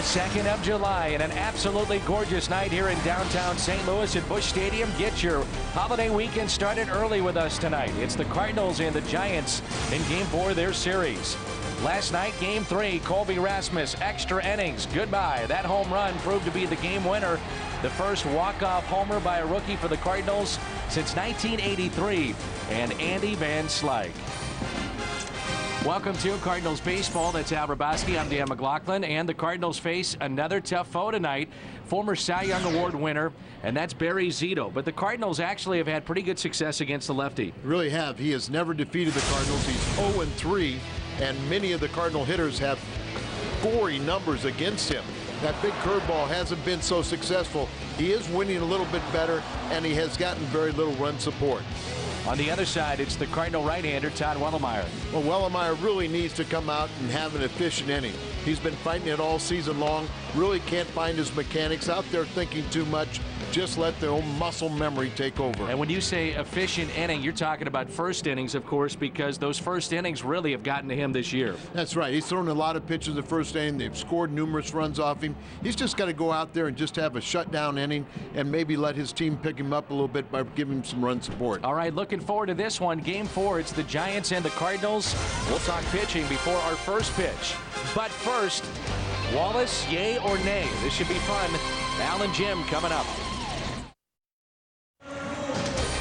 2nd of July and an absolutely gorgeous night here in downtown St. Louis at Busch Stadium. Get your holiday weekend started early with us tonight. It's the Cardinals and the Giants in Game 4 of their series. Last night, Game 3, Colby Rasmus, extra innings, goodbye. That home run proved to be the game winner. The first walk-off homer by a rookie for the Cardinals since 1983, and Andy Van Slyke. Welcome to Cardinals Baseball. That's Al Raboski. I'm Dan McLaughlin, and the Cardinals face another tough foe tonight, former Cy Young Award winner, and that's Barry Zito. But the Cardinals actually have had pretty good success against the lefty. Really have. He has never defeated the Cardinals. He's 0-3, and many of the Cardinal hitters have gory numbers against him. That big curveball hasn't been so successful. He is winning a little bit better, and he has gotten very little run support. On the other side, it's the Cardinal right-hander, Todd Wellemeyer. Well, Wellemeyer really needs to come out and have an efficient inning. He's been fighting it all season long, really can't find his mechanics, out there thinking too much. Just let the old muscle memory take over. And when you say efficient inning, you're talking about first innings, of course, because those first innings really have gotten to him this year. That's right. He's thrown a lot of pitches the first inning. They've scored numerous runs off him. He's just got to go out there and just have a shutdown inning and maybe let his team pick him up a little bit by giving him some run support. All right, looking forward to this one. Game 4, it's the Giants and the Cardinals. We'll talk pitching before our first pitch. But first, Wallace, yay or nay? This should be fun. Al and Jim coming up.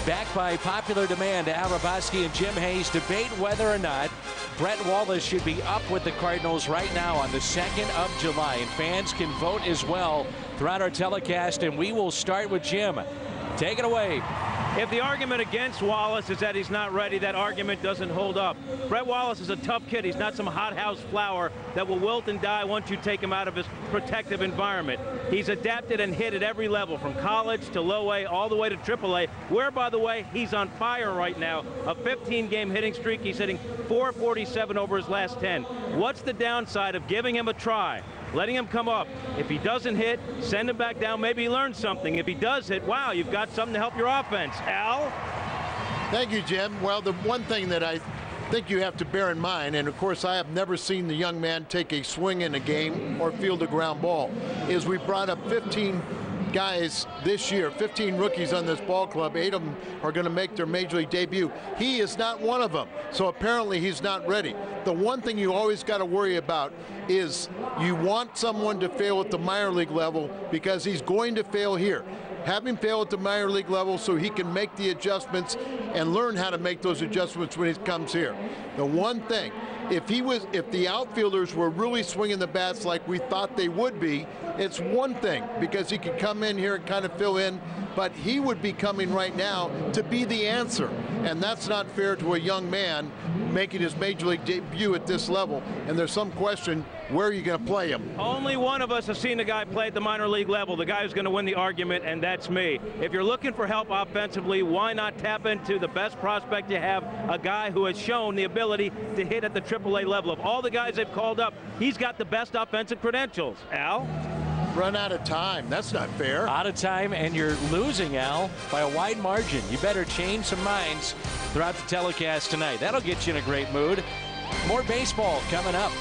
Back by popular demand, Al Raboski and Jim Hayes debate whether or not Brett Wallace should be up with the Cardinals right now on the 2nd of July. And fans can vote as well throughout our telecast, and we will start with Jim. Take it away. If the argument against Wallace is that he's not ready, that argument doesn't hold up. Brett Wallace is a tough kid. He's not some hothouse flower that will wilt and die once you take him out of his protective environment. He's adapted and hit at every level, from college to low A all the way to triple A, where, by the way, he's on fire right now. A 15-game hitting streak. He's hitting .447 over his last 10. What's the downside of giving him a try? Letting him come up. If he doesn't hit, send him back down. Maybe he learns something. If he does hit, wow, you've got something to help your offense. Al? Thank you, Jim. Well, the one thing that I think you have to bear in mind, and of course I have never seen the young man take a swing in a game or field a ground ball, is we brought up 15 guys this year, 15 rookies on this ball club. 8 of them are going to make their major league debut. He is not one of them, so apparently he's not ready. The one thing you always got to worry about is you want someone to fail at the minor league level, because he's going to fail here. Have him fail at the minor league level so he can make the adjustments and learn how to make those adjustments when he comes here. The one thing, if the outfielders were really swinging the bats like we thought they would be, it's one thing, because he could come in here and kind of fill in, but he would be coming right now to be the answer, and that's not fair to a young man making his major league debut at this level. And there's some question, where are you going to play him? Only one of us has seen a guy play at the minor league level, the guy who's going to win the argument, and that's me. If you're looking for help offensively, why not tap into the best prospect you have, a guy who has shown the ability to hit at the AAA level. Of all the guys they've called up, he's got the best offensive credentials. Al? Run out of time. That's not fair. Out of time, and you're losing, Al, by a wide margin. You better change some minds throughout the telecast tonight. That'll get you in a great mood. More baseball coming up.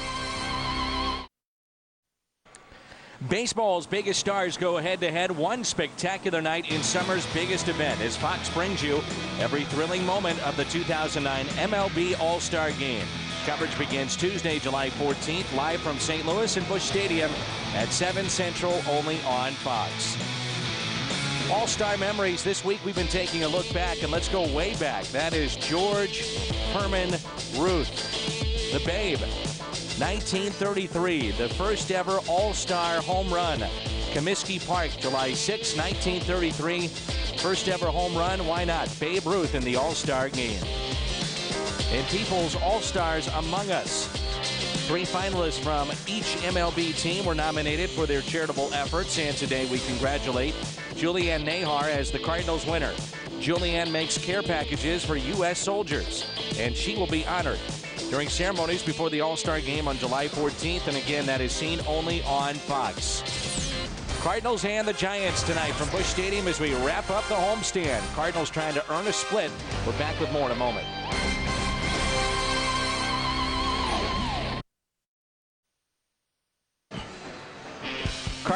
Baseball's biggest stars go head-to-head. One spectacular night in summer's biggest event, as Fox brings you every thrilling moment of the 2009 MLB All-Star Game. Coverage begins Tuesday, July 14th, live from St. Louis and Busch Stadium at 7 Central, only on Fox. All-Star memories. This week we've been taking a look back, and let's go way back. That is George Herman Ruth, the Babe. 1933, the first ever All-Star home run. Comiskey Park, July 6, 1933. First ever home run. Why not? Babe Ruth in the All-Star game. And People's All-Stars Among Us. 3 finalists from each MLB team were nominated for their charitable efforts, and today we congratulate Julianne Nahar as the Cardinals winner. Julianne makes care packages for U.S. soldiers, and she will be honored during ceremonies before the All-Star Game on July 14th, and again, that is seen only on Fox. Cardinals and the Giants tonight from Busch Stadium as we wrap up the homestand. Cardinals trying to earn a split. We're back with more in a moment.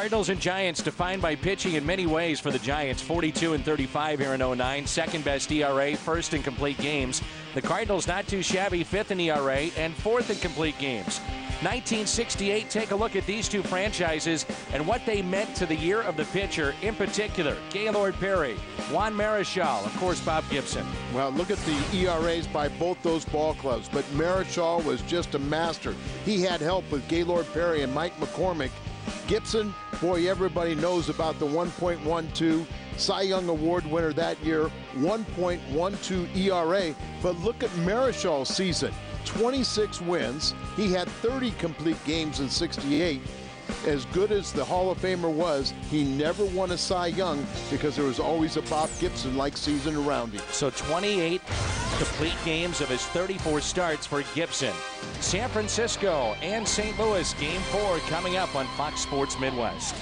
Cardinals and Giants defined by pitching in many ways for the Giants. 42-35 here in 09. Second best ERA, first in complete games. The Cardinals not too shabby, fifth in ERA and fourth in complete games. 1968, take a look at these two franchises and what they meant to the year of the pitcher, in particular, Gaylord Perry, Juan Marichal, of course, Bob Gibson. Well, look at the ERAs by both those ball clubs, but Marichal was just a master. He had help with Gaylord Perry and Mike McCormick. Gibson, boy, everybody knows about the 1.12 Cy Young Award winner that year, 1.12 ERA. But look at Marichal's season. 26 wins. He had 30 complete games in 68. As good as the Hall of Famer was, he never won a Cy Young because there was always a Bob Gibson-like season around him. So 28 complete games of his 34 starts for Gibson. San Francisco and St. Louis, Game 4 coming up on Fox Sports Midwest.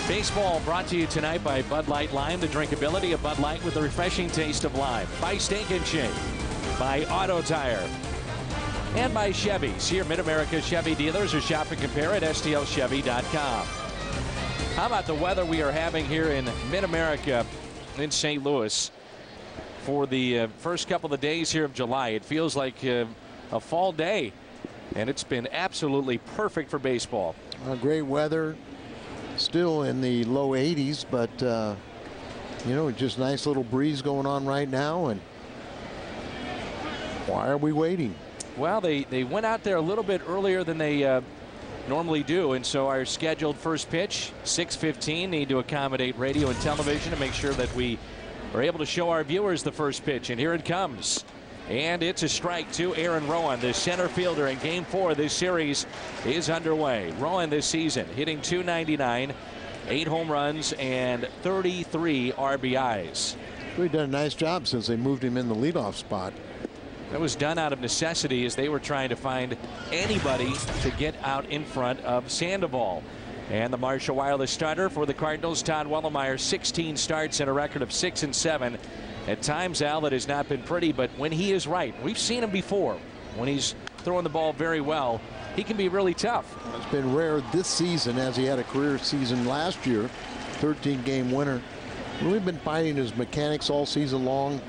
Baseball brought to you tonight by Bud Light Lime, the drinkability of Bud Light with the refreshing taste of lime. By Steak and Shake, by Auto Tire, and by Chevy. See your Mid-America Chevy dealers or shop and compare at stlchevy.com. How about the weather we are having here in Mid-America in St. Louis for the first couple of days here of July? It feels like a fall day, and it's been absolutely perfect for baseball. Great weather. Still in the low 80s, but you know, just nice little breeze going on right now. And why are we waiting? Well, they went out there a little bit earlier than they normally do, and so our scheduled first pitch, 6:15, need to accommodate radio and television to make sure that we are able to show our viewers the first pitch. And here it comes. And it's a strike to Aaron Rowan, the center fielder in Game 4 of this series is underway. Rowan this season hitting .299, 8 home runs, and 33 RBIs. We've done a nice job since they moved him in the leadoff spot. That was done out of necessity as they were trying to find anybody to get out in front of Sandoval. And the Marshall Wireless starter for the Cardinals, Todd Wellemeyer, 16 starts and a record of 6-7. At times, Al, it has not been pretty, but when he is right, we've seen him before. When he's throwing the ball very well, he can be really tough. It's been rare this season, as he had a career season last year, 13-game winner. We've been fighting his mechanics all season long.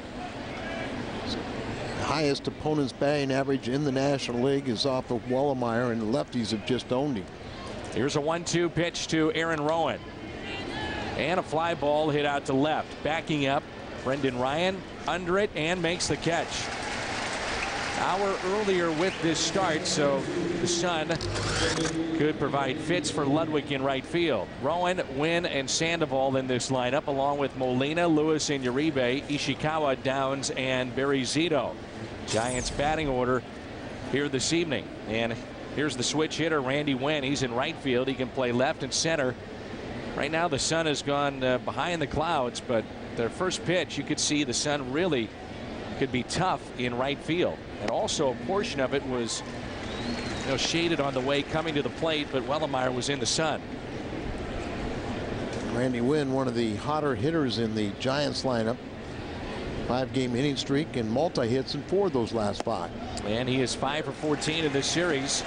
Highest opponent's batting average in the National League is off of Wellemeyer, and the lefties have just owned him. Here's a 1-2 pitch to Aaron Rowan. And a fly ball hit out to left. Backing up, Brendan Ryan under it and makes the catch. Hour earlier with this start, so the Sun could provide fits for Ludwig in right field. Rowan, Wynn, and Sandoval in this lineup, along with Molina, Lewis, and Uribe, Ishikawa, Downs, and Barry Zito. Giants batting order here this evening. And here's the switch hitter, Randy Wynn. He's in right field. He can play left and center. Right now the Sun has gone behind the clouds, but their first pitch, you could see the Sun really could be tough in right field. And also a portion of it was, you know, shaded on the way coming to the plate, but Wellemeyer was in the sun. Randy Wynn, one of the hotter hitters in the Giants lineup. 5-game hitting streak and multi-hits in 4 of those last 5. And he is 5 for 14 in this series.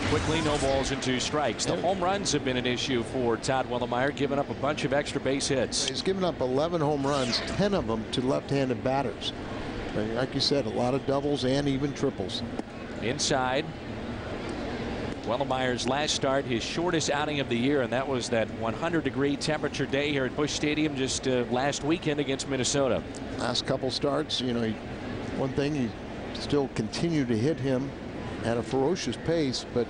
Quickly, no balls and 2 strikes. The home runs have been an issue for Todd Wellemeyer, giving up a bunch of extra base hits. He's given up 11 home runs, 10 of them to left-handed batters. But like you said, a lot of doubles and even triples. Inside. Wellemeyer's last start, his shortest outing of the year, and that was that 100-degree temperature day here at Busch Stadium just last weekend against Minnesota. Last couple starts, you know, one thing, he still continued to hit him at a ferocious pace, but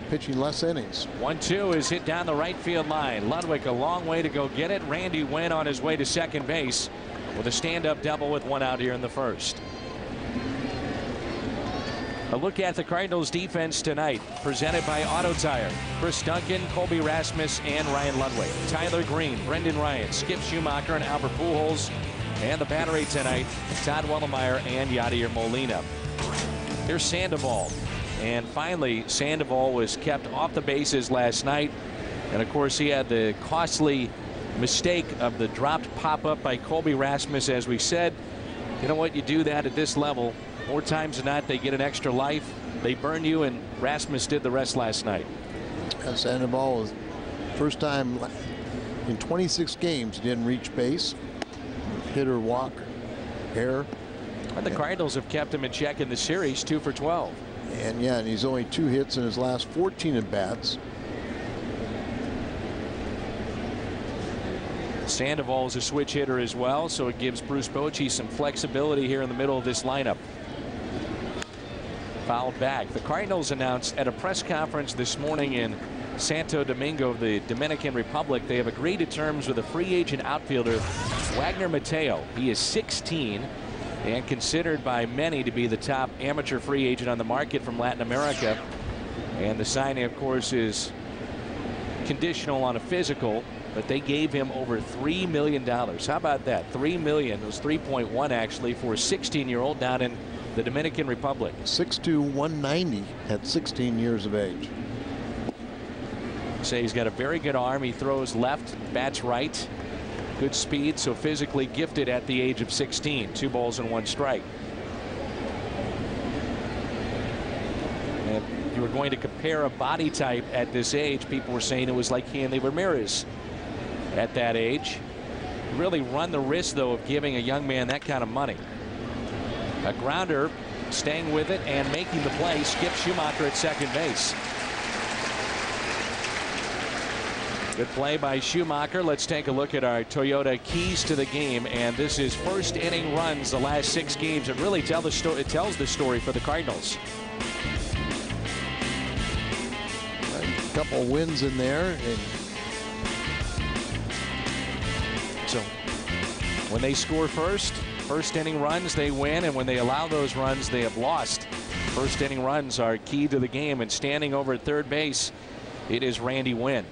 pitching less innings. 1-2 is hit down the right field line. Ludwig a long way to go get it. Randy Wynn on his way to second base with a stand-up double with 1 out here in the first. A look at the Cardinals defense tonight, presented by Auto Tire. Chris Duncan, Colby Rasmus, and Ryan Ludwig. Tyler Green, Brendan Ryan, Skip Schumacher, and Albert Pujols. And the battery tonight, Todd Wellemeyer and Yadier Molina. Here's Sandoval. And finally, Sandoval was kept off the bases last night. And of course, he had the costly mistake of the dropped pop-up by Colby Rasmus. As we said, you know what, you do that at this level, more times than not, they get an extra life. They burned you, and Rasmus did the rest last night. Sandoval was first time in 26 games didn't reach base. Hit or walk, error. And the Cardinals have kept him in check in the series, 2 for 12. And yeah, and he's only 2 hits in his last 14 at bats. Sandoval is a switch hitter as well, so it gives Bruce Bochy some flexibility here in the middle of this lineup. Fouled back. The Cardinals announced at a press conference this morning in Santo Domingo, the Dominican Republic, they have agreed to terms with a free agent outfielder, Wagner Mateo. He is 16 and considered by many to be the top amateur free agent on the market from Latin America. And the signing, of course, is conditional on a physical, but they gave him over $3 million. How about that? $3 million. It was 3.1 actually for a 16-year-old down in the Dominican Republic. 6'2", 190 at 16 years of age. Say he's got a very good arm. He throws left, bats right. Good speed, so physically gifted at the age of 16. 2 balls and 1 strike. And if you were going to compare a body type at this age, people were saying it was like Hanley Ramirez at that age. You really run the risk, though, of giving a young man that kind of money. A grounder, staying with it and making the play. Skip Schumacher at second base. Good play by Schumacher. Let's take a look at our Toyota keys to the game. And this is first inning runs the last 6 games. It really tells the story for the Cardinals. A couple wins in there. And so when they score first inning runs, they win. And when they allow those runs, they have lost. First inning runs are key to the game. And standing over at third base, it is Randy Winn.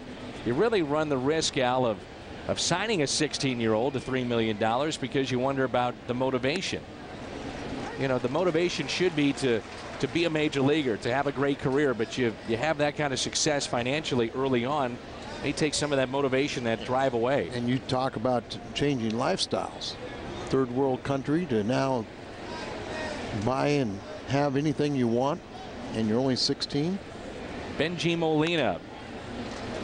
You really run the risk, Al, of signing a 16-year-old to $3 million because you wonder about the motivation. You know, the motivation should be to be a major leaguer, to have a great career, but you have that kind of success financially early on, may take some of that motivation, that drive away. And you talk about changing lifestyles. Third world country to now buy and have anything you want, and you're only 16. Benji Molina.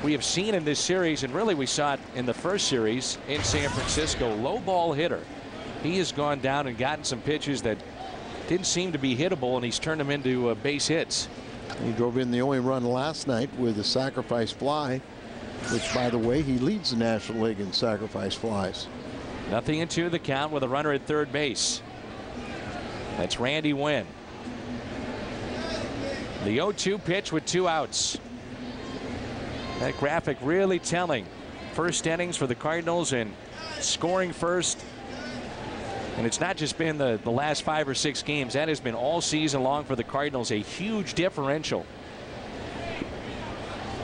We have seen in this series, and really we saw it in the first series in San Francisco, low ball hitter. He has gone down and gotten some pitches that didn't seem to be hittable, and he's turned them into base hits. He drove in the only run last night with a sacrifice fly, which, by the way, he leads the National League in sacrifice flies. 0-2 the count with a runner at third base. That's Randy Winn. The 0-2 pitch with 2 outs. That graphic really telling. First innings for the Cardinals and scoring first. And it's not just been the last 5 or 6 games. That has been all season long for the Cardinals. A huge differential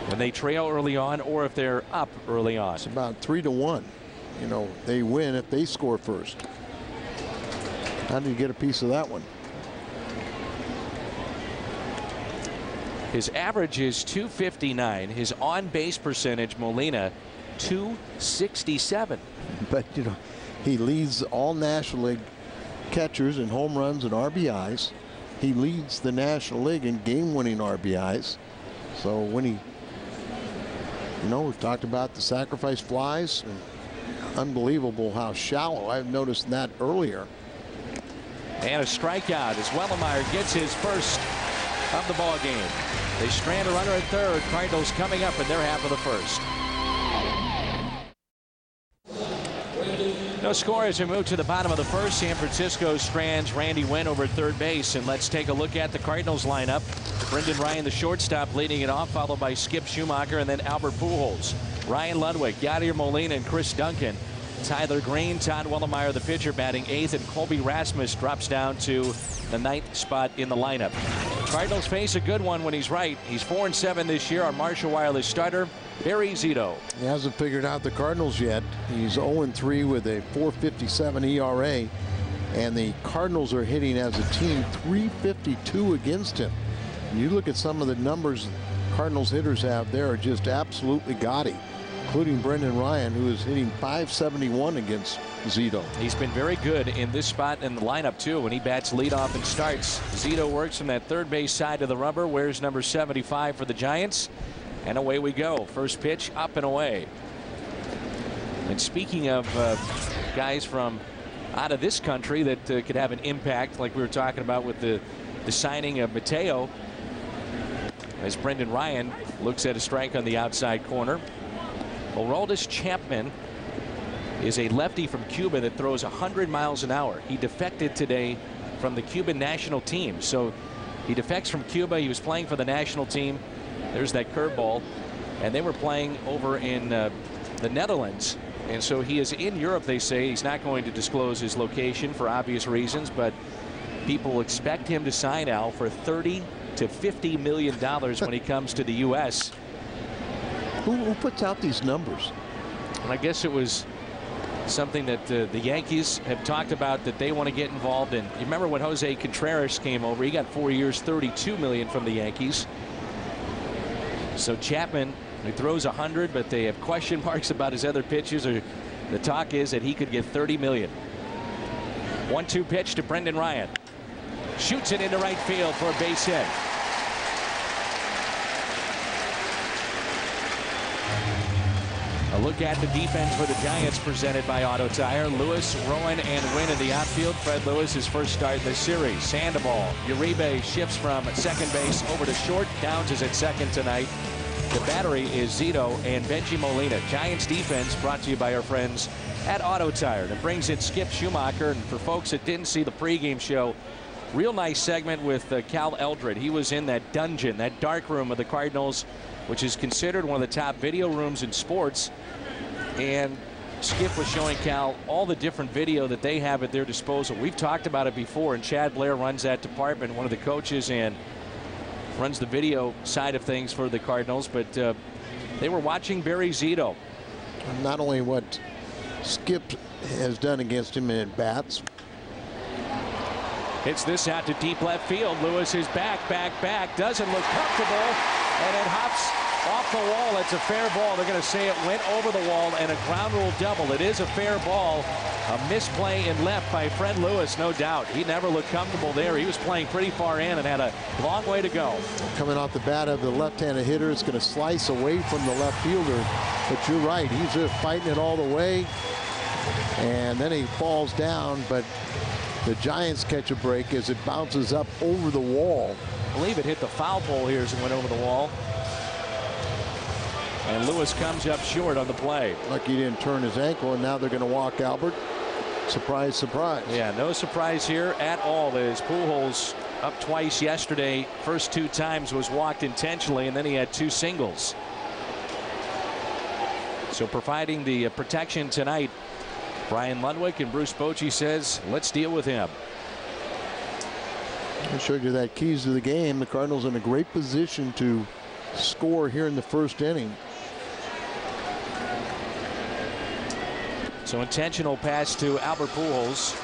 when they trail early on or if they're up early on. It's about 3-1. You know, they win if they score first. How do you get a piece of that one? His average is .259. His on-base percentage, Molina, .267. But, you know, he leads all National League catchers in home runs and RBIs. He leads the National League in game-winning RBIs. So when he, you know, we've talked about the sacrifice flies. Unbelievable how shallow. I've noticed that earlier. And a strikeout as Wellemeyer gets his first of the ball game. They strand a runner at third. Cardinals coming up in their half of the first. No score as we move to the bottom of the first. San Francisco strands Randy Winn over at third base. And let's take a look at the Cardinals lineup. Brendan Ryan, the shortstop, leading it off, followed by Skip Schumacher and then Albert Pujols. Ryan Ludwig, Yadier Molina, and Chris Duncan. Tyler Green, Todd Wellemeyer, the pitcher, batting 8th, and Colby Rasmus drops down to the 9th spot in the lineup. Cardinals face a good one when he's right. He's 4-7 this year. Our Marshall Wireless starter, Barry Zito. He hasn't figured out the Cardinals yet. He's 0-3 with a 4.57 ERA, and the Cardinals are hitting as a team .352 against him. And you look at some of the numbers Cardinals hitters have there are just absolutely gaudy. including Brendan Ryan, who is hitting .571 against Zito. He's been very good in this spot in the lineup, too. When he bats leadoff and starts, Zito works from that third base side of the rubber, wears number 75 for the Giants, and away we go. First pitch, up and away. And speaking of guys from out of this country that could have an impact, like we were talking about with the signing of Mateo, as Brendan Ryan looks at a strike on the outside corner. Aroldis Chapman is a lefty from Cuba that throws 100 miles an hour. He defected today from the Cuban national team. So he defects from Cuba. He was playing for the national team. There's that curveball. And they were playing over in the Netherlands. And so he is in Europe, they say. He's not going to disclose his location for obvious reasons, but people expect him to sign, Al, for $30 to $50 million when he comes to the U.S. Who puts out these numbers? And I guess it was something that the Yankees have talked about that they want to get involved in. You remember when Jose Contreras came over? He got 4 years, $32 million from the Yankees. So Chapman, he throws 100, but they have question marks about his other pitches. Or the talk is that he could get $30 million. 1-2 pitch to Brendan Ryan. Shoots it into right field for a base hit. A look at the defense for the Giants presented by Auto Tire. Lewis, Rowan, and Wynn in the outfield. Fred Lewis, his first start in this series. Sandoval, Uribe shifts from second base over to short. Downs is at second tonight. The battery is Zito and Benji Molina. Giants defense brought to you by our friends at Auto Tire. And it brings in Skip Schumacher. And for folks that didn't see the pregame show, real nice segment with Cal Eldred. He was in that dungeon, that dark room of the Cardinals, which is considered one of the top video rooms in sports. And Skip was showing Cal all the different video that they have at their disposal. We've talked about it before, and Chad Blair runs that department, one of the coaches, and runs the video side of things for the Cardinals. But they were watching Barry Zito. Not only what Skip has done against him in bats. Hits this out to deep left field. Lewis is back. Doesn't look comfortable, and it hops off the wall. It's a fair ball. They're going to say it went over the wall and a ground rule double. It is a fair ball. A misplay in left by Fred Lewis, no doubt. He never looked comfortable there. He was playing pretty far in and had a long way to go. Coming off the bat of the left-handed hitter, it's going to slice away from the left fielder. But you're right, he's just fighting it all the way. And then he falls down, but the Giants catch a break as it bounces up over the wall. I believe it hit the foul pole here as it went over the wall. And Lewis comes up short on the play. Lucky he didn't turn his ankle, and now they're going to walk Albert. Surprise, surprise. Yeah, no surprise here at all. As Pujols up twice yesterday. First two times was walked intentionally, and then he had two singles. So providing the protection tonight, Brian Ludwig, and Bruce Bochy says, let's deal with him. I showed you that keys to the game. The Cardinals in a great position to score here in the first inning. So intentional pass to Albert Pujols.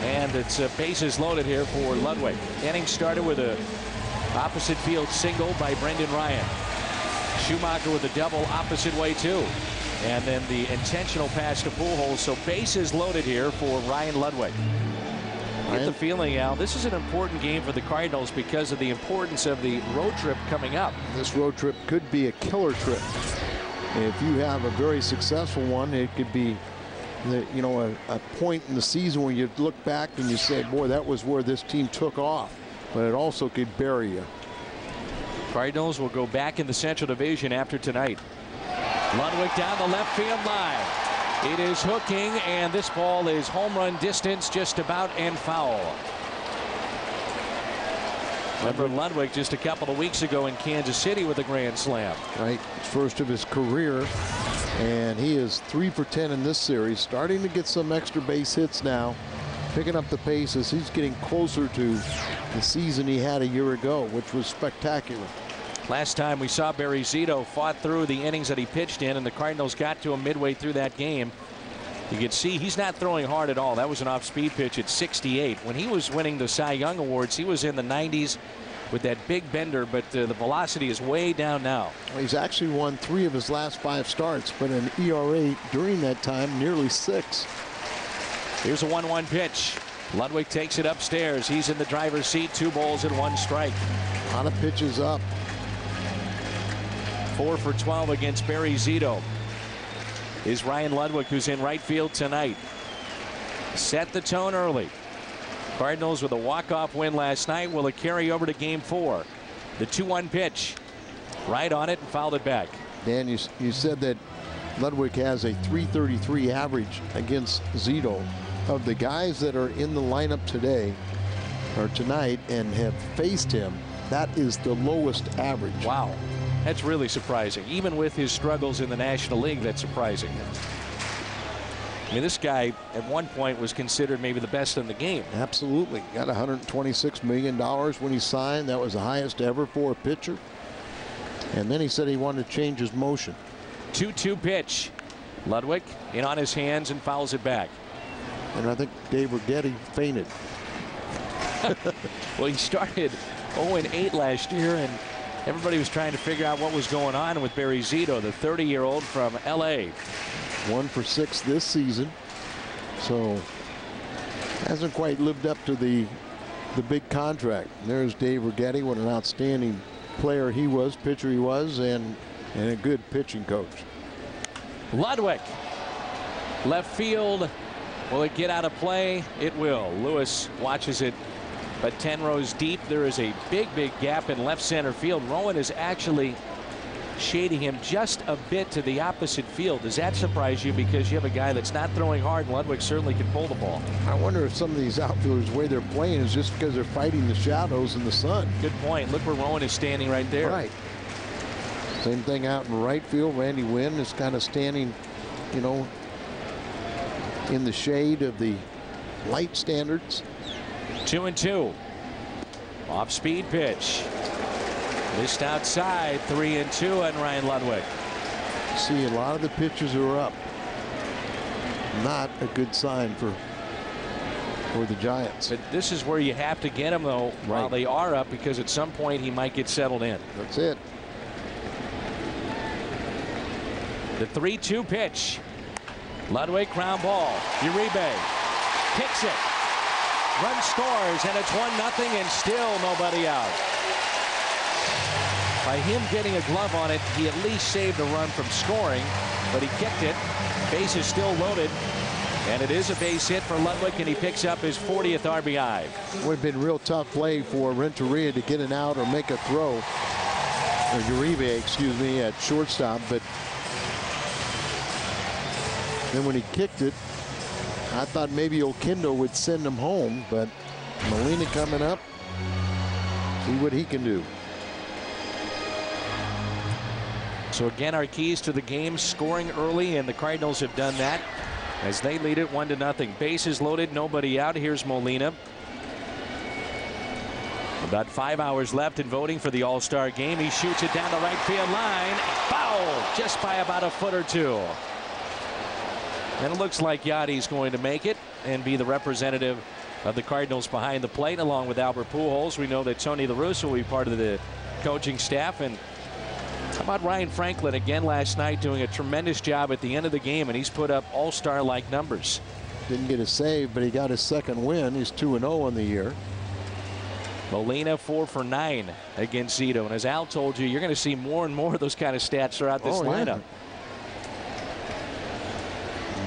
And it's bases loaded here for Ludwig. Inning started with a opposite field single by Brendan Ryan. Schumacher with a double opposite way too. And then the intentional pass to Pujols. So bases loaded here for Ryan Ludwig. I get the feeling, Al, this is an important game for the Cardinals because of the importance of the road trip coming up. This road trip could be a killer trip. If you have a very successful one, it could be a point in the season where you look back and you say, boy, that was where this team took off. But it also could bury you. Cardinals will go back in the Central Division after tonight. Ludwig down the left field line. It is hooking, and this ball is home run distance just about and foul. Remember Ludwig just a couple of weeks ago in Kansas City with a grand slam. Right, first of his career, and he is 3 for 10 in this series. Starting to get some extra base hits now, picking up the pace as he's getting closer to the season he had a year ago, which was spectacular. Last time we saw Barry Zito fought through the innings that he pitched in, and the Cardinals got to him midway through that game. You can see he's not throwing hard at all. That was an off-speed pitch at 68. When he was winning the Cy Young Awards, he was in the 90s with that big bender, but the velocity is way down now. Well, he's actually won 3 of his last 5 starts, but an ERA during that time nearly 6. Here's a 1-1 pitch. Ludwig takes it upstairs. He's in the driver's seat. 2 balls and 1 strike. A lot of pitches up. 4 for 12 against Barry Zito is Ryan Ludwig, who's in right field tonight. Set the tone early. Cardinals with a walk-off win last night. Will it carry over to game 4? The 2-1 pitch. Right on it and fouled it back. Dan, you said that Ludwig has a .333 average against Zito. Of the guys that are in the lineup today or tonight and have faced him, that is the lowest average. Wow. That's really surprising. Even with his struggles in the National League, that's surprising. I mean, this guy at one point was considered maybe the best in the game. Absolutely. Got $126 million when he signed. That was the highest ever for a pitcher. And then he said he wanted to change his motion. 2-2 pitch. Ludwig in on his hands and fouls it back. And I think Dave Rigetti fainted. Well, he started 0-8 last year, and everybody was trying to figure out what was going on with Barry Zito, the 30-year-old from L.A. 1 for 6 this season. So hasn't quite lived up to the big contract. There's Dave Rigetti. What an outstanding player he was, pitcher he was, and a good pitching coach. Ludwig. Left field. Will it get out of play? It will. Lewis watches it, but 10 rows deep. There is a big gap in left center field. Rowan is actually shading him just a bit to the opposite field. Does that surprise you? Because you have a guy that's not throwing hard, and Ludwig certainly can pull the ball. I wonder if some of these outfielders, the way they're playing is just because they're fighting the shadows in the sun. Good point. Look where Rowan is standing right there. Right. Same thing out in right field. Randy Wynn is kind of standing, you know, in the shade of the light standards. 2-2. Off speed pitch. Missed outside. 3-2 on Ryan Ludwig. See, a lot of the pitchers are up. Not a good sign for the Giants. But this is where you have to get him, though, while they are up, because at some point he might get settled in. That's it. The 3-2 pitch. Ludwig, ground ball. Uribe kicks it. Run scores, and it's 1-0, and still nobody out. By him getting a glove on it, he at least saved a run from scoring, but he kicked it. Base is still loaded, and it is a base hit for Ludwig, and he picks up his 40th RBI. It would have been a real tough play for Renteria to get an out or make a throw. Or Uribe, excuse me, at shortstop, but then when he kicked it, I thought maybe Oquendo would send him home, but Molina coming up. See what he can do. So again, our keys to the game: scoring early, and the Cardinals have done that as they lead it 1-0. Bases loaded, nobody out. Here's Molina. About 5 hours left in voting for the All-Star game. He shoots it down the right field line. Foul just by about a foot or two. And it looks like Yadi's going to make it and be the representative of the Cardinals behind the plate, along with Albert Pujols. We know that Tony La Russa will be part of the coaching staff. And how about Ryan Franklin again last night, doing a tremendous job at the end of the game, and he's put up all-star-like numbers. Didn't get a save, but he got his second win. He's 2-0 on the year. Molina 4 for 9 against Zito. And as Al told you, you're going to see more and more of those kind of stats throughout this lineup.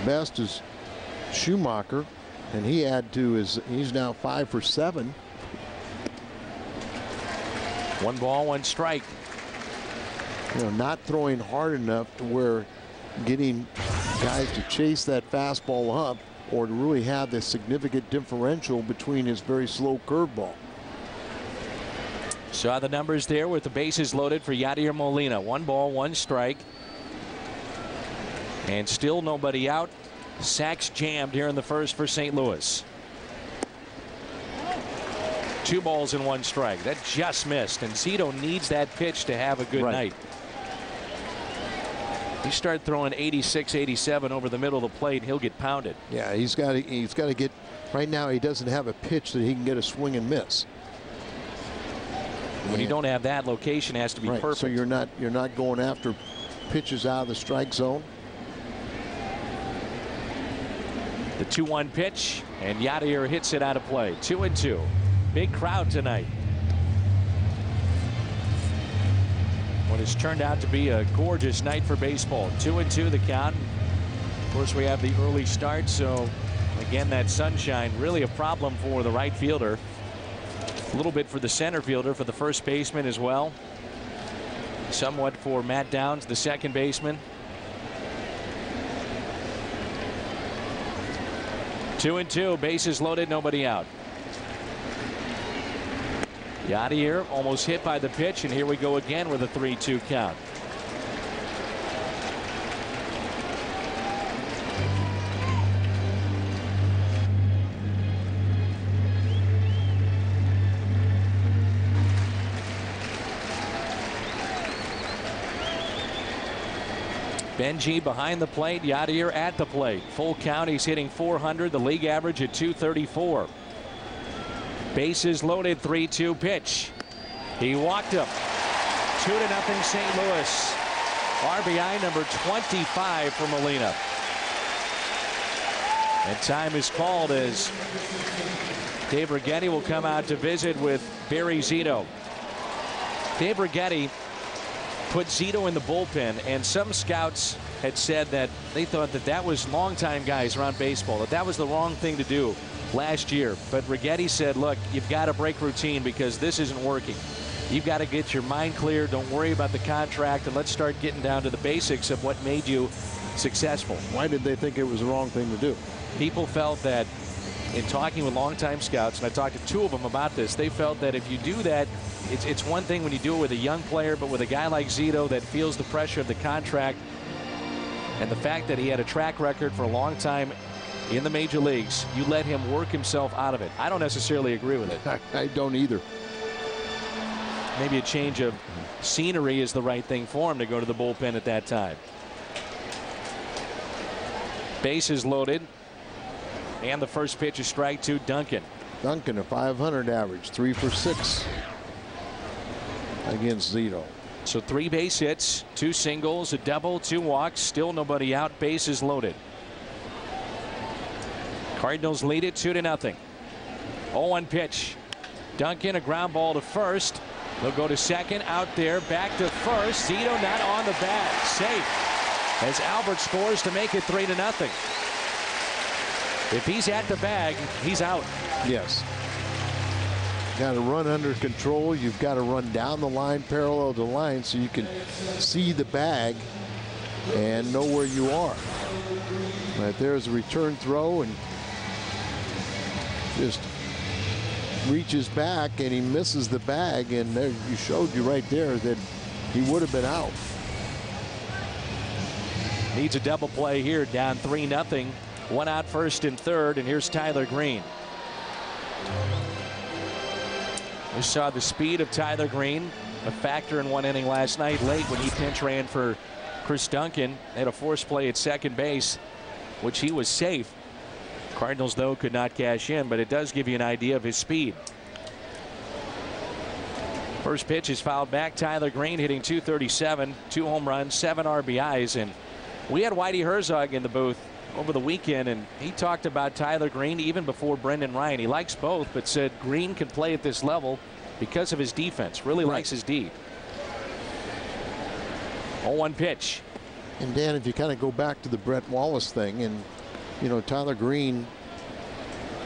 Best is Schumacher, and he he's now 5 for 7. 1 ball, 1 strike. You know, not throwing hard enough to where getting guys to chase that fastball up or to really have the significant differential between his very slow curveball. Saw the numbers there with the bases loaded for Yadier Molina. 1 ball, 1 strike. And still nobody out. Sacks jammed here in the first for St. Louis. 2 balls and 1 strike. That just missed, and Zito needs that pitch to have a good night. You start throwing 86, 87 over the middle of the plate, he'll get pounded. Yeah, he's got to get. Right now, he doesn't have a pitch that he can get a swing and miss. When you don't have that, location has to be perfect. So you're not going after pitches out of the strike zone. The 2-1 pitch, and Yadier hits it out of play. 2-2. Big crowd tonight. What has turned out to be a gorgeous night for baseball. 2-2 the count. Of course, we have the early start, so again, that sunshine really a problem for the right fielder. A little bit for the center fielder, for the first baseman as well. Somewhat for Matt Downs, the second baseman. 2-2, bases loaded, nobody out. Yadier almost hit by the pitch, and here we go again with a 3-2 count. Benji behind the plate, Yadier at the plate. Full count, he's hitting 400, the league average at 234. Bases loaded, 3-2 pitch. He walked him. 2-0 St. Louis. RBI number 25 for Molina. And time is called as Dave Righetti will come out to visit with Barry Zito. Dave Righetti put Zito in the bullpen, and some scouts had said that they thought that was longtime guys around baseball, that was the wrong thing to do last year. But Righetti said, look, you've got to break routine because this isn't working. You've got to get your mind clear. Don't worry about the contract, and let's start getting down to the basics of what made you successful. Why did they think it was the wrong thing to do? People felt that, in talking with longtime scouts, and I talked to 2 of them about this, they felt that if you do that, it's one thing when you do it with a young player, but with a guy like Zito that feels the pressure of the contract and the fact that he had a track record for a long time in the major leagues, you let him work himself out of it. I don't necessarily agree with it. I don't either. Maybe a change of scenery is the right thing for him to go to the bullpen at that time. Bases loaded, and the first pitch is strike 2, Duncan. Duncan, a 500 average, 3 for 6 against Zito. So 3 base hits, 2 singles, a double, 2 walks, still nobody out, bases loaded. Cardinals lead it 2-0. 0-1 pitch. Duncan, a ground ball to first. They'll go to second, out there, back to first. Zito not on the bag, safe. As Albert scores to make it 3-0. If he's at the bag, he's out. Yes. Got to run under control. You've got to run down the line, parallel to the line, so you can see the bag and know where you are. Right there's a return throw, and just reaches back, and he misses the bag, and there you showed you right there that he would have been out. Needs a double play here, down 3-0. 1 out, first and third, and here's Tyler Green. We saw the speed of Tyler Green, a factor in 1 inning last night late when he pinch ran for Chris Duncan. Had a force play at second base, which he was safe. Cardinals, though, could not cash in, but it does give you an idea of his speed. First pitch is fouled back. Tyler Green hitting 237, 2 home runs, 7 RBIs, and we had Whitey Herzog in the booth over the weekend, and he talked about Tyler Green even before Brendan Ryan. He likes both, but said Green can play at this level because of his defense. Really likes his D. 0-1 pitch. And Dan, if you kind of go back to the Brett Wallace thing, and you know, Tyler Green,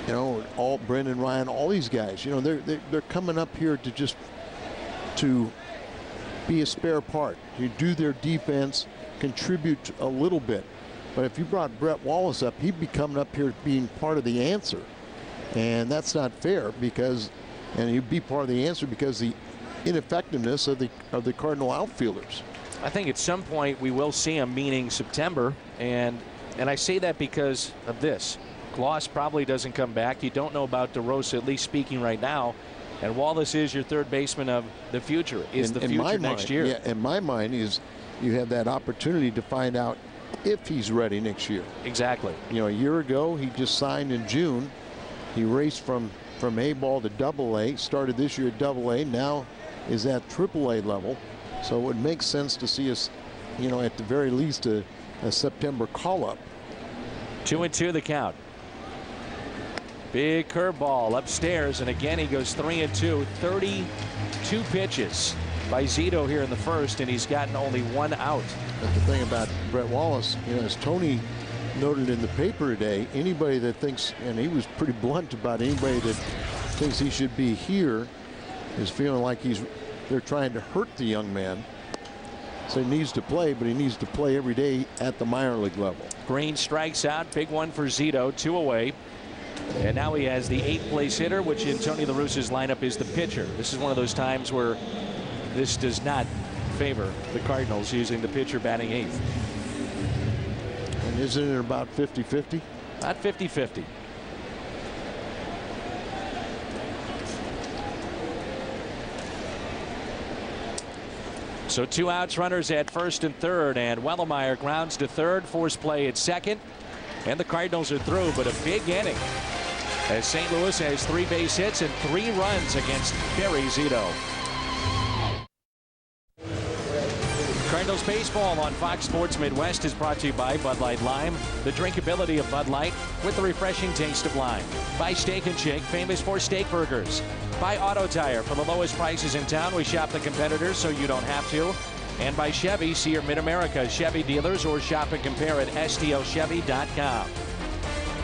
you know, all Brendan Ryan, all these guys, you know, they're coming up here to be a spare part. You do their defense, contribute a little bit. But if you brought Brett Wallace up, he'd be coming up here being part of the answer. And that's not fair, because, and he'd be part of the answer because the ineffectiveness of the Cardinal outfielders. I think at some point we will see him, meaning September, and I say that because of this. Gloss probably doesn't come back. You don't know about DeRosa, at least speaking right now. And Wallace is your third baseman of the future, is the future next year. Yeah, in my mind is you have that opportunity to find out if he's ready next year. Exactly. You know, a year ago he just signed in June. He raced from A ball to AA, started this year at AA. Now is at AAA level. So it would make sense to see us, you know, at the very least a September call-up. 2-2 the count. Big curveball upstairs, and again he goes 3-2. 32 pitches by Zito here in the first, and he's gotten only 1 out. But the thing about Brett Wallace, you know, as Tony noted in the paper today, anybody that thinks, and he was pretty blunt about anybody that thinks he should be here, is feeling like they're trying to hurt the young man. So he needs to play, but he needs to play every day at the minor league level. Green strikes out. Big one for Zito. 2 away. And now he has the 8th place hitter, which in Tony La Russa's lineup is the pitcher. This is one of those times where this does not favor the Cardinals, using the pitcher batting 8th. And isn't it about 50-50? About 50-50. So 2 outs, runners at first and third, and Wellemeyer grounds to third, force play at second, and the Cardinals are through. But a big inning as St. Louis has 3 base hits and 3 runs against Barry Zito. Cardinals baseball on Fox Sports Midwest is brought to you by Bud Light Lime, the drinkability of Bud Light with the refreshing taste of lime. By Steak and Shake, famous for steak burgers. By Auto Tire, for the lowest prices in town. We shop the competitors so you don't have to. And by Chevy, see your Mid-America Chevy dealers or shop and compare at stlchevy.com.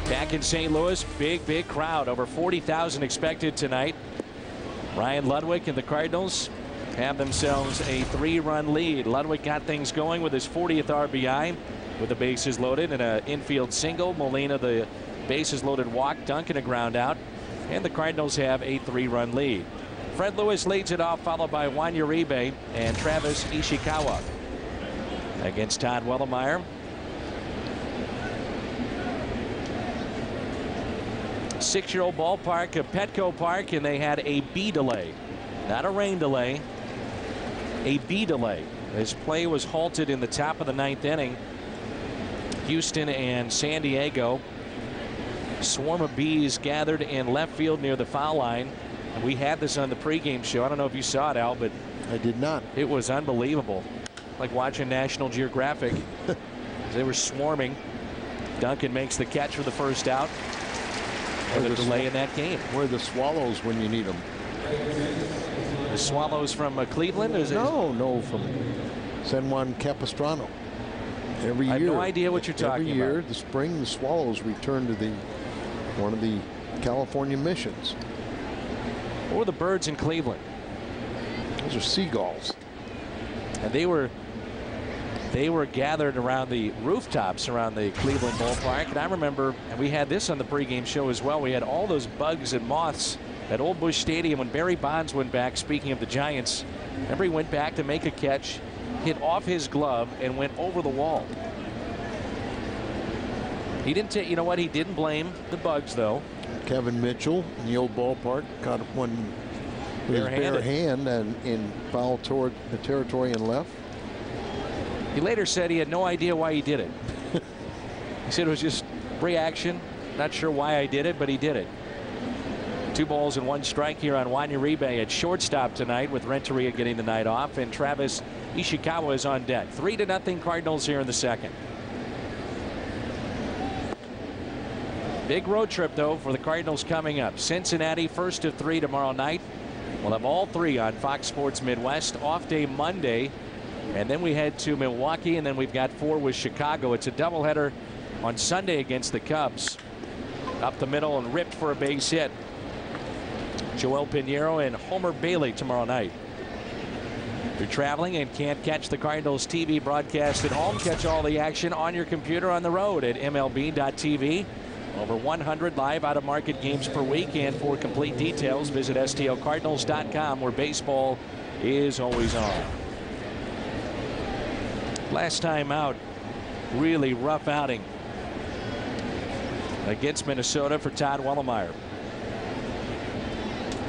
Back in St. Louis, big crowd. Over 40,000 expected tonight. Ryan Ludwig and the Cardinals have themselves a 3-run lead. Ludwig got things going with his 40th RBI with the bases loaded and an infield single. Molina the bases loaded walk. Duncan a ground out. And the Cardinals have a 3-run lead. Fred Lewis leads it off, followed by Juan Uribe and Travis Ishikawa against Todd Wellemeyer. 6-year-old ballpark of Petco Park, and they had a B delay, not a rain delay, a B delay. As play was halted in the top of the 9th inning. Houston and San Diego. Swarm of bees gathered in left field near the foul line. And we had this on the pregame show. I don't know if you saw it, Al, but I did not. It was unbelievable. Like watching National Geographic. They were swarming. Duncan makes the catch for the first out. And a delay in that game. Where are the Swallows when you need them? The Swallows from Cleveland? No, from San Juan Capistrano. Every year. I have no idea what you're talking about. Every year, the spring, the Swallows return to one of the California missions. What were the birds in Cleveland? Those are seagulls. And they were gathered around the rooftops around the Cleveland ballpark. And I remember, and we had this on the pregame show as well, we had all those bugs and moths at Old Busch Stadium when Barry Bonds went back. Speaking of the Giants, remember he went back to make a catch, hit off his glove, and went over the wall. He didn't take, you know what, he didn't blame the bugs though. Kevin Mitchell in the old ballpark caught one with his bare hand and in foul toward the territory and left. He later said he had no idea why he did it. He said it was just reaction. Not sure why I did it, but he did it. 2 balls and 1 strike here on Juan Uribe at shortstop tonight, with Renteria getting the night off, and Travis Ishikawa is on deck. 3-0 Cardinals here in the second. Big road trip though for the Cardinals coming up. Cincinnati, first of 3 tomorrow night. We'll have all 3 on Fox Sports Midwest. Off day Monday, and then we head to Milwaukee, and then we've got 4 with Chicago. It's a doubleheader on Sunday against the Cubs. Up the middle and ripped for a base hit. Joel Pinheiro and Homer Bailey tomorrow night. If you're traveling and can't catch the Cardinals TV broadcast at home, catch all the action on your computer on the road at MLB.tv. Over 100 live out-of-market games per week, and for complete details, visit STLCardinals.com, where baseball is always on. Last time out, really rough outing against Minnesota for Todd Wellemeyer.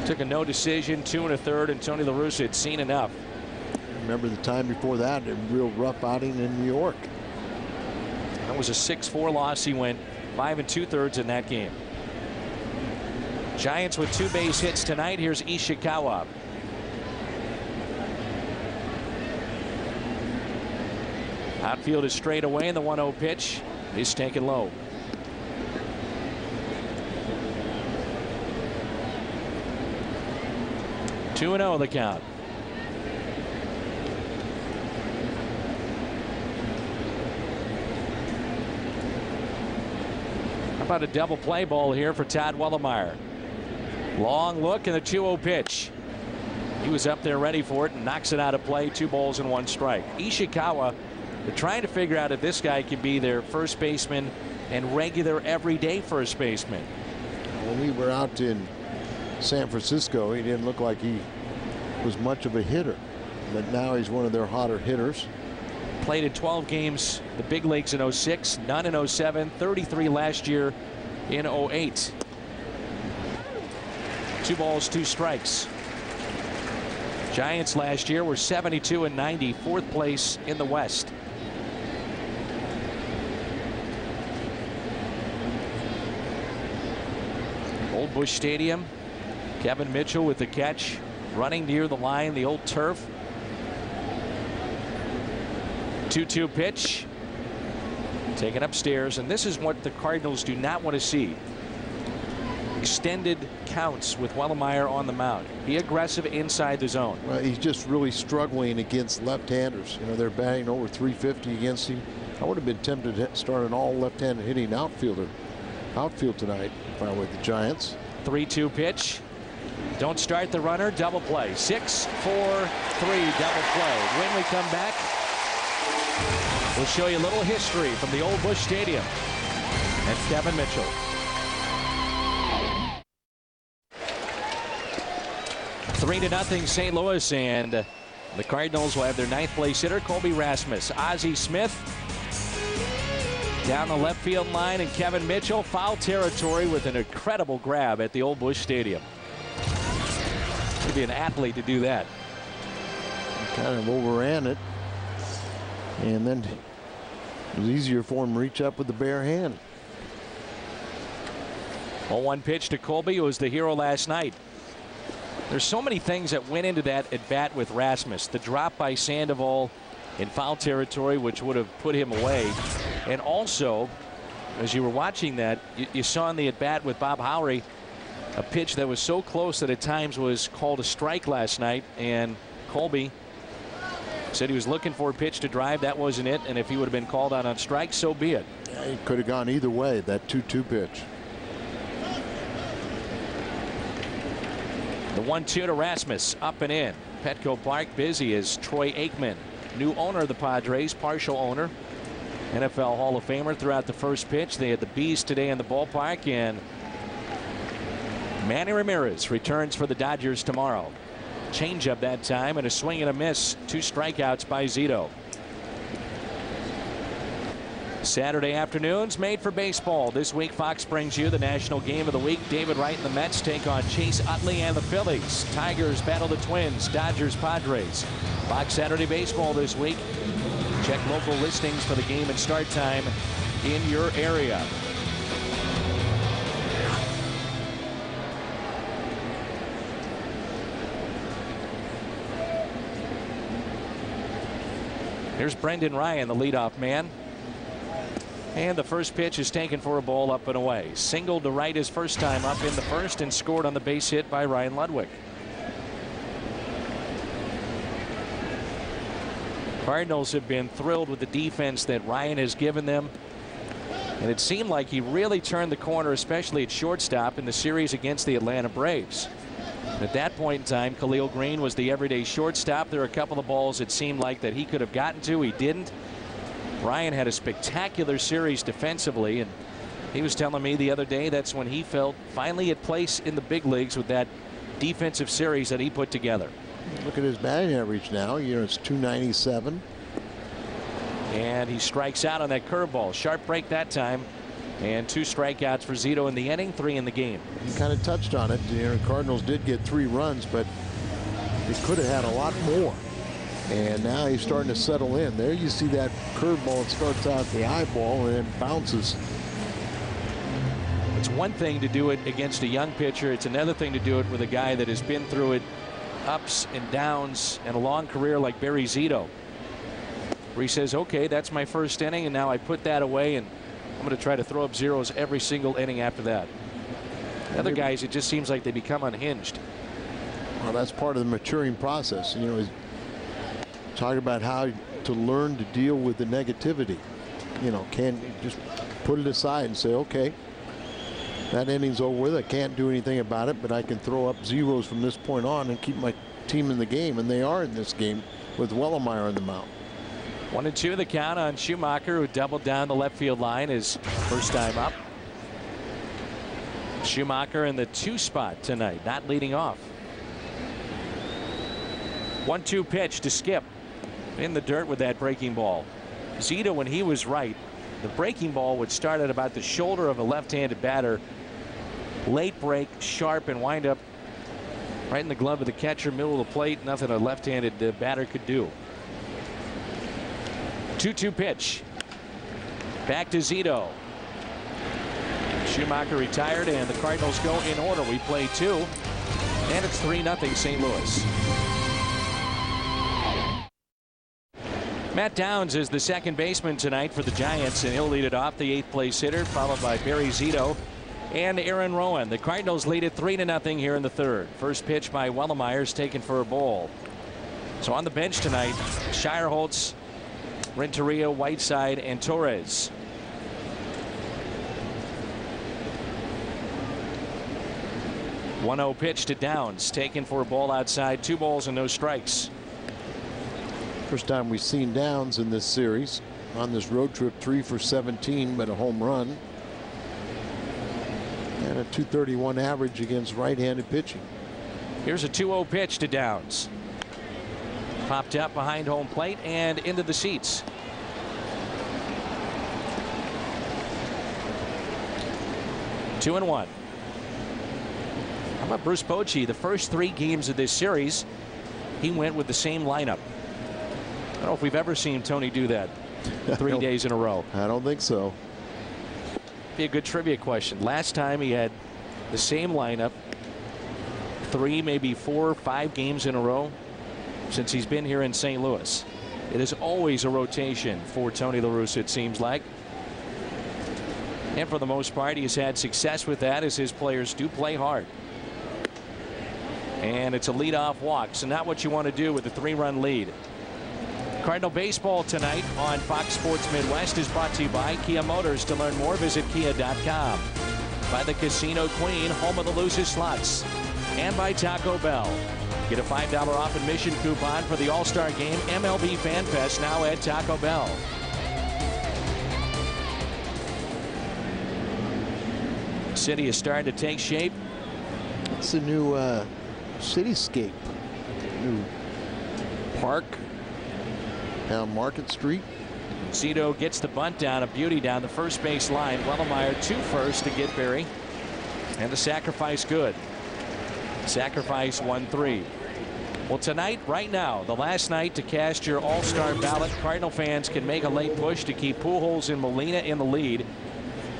Took a no decision, 2 1/3, and Tony La Russa had seen enough. Remember the time before that, a real rough outing in New York. That was a 6-4 loss. He went 5 2/3 in that game. Giants with 2 base hits tonight. Here's Ishikawa. Outfield is straight away, and the 1-0 pitch is taken low. 2-0 the count. How about a double play ball here for Todd Wellemeyer? Long look and the 2-0 pitch. He was up there ready for it and knocks it out of play. 2 balls and 1 strike. Ishikawa, they're trying to figure out if this guy can be their first baseman and regular everyday first baseman. When we were out in San Francisco, he didn't look like he was much of a hitter, but now he's one of their hotter hitters. Played in 12 games, the big leagues in 06, none in 07, 33 last year in 08. 2 balls, 2 strikes. Giants last year were 72 and 90, 4th place in the West. Old Busch Stadium. Kevin Mitchell with the catch, running near the line, the old turf. 2-2 pitch taken upstairs, and this is what the Cardinals do not want to see. Extended counts with Wellemeyer on the mound. Be aggressive inside the zone. Well, he's just really struggling against left-handers. You know, they're batting over 350 against him. I would have been tempted to start an all left-handed hitting outfield tonight if I were the Giants. 3-2 pitch. Don't start the runner. Double play. 6-4-3 double play. When we come back, we'll show you a little history from the old Busch Stadium. That's Kevin Mitchell. 3-0 St. Louis, and the Cardinals will have their 9th place hitter, Colby Rasmus. Ozzie Smith down the left field line, and Kevin Mitchell foul territory with an incredible grab at the old Busch Stadium. Could be an athlete to do that. He kind of overran it, and then it was easier for him to reach up with the bare hand. 0-1 pitch to Colby, who was the hero last night. There's so many things that went into that at bat with Rasmus. The drop by Sandoval in foul territory, which would have put him away. And also, as you were watching that, you saw in the at bat with Bob Howry a pitch that was so close that at times was called a strike last night. And Colby said he was looking for a pitch to drive. That wasn't it. And if he would have been called out on strike, so be it. Yeah, it could have gone either way, that 2-2 pitch. The 1-2 to Rasmus, up and in. Petco Park busy as Troy Aikman, new owner of the Padres, partial owner, NFL Hall of Famer, throughout the first pitch. They had the Bees today in the ballpark, and Manny Ramirez returns for the Dodgers tomorrow. Changeup that time, and a swing and a miss. 2 strikeouts by Zito. Saturday afternoons made for baseball. This week Fox brings you the national game of the week. David Wright and the Mets take on Chase Utley and the Phillies. Tigers battle the Twins. Dodgers Padres. Fox Saturday baseball this week. Check local listings for the game and start time in your area. Here's Brendan Ryan, the leadoff man. And the first pitch is taken for a ball, up and away. Singled to right his first time up in the first, and scored on the base hit by Ryan Ludwig. Cardinals have been thrilled with the defense that Ryan has given them. And it seemed like he really turned the corner, especially at shortstop in the series against the Atlanta Braves. At that point in time, Khalil Green was the everyday shortstop. There were a couple of balls it seemed like that he could have gotten to. He didn't. Ryan had a spectacular series defensively, and he was telling me the other day that's when he felt finally at place in the big leagues with that defensive series that he put together. Look at his batting average now. You know, it's .297. And he strikes out on that curveball. Sharp break that time, and 2 strikeouts for Zito in the inning, 3 in the game. He kind of touched on it. You know, Cardinals did get 3 runs, but they could have had a lot more. And now he's starting to settle in. There you see that curveball. It starts out the eyeball and then bounces. It's one thing to do it against a young pitcher. It's another thing to do it with a guy that has been through it, ups and downs, and a long career like Barry Zito. where he says, okay, that's my first inning, and now I put that away, and I'm going to try to throw up zeros every single inning after that. The other guys, it just seems like they become unhinged. Well, that's part of the maturing process. You know, he's talking about how to learn to deal with the negativity. You know, can just put it aside and say, okay, that inning's over with. I can't do anything about it, but I can throw up zeros from this point on and keep my team in the game, and they are in this game with Wellemeyer on the mound. 1-2 the count on Schumacher, who doubled down the left field line his first time up. Schumacher in the 2 spot tonight, not leading off. 1-2 pitch to Skip in the dirt with that breaking ball. Zito, when he was right, the breaking ball would start at about the shoulder of a left-handed batter. Late break, sharp, and wind up right in the glove of the catcher, middle of the plate. Nothing a left-handed batter could do. 2-2 pitch. Back to Zito. Schumacher retired, and the Cardinals go in order. We play 2, and it's 3-0 St. Louis. Matt Downs is the second baseman tonight for the Giants, and he'll lead it off, the 8th place hitter, followed by Barry Zito and Aaron Rowan. The Cardinals lead it 3-0 here in the 3rd. First pitch by Wellemeyer is taken for a ball. So on the bench tonight, Shireholtz, Renteria, Whiteside, and Torres. .1-0 pitch to Downs, taken for a ball outside, 2 balls and no strikes. First time we've seen Downs in this series. On this road trip, 3 for 17, but a home run. And a .231 average against right-handed pitching. Here's a 2-0 pitch to Downs. Popped up behind home plate and into the seats. Two and 1. How about Bruce Bochy? The first 3 games of this series, he went with the same lineup. I don't know if we've ever seen Tony do that 3 days in a row. I don't think so. Be a good trivia question. Last time he had the same lineup 3, maybe 4 or 5 games in a row since he's been here in St. Louis. It is always a rotation for Tony La Russa, it seems like. And for the most part, he has had success with that, as his players do play hard. And it's a leadoff walk, so not what you want to do with a 3-run lead. Cardinal baseball tonight on Fox Sports Midwest is brought to you by Kia Motors. To learn more, visit kia.com. By the Casino Queen, home of the loosest slots. And by Taco Bell. Get a $5 off admission coupon for the All-Star Game MLB Fan Fest now at Taco Bell. City is starting to take shape. It's a new cityscape. New park down Market Street. Zito gets the bunt down, a beauty down the first base line. Wellemeyer to first to get Barry. And the sacrifice good. Sacrifice 1-3. Well, tonight, right now, the last night to cast your All-Star ballot. Cardinal fans can make a late push to keep Pujols and Molina in the lead.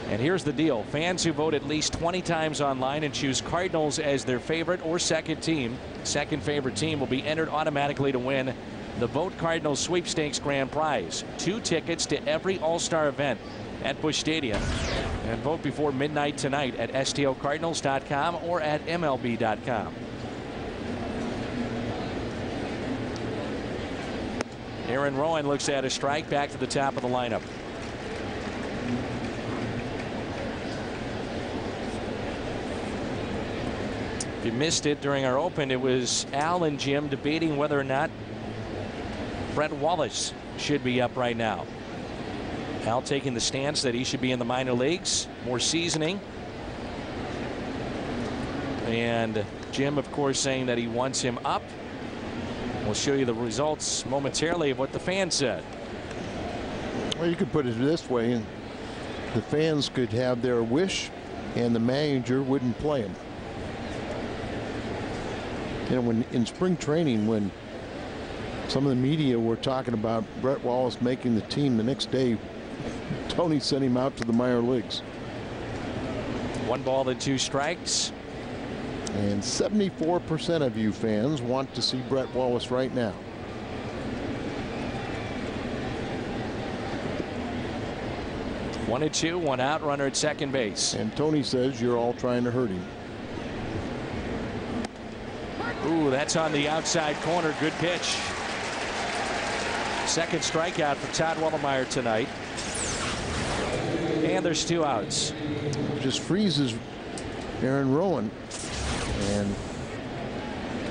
And here's the deal. Fans who vote at least 20 times online and choose Cardinals as their favorite or second favorite team will be entered automatically to win the Vote Cardinals Sweepstakes Grand Prize. 2 tickets to every All-Star event at Busch Stadium. And vote before midnight tonight at STOCardinals.com or at MLB.com. Aaron Rowan looks at a strike, back to the top of the lineup. If you missed it during our open, it was Al and Jim debating whether or not Brett Wallace should be up right now. Al taking the stance that he should be in the minor leagues, more seasoning. And Jim, of course, saying that he wants him up. We'll show you the results momentarily of what the fans said. Well, you could put it this way. The fans could have their wish, and the manager wouldn't play him. You know, when in spring training, when some of the media were talking about Brett Wallace making the team, the next day Tony sent him out to the minor leagues. 1 ball and 2 strikes. And 74% of you fans want to see Brett Wallace right now. 1-2, 1 out, runner at second base. And Tony says you're all trying to hurt him. Ooh, that's on the outside corner. Good pitch. Second strikeout for Todd Wellemeyer tonight. And there's 2 outs. Just freezes Aaron Rowan. And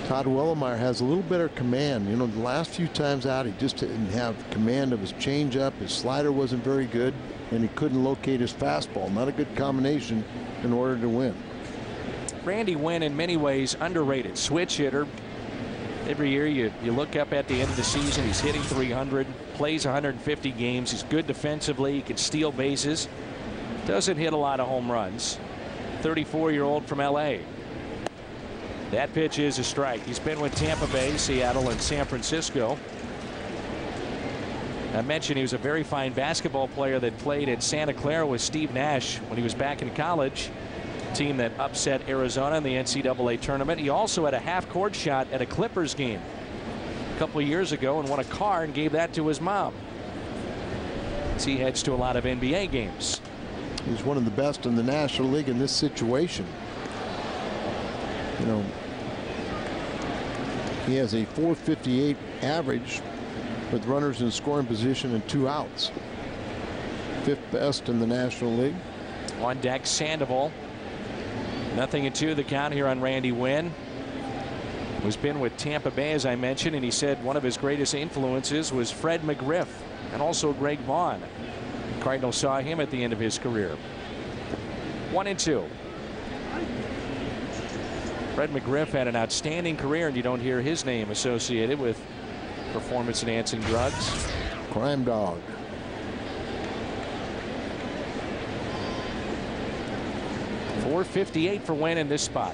Todd Wellemeyer has a little better command. You know, the last few times out, he just didn't have command of his changeup. His slider wasn't very good, and he couldn't locate his fastball. Not a good combination in order to win. Randy Winn, in many ways, underrated. Switch hitter. Every year you look up at the end of the season, he's hitting 300, plays 150 games. He's good defensively. He can steal bases. Doesn't hit a lot of home runs. 34-year-old from L.A. That pitch is a strike. He's been with Tampa Bay, Seattle, and San Francisco. I mentioned he was a very fine basketball player that played at Santa Clara with Steve Nash when he was back in college. Team that upset Arizona in the NCAA tournament. He also had a half-court shot at a Clippers game a couple of years ago and won a car and gave that to his mom. As he heads to a lot of NBA games. He's one of the best in the National League in this situation. You know, he has a .458 average with runners in scoring position and 2 outs. 5th best in the National League. On deck, Sandoval. 0-2 the count here on Randy Winn. Was been with Tampa Bay, as I mentioned, and he said one of his greatest influences was Fred McGriff and also Greg Vaughn. The Cardinals saw him at the end of his career. 1-2. Fred McGriff had an outstanding career, and you don't hear his name associated with performance-enhancing drugs. Crime dog. .458 for Winn in this spot.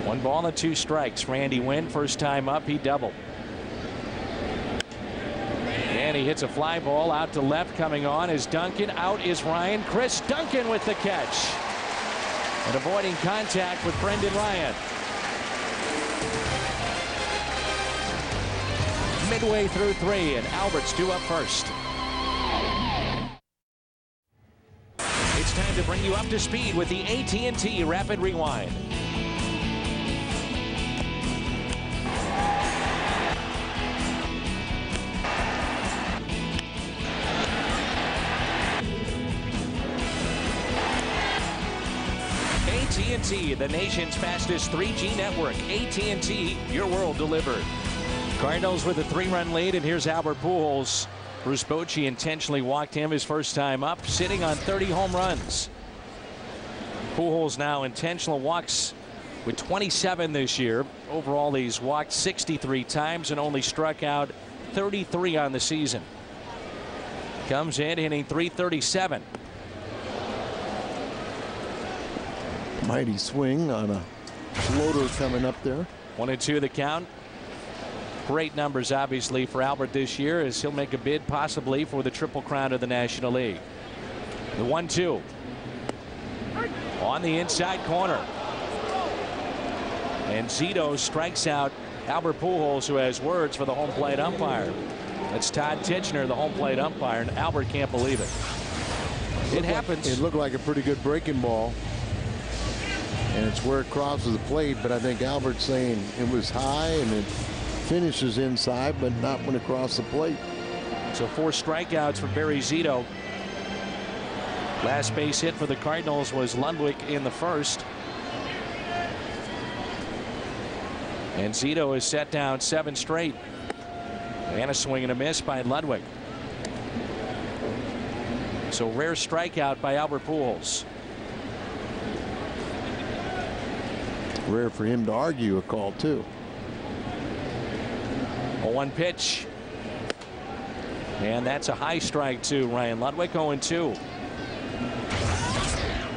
One ball and 2 strikes. Randy Winn, first time up, he doubled. And he hits a fly ball out to left. Coming on is Duncan. Out is Ryan. Chris Duncan with the catch. And avoiding contact with Brendan Ryan. Midway through 3, and Albert's due up first. It's time to bring you up to speed with the AT&T Rapid Rewind. AT&T, the nation's fastest 3G network. AT&T, your world delivered. Cardinals with a 3-run lead, and here's Albert Pujols. Bruce Bochy intentionally walked him his first time up, sitting on 30 home runs. Pujols now intentional walks with 27 this year. Overall, he's walked 63 times and only struck out 33 on the season. Comes in hitting .337. Mighty swing on a floater coming up there. 1-2 the count. Great numbers, obviously, for Albert this year, as he'll make a bid possibly for the Triple Crown of the National League. The 1-2 on the inside corner, and Zito strikes out Albert Pujols, who has words for the home plate umpire. That's Todd Tichenor, the home plate umpire, and Albert can't believe it. It happens. It looked like a pretty good breaking ball, and it's where it crosses the plate, but I think Albert's saying it was high and it finishes inside, but not when it crossed the plate. So 4 strikeouts for Barry Zito. Last base hit for the Cardinals was Ludwig in the first. And Zito has set down 7 straight. And a swing and a miss by Ludwig. So rare strikeout by Albert Pujols. Rare for him to argue a call, too. A 1 pitch. And that's a high strike to Ryan Ludwig. 0-2.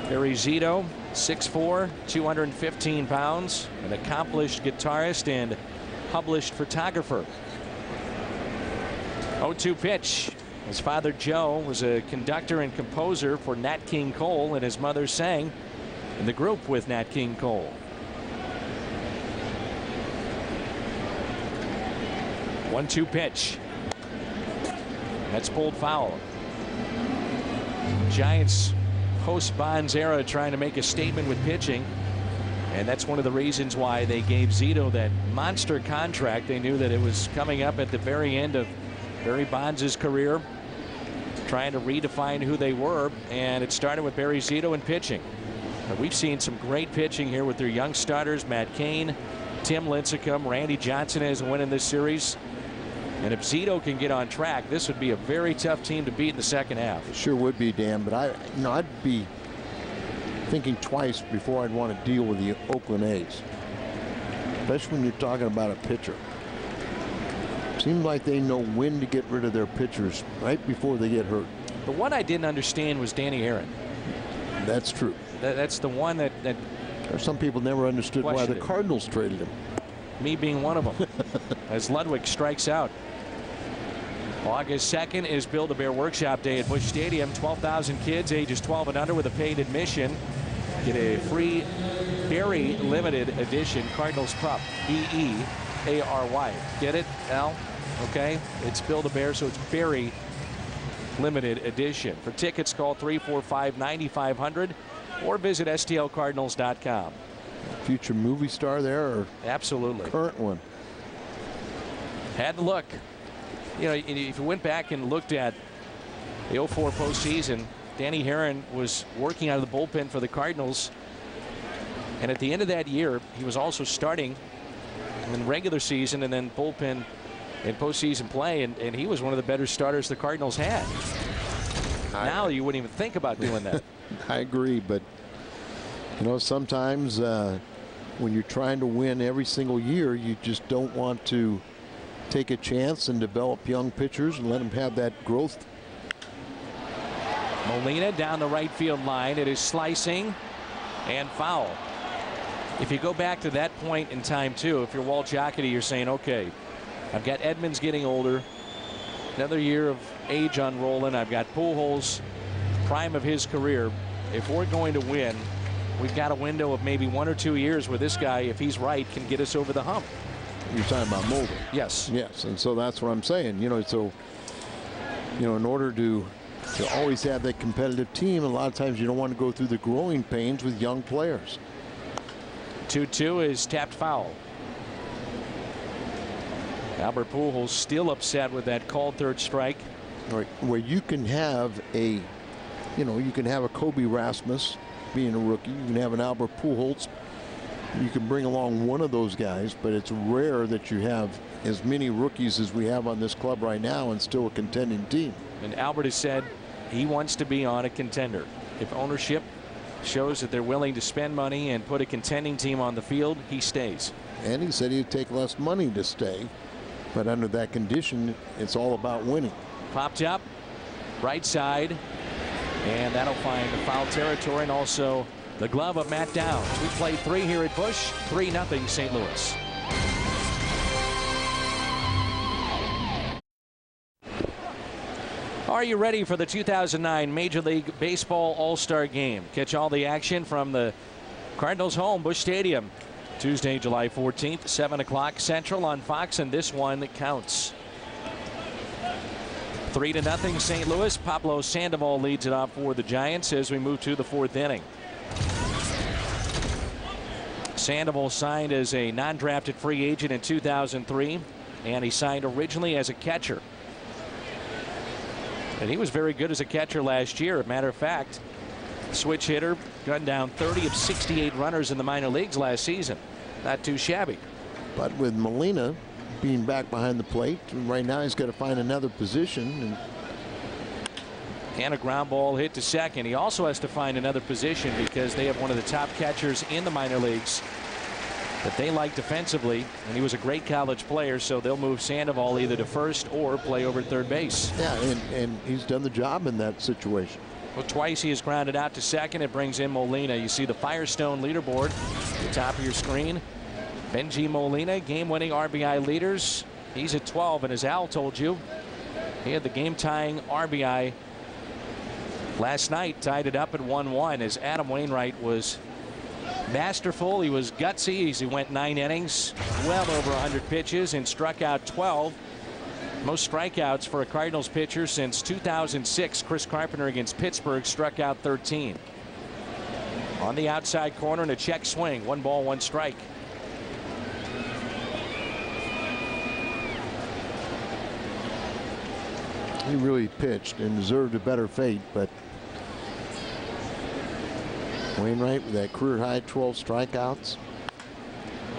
Barry Zito, 6'4", 215 pounds, an accomplished guitarist and published photographer. 0-2 pitch. His father Joe was a conductor and composer for Nat King Cole, and his mother sang in the group with Nat King Cole. 1-2 pitch. That's pulled foul. Giants post Bonds era trying to make a statement with pitching. And that's one of the reasons why they gave Zito that monster contract. They knew that it was coming up at the very end of Barry Bonds' career, trying to redefine who they were, and it started with Barry Zito in pitching. Now, we've seen some great pitching here with their young starters, Matt Cain, Tim Lincecum, Randy Johnson has a win in this series. And if Zito can get on track, this would be a very tough team to beat in the second half. It sure would be, Dan, but I'd be thinking twice before I'd want to deal with the Oakland A's, especially when you're talking about a pitcher. Seems like they know when to get rid of their pitchers right before they get hurt. The one I didn't understand was Danny Aaron. That's true. That's the one that some people never understood why the Cardinals traded him. Me being one of them. As Ludwig strikes out. August 2nd is Build-A-Bear Workshop Day at Busch Stadium. 12,000 kids ages 12 and under with a paid admission get a free Berry limited edition Cardinals pup. B-E-A-R-Y. Get it, Al? Okay. It's Build-A-Bear, so it's Berry limited edition. For tickets, call 345-9500 or visit stlcardinals.com. Future movie star there, or absolutely current one? Had to look. You know, if you went back and looked at the 04 postseason, Danny Herron was working out of the bullpen for the Cardinals, and at the end of that year, he was also starting in regular season and then bullpen in postseason play, and he was one of the better starters the Cardinals had. Now you wouldn't even think about doing that. I agree, but you know, sometimes when you're trying to win every single year, you just don't want to take a chance and develop young pitchers and let them have that growth. Molina down the right field line. It is slicing and foul. If you go back to that point in time too, if you're Walt Jocketty, you're saying, okay, I've got Edmonds getting older, another year of age on Roland. I've got Pujols, prime of his career. If we're going to win, we've got a window of maybe 1 or 2 years where this guy, if he's right, can get us over the hump. You're talking about Mulder. Yes. Yes, and so that's what I'm saying. You know, so in order to always have that competitive team, a lot of times you don't want to go through the growing pains with young players. 2-2 is tapped foul. Albert Pujols still upset with that called third strike. Right, where you can have a, you can have a Kobe Rasmus being a rookie. You can have an Albert Pujols. You can bring along one of those guys, but it's rare that you have as many rookies as we have on this club right now and still a contending team. And Albert has said he wants to be on a contender. If ownership shows that they're willing to spend money and put a contending team on the field, he stays. And he said he'd take less money to stay, but under that condition, it's all about winning. Popped up, right side, and that'll find the foul territory and also the glove of Matt Downs. We played 3 here at Busch, 3-0 St. Louis. Are you ready for the 2009 Major League Baseball All-Star Game? Catch all the action from the Cardinals home, Busch Stadium, Tuesday, July 14th, 7 o'clock Central on Fox, and this one counts. 3-0 St. Louis. Pablo Sandoval leads it off for the Giants as we move to the 4th inning. Sandoval signed as a non-drafted free agent in 2003, and he signed originally as a catcher. And he was very good as a catcher last year. As a matter of fact, switch hitter, gunned down 30 of 68 runners in the minor leagues last season. Not too shabby. But with Molina being back behind the plate, right now he's got to find another position. And a ground ball hit to second. He also has to find another position because they have one of the top catchers in the minor leagues that they like defensively, and he was a great college player, so they'll move Sandoval either to first or play over third base. Yeah, and he's done the job in that situation. Well, twice he has grounded out to second. It brings in Molina. You see the Firestone leaderboard at the top of your screen. Benji Molina, game-winning RBI leaders. He's at 12, and as Al told you, he had the game-tying RBI last night, tied it up at 1-1 as Adam Wainwright was masterful. He was gutsy as he went 9 innings, well over 100 pitches, and struck out 12. Most strikeouts for a Cardinals pitcher since 2006. Chris Carpenter against Pittsburgh struck out 13. On the outside corner and a check swing. 1 ball, 1 strike. He really pitched and deserved a better fate, but Wainwright with that career high 12 strikeouts.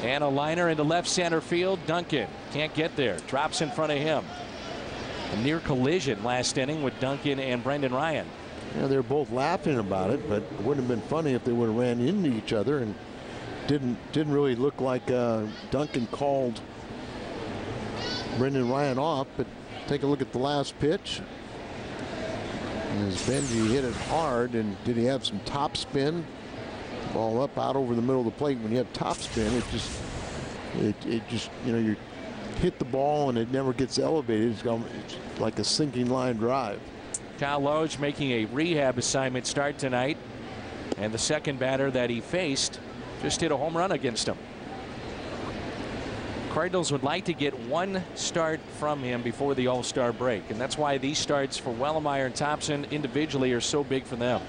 And a liner into left center field. Duncan can't get there. Drops in front of him. A near collision last inning with Duncan and Brendan Ryan. Yeah, they're both laughing about it, but it wouldn't have been funny if they would have ran into each other, and didn't really look like Duncan called Brendan Ryan off. But take a look at the last pitch. And as Benji hit it hard, and did he have some top spin? Ball up out over the middle of the plate. When you have top spin, it just you know, you hit the ball and it never gets elevated. It's like a sinking line drive. Kyle Loge making a rehab assignment start tonight, and the second batter that he faced just hit a home run against him. Cardinals would like to get 1 start from him before the All-Star break, and that's why these starts for Wellemeyer and Thompson individually are so big for them.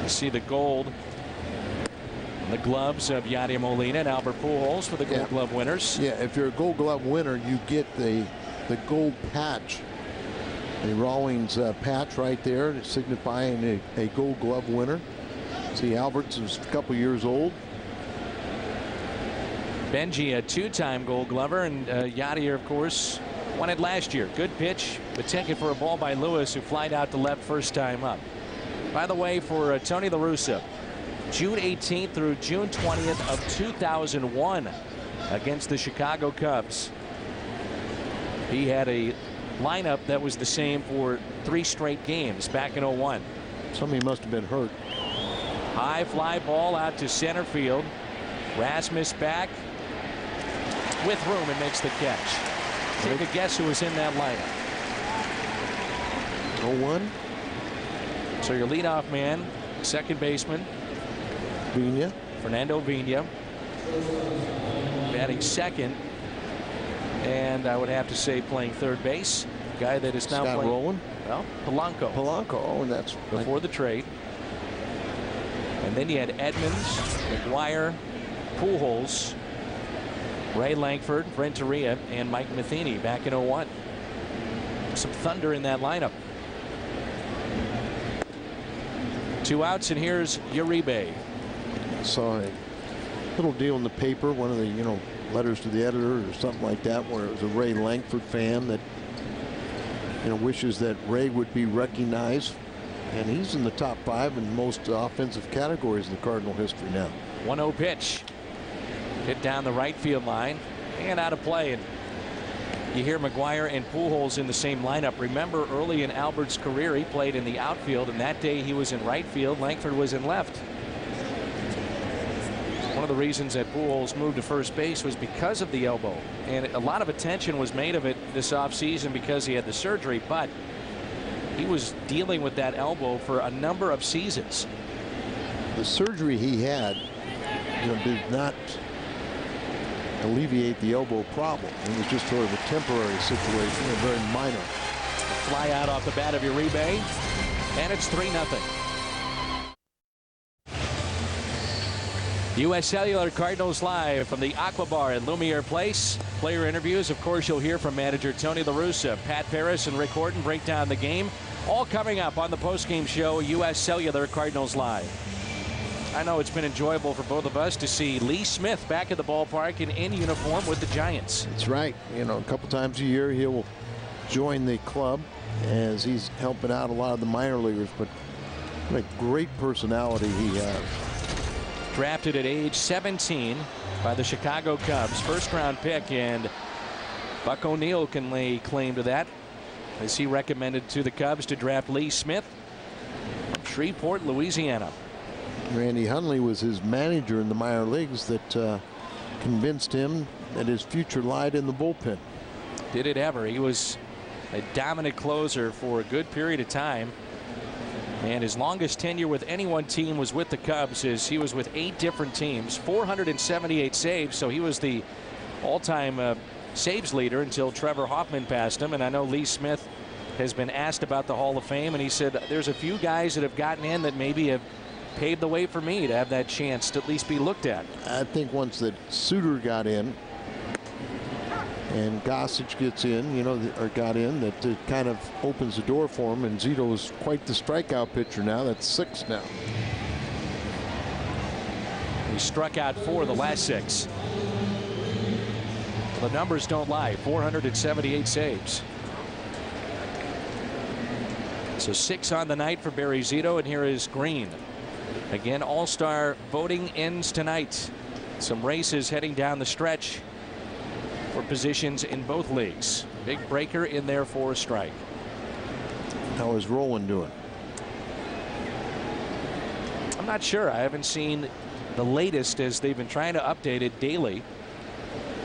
You see the gold on the gloves of Yadier Molina and Albert Pujols for the Gold Glove winners. Yeah, if you're a Gold Glove winner, you get the gold patch, a Rawlings patch right there, signifying a Gold Glove winner. See, Albert's is a couple years old. Benji, a 2-time Gold Glover, and Yadier, of course, won it last year. Good pitch, but taken for a ball by Lewis, who flied out to left first time up. By the way, for Tony La Russa, June 18th through June 20th of 2001 against the Chicago Cubs, he had a lineup that was the same for 3 straight games back in 01. Somebody must have been hurt. High fly ball out to center field. Rasmus back with room and makes the catch. Take a guess who was in that lineup. 0-1. So your leadoff man, second baseman, Vina. Fernando Vina, batting second, and I would have to say playing third base. Guy that is now playing. Rolling. Well, Polanco. Oh, and that's before the trade. And then you had Edmonds, McGuire, Pujols, Ray Langford, Renteria, and Mike Matheny back in 01. Some thunder in that lineup. 2 outs, and here's Uribe. Saw a little deal in the paper, one of the letters to the editor or something like that, where it was a Ray Langford fan that wishes that Ray would be recognized. And he's in the top 5 in most offensive categories in the Cardinal history now. 1-0 pitch. Hit down the right field line and out of play. And you hear McGuire and Pujols in the same lineup. Remember, early in Albert's career, he played in the outfield, and that day he was in right field. Langford was in left. One of the reasons that Pujols moved to first base was because of the elbow. And a lot of attention was made of it this offseason because he had the surgery, but he was dealing with that elbow for a number of seasons. The surgery he had, did not alleviate the elbow problem. It was just sort of a temporary situation, a very minor. Fly out off the bat of Uribe, and it's 3-0. U.S. Cellular Cardinals live from the Aqua Bar at Lumiere Place. Player interviews, of course, you'll hear from manager Tony La Russa. Pat Paris and Rick Horton break down the game. All coming up on the postgame show, U.S. Cellular Cardinals live. I know it's been enjoyable for both of us to see Lee Smith back at the ballpark and in uniform with the Giants. That's right. A couple times a year he'll join the club as he's helping out a lot of the minor leaguers, but what a great personality he has. Drafted at age 17 by the Chicago Cubs, first-round pick, and Buck O'Neil can lay claim to that as he recommended to the Cubs to draft Lee Smith from Shreveport, Louisiana. Randy Hundley was his manager in the minor leagues that convinced him that his future lied in the bullpen. Did it ever? He was a dominant closer for a good period of time. And his longest tenure with any one team was with the Cubs, as he was with 8 different teams, 478 saves. So he was the all-time saves leader until Trevor Hoffman passed him. And I know Lee Smith has been asked about the Hall of Fame, and he said there's a few guys that have gotten in that maybe have paved the way for me to have that chance to at least be looked at. I think once that Suter got in and Gossage gets in, you know, or got in, that it kind of opens the door for him. And Zito is quite the strikeout pitcher now. That's 6 now. He struck out 4 the last 6. The numbers don't lie. 478 saves. So 6 on the night for Barry Zito, and here is Green. Again, All-Star voting ends tonight. Some races heading down the stretch for positions in both leagues. Big breaker in there for a strike. How is Rowan doing? I'm not sure. I haven't seen the latest, as they've been trying to update it daily.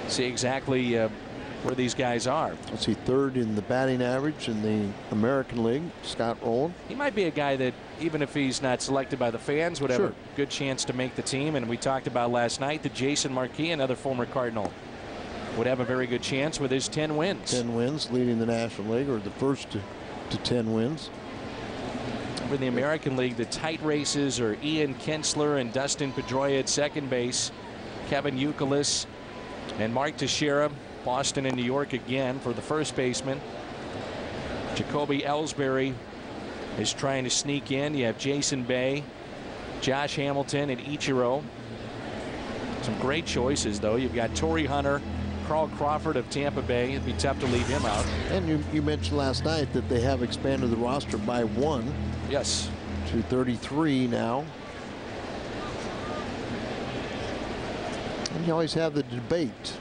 See exactly where these guys are. Let's see, 3rd in the batting average in the American League, Scott Rowan. He might be a guy that, even if he's not selected by the fans, would have a good chance to make the team. And we talked about last night that Jason Marquis, another former Cardinal, would have a very good chance with his 10 wins. 10 wins, leading the National League, or the first to 10 wins. In the American League, the tight races are Ian Kinsler and Dustin Pedroia at second base, Kevin Youkilis and Mark Teixeira, Boston and New York again for the first baseman. Jacoby Ellsbury is trying to sneak in. You have Jason Bay, Josh Hamilton, and Ichiro. Some great choices, though. You've got Torrey Hunter, Carl Crawford of Tampa Bay. It'd be tough to leave him out. And you mentioned last night that they have expanded the roster by 1. Yes. To 33 now. And you always have the debate,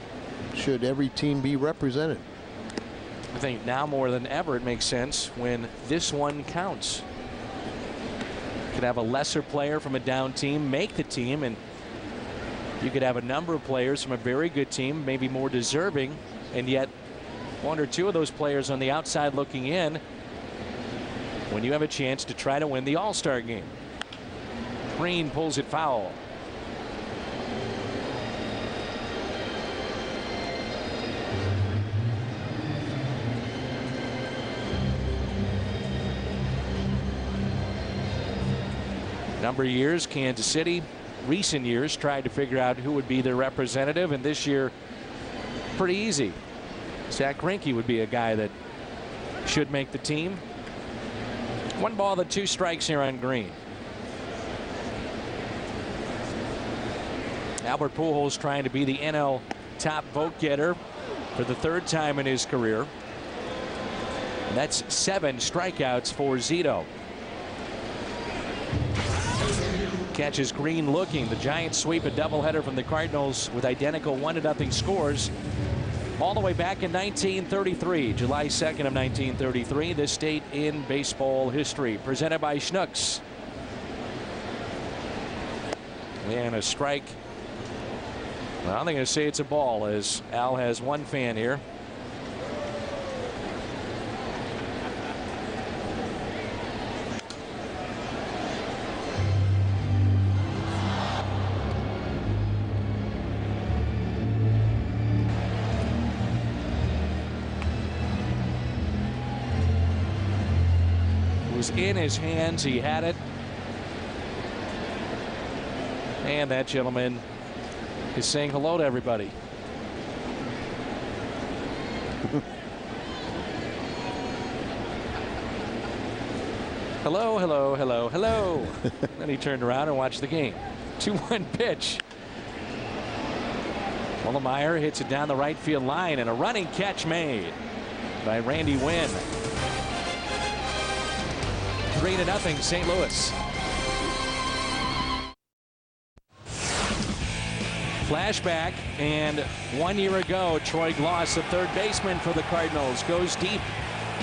should every team be represented? I think now more than ever it makes sense when this one counts. You could have a lesser player from a down team make the team, and you could have a number of players from a very good team, maybe more deserving, and yet 1 or 2 of those players on the outside looking in when you have a chance to try to win the All-Star game. Green pulls it foul. Number of years, Kansas City, recent years, tried to figure out who would be their representative, and this year, pretty easy. Zach Greinke would be a guy that should make the team. 1 ball and 2 strikes here on Green. Albert Pujols trying to be the NL top vote getter for the 3rd time in his career. And that's 7 strikeouts for Zito. Catches Green looking. The Giants sweep a doubleheader from the Cardinals with identical 1-0 scores all the way back in 1933, July 2nd of 1933. This date in baseball history. Presented by Schnucks. And a strike. Well, they're going to say it's a ball, as Al has 1 fan here. Was in his hands. He had it. And that gentleman is saying hello to everybody. Hello, hello, hello, hello. Then he turned around and watched the game. 2-1 pitch. Mullemeyer hits it down the right field line, and a running catch made by Randy Wynn. 3-0 St. Louis. Flashback, and 1 year ago, Troy Gloss, the 3rd baseman for the Cardinals, goes deep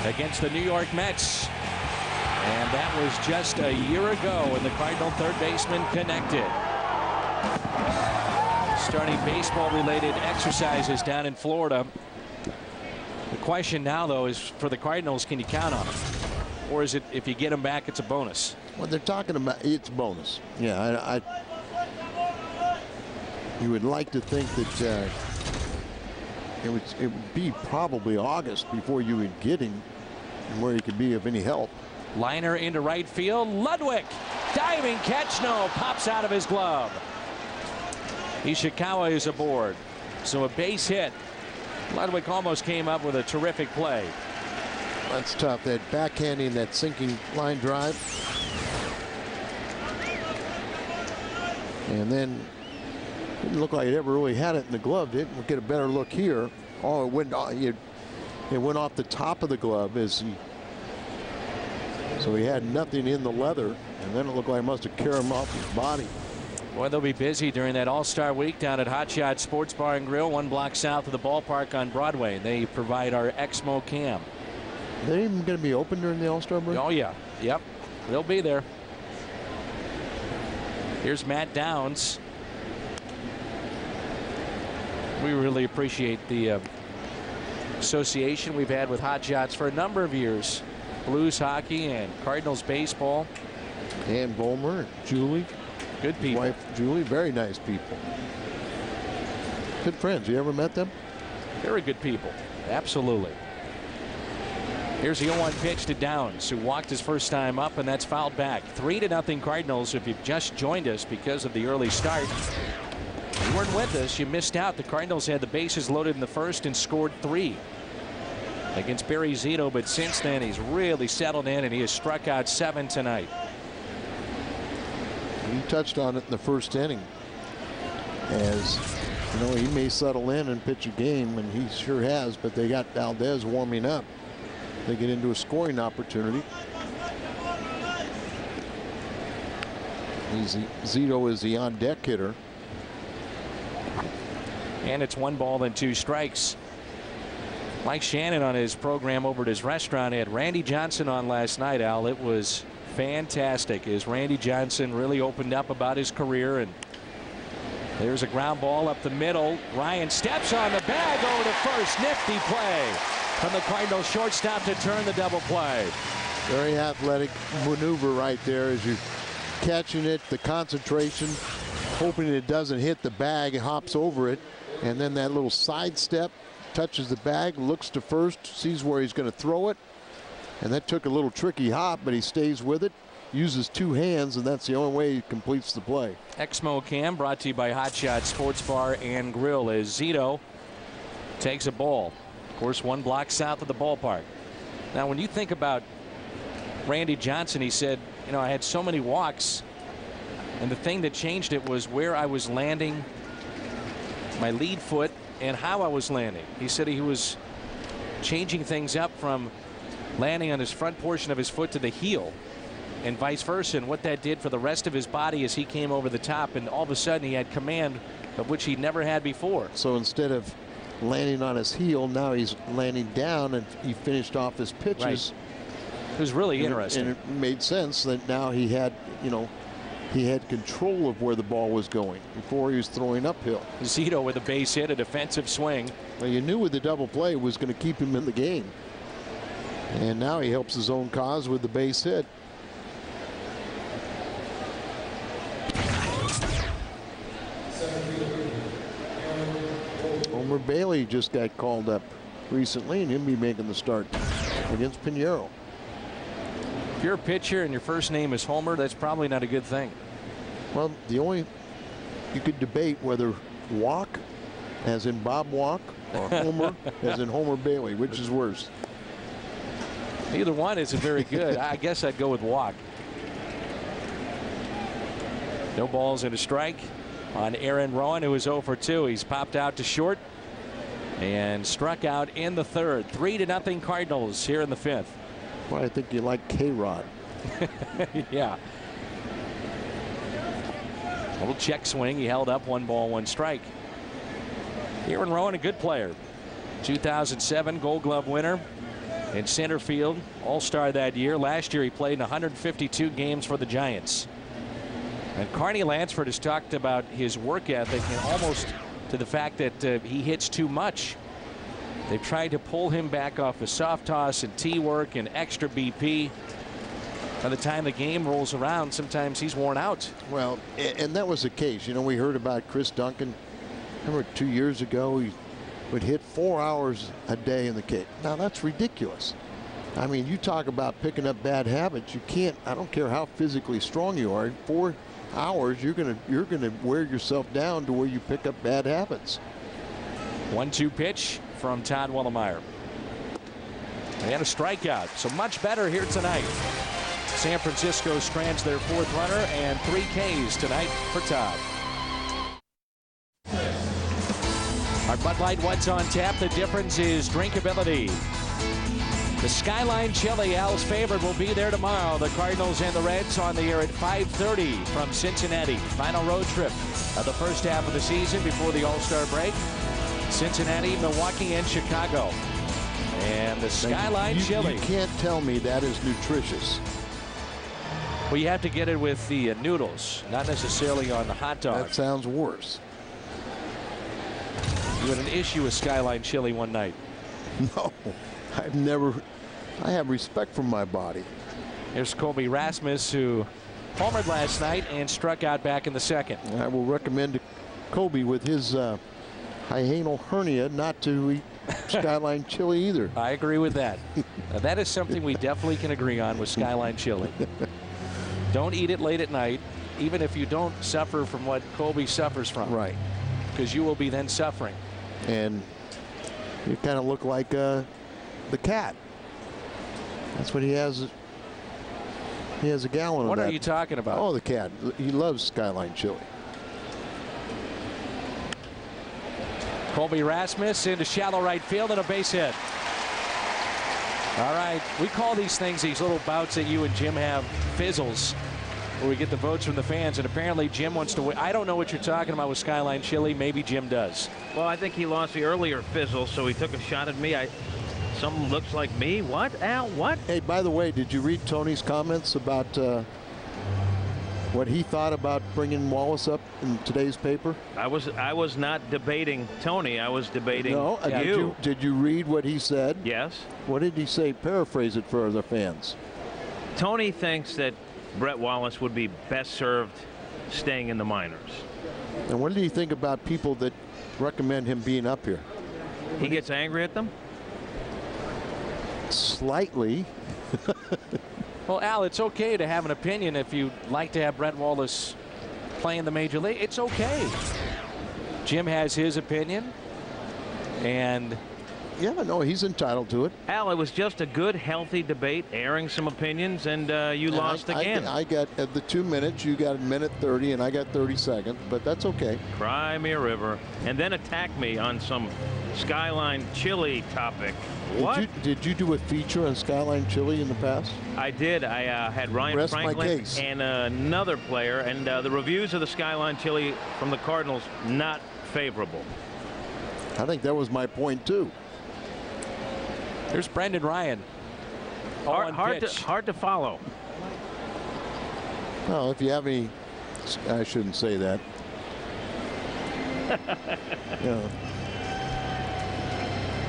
against the New York Mets. And that was just a year ago when the Cardinal 3rd baseman connected. Starting baseball-related exercises down in Florida. The question now, though, is for the Cardinals, can you count on them? Or is it if you get him back, it's a bonus? Well, they're talking about it's bonus. Yeah, you would like to think that it would be probably August before you would get him and where he could be of any help. Liner into right field. Ludwig, diving catch, no, pops out of his glove. Ishikawa is aboard. So a base hit. Ludwig almost came up with a terrific play. That's tough. That backhanding, that sinking line drive. And then didn't look like it ever really had it in the glove, did it? We'll get a better look here. Oh, it went off the top of the glove as he. So he had nothing in the leather, and then it looked like it must have carried him off his body. Boy, they'll be busy during that All-Star week down at Hot Shot Sports Bar and Grill, 1 block south of the ballpark on Broadway. They provide our Exmo Cam. Are they even going to be open during the All-Star break? Oh, yeah. Yep. They'll be there. Here's Matt Downs. We really appreciate the association we've had with Hot Shots for a number of years. Blues hockey and Cardinals baseball. And Vollmer, Julie. Good people. His wife, Julie, very nice people. Good friends. You ever met them? Very good people. Absolutely. Here's the 0-1 pitch to Downs, who walked his first time up, and that's fouled back. 3-0 Cardinals. If you've just joined us because of the early start, you weren't with us, you missed out. The Cardinals had the bases loaded in the first and scored 3 against Barry Zito, but since then he's really settled in, and he has struck out 7 tonight. He touched on it in the first inning. As you know, he may settle in and pitch a game, and he sure has, but they got Valdez warming up. They get into a scoring opportunity. Zito is the on-deck hitter. And it's 1 ball and 2 strikes. Mike Shannon on his program over at his restaurant had Randy Johnson on last night, Al. It was fantastic as Randy Johnson really opened up about his career. And there's a ground ball up the middle. Ryan steps on the bag over to first. Nifty play from the Cardinals shortstop to turn the double play. Very athletic maneuver right there as you're catching it, the concentration, hoping it doesn't hit the bag, and hops over it, and then that little sidestep, touches the bag, looks to first, sees where he's going to throw it, and that took a little tricky hop, but he stays with it, uses 2 hands, and that's the only way he completes the play. Exmo Cam brought to you by Hot Shot Sports Bar and Grill as Zito takes a ball. Of course, 1 block south of the ballpark. Now, when you think about Randy Johnson, he said, you know, I had so many walks, and the thing that changed it was where I was landing my lead foot and how I was landing. He said he was changing things up from landing on his front portion of his foot to the heel and vice versa, and what that did for the rest of his body as he came over the top, and all of a sudden he had command of which he never had before. So instead of landing on his heel, now he's landing down, and he finished off his pitches. Right. It was really interesting. And it made sense that now he had, you know, he had control of where the ball was going. Before he was throwing uphill. Zito with a base hit, a defensive swing. Well, you knew with the double play was going to keep him in the game. And now he helps his own cause with the base hit. Homer Bailey just got called up recently, and he'll be making the start against Pinheiro. If you're a pitcher and your first name is Homer, that's probably not a good thing. Well, you could debate whether Walk, as in Bob Walk, or Homer, as in Homer Bailey, which is worse. Either one isn't very good. I guess I'd go with Walk. No balls and a strike on Aaron Rowan, who is 0 for 2. He's popped out to short and struck out in the 3rd. 3-0 Cardinals here in the 5th. Well, I think you like K-Rod. Yeah. A little check swing. He held up 1 ball, 1 strike. Aaron Rowan, a good player. 2007 Gold Glove winner in center field. All-Star that year. Last year he played in 152 games for the Giants. And Carney Lansford has talked about his work ethic and almost to the fact that he hits too much. They've tried to pull him back off of soft toss and tee work and extra BP. by the time the game rolls around, sometimes he's worn out. Well, and that was the case. You know, we heard about Chris Duncan. Remember 2 years ago, he would hit 4 hours a day in the cage. Now, that's ridiculous. I mean, you talk about picking up bad habits. You can't, I don't care how physically strong you are, in 4 hours, you're gonna wear yourself down to where you pick up bad habits. 1-2 pitch from Todd Wellemeyer. They had a strikeout, so much better here tonight. San Francisco strands their 4th runner and 3 Ks tonight for Todd. Our Bud Light What's on Tap. The difference is drinkability. The Skyline Chili, Al's favorite, will be there tomorrow. The Cardinals and the Reds on the air at 5:30 from Cincinnati. Final road trip of the first half of the season before the All-Star break. Cincinnati, Milwaukee, and Chicago. And the Skyline Chili. You can't tell me that is nutritious. Well, you have to get it with the noodles, not necessarily on the hot dog. That sounds worse. You had an issue with Skyline Chili one night. No, I've never. I have respect for my body. Here's Colby Rasmus, who homered last night and struck out back in the 2nd. I will recommend to Colby with his hiatal hernia not to eat Skyline Chili either. I agree with that. That is something we definitely can agree on with Skyline Chili. Don't eat it late at night, even if you don't suffer from what Colby suffers from. Right. Because you will be then suffering. And you kind of look like the cat. That's what he has. He has a gallon What of that. are you talking about? Oh, the cat. He loves Skyline Chili. Colby Rasmus into shallow right field and a base hit. All right, we call these things, these little bouts that you and Jim have, fizzles, where we get the votes from the fans, and apparently Jim wants to win. I don't know what you're talking about with Skyline Chili. Maybe Jim does. Well, I think he lost the earlier fizzle, so he took a shot at me. Something looks like me. What, Al? What? Hey, by the way, did you read Tony's comments about what he thought about bringing Wallace up in today's paper? I was not debating Tony. I was debating you. Did you read what he said? Yes. What did he say? Paraphrase it for other fans. Tony thinks that Brett Wallace would be best served staying in the minors. And what did he think about people that recommend him being up here? He gets angry at them? Slightly. Well, Al, it's okay to have an opinion if you'd like to have Brett Wallace play in the major league. It's okay. Jim has his opinion, and yeah, no, he's entitled to it. Al, it was just a good, healthy debate, airing some opinions, and you lost again. I got at the 2 minutes, you got a minute 30, and I got 30 seconds, but that's okay. Cry me a river, and then attack me on some Skyline Chili topic. What? Did you do a feature on Skyline Chili in the past? I did. I had Ryan Franklin and another player, and the reviews of the Skyline Chili from the Cardinals not favorable. I think that was my point too. Here's Brendan Ryan. Hard to follow. Well, if you have any, I shouldn't say that. Yeah.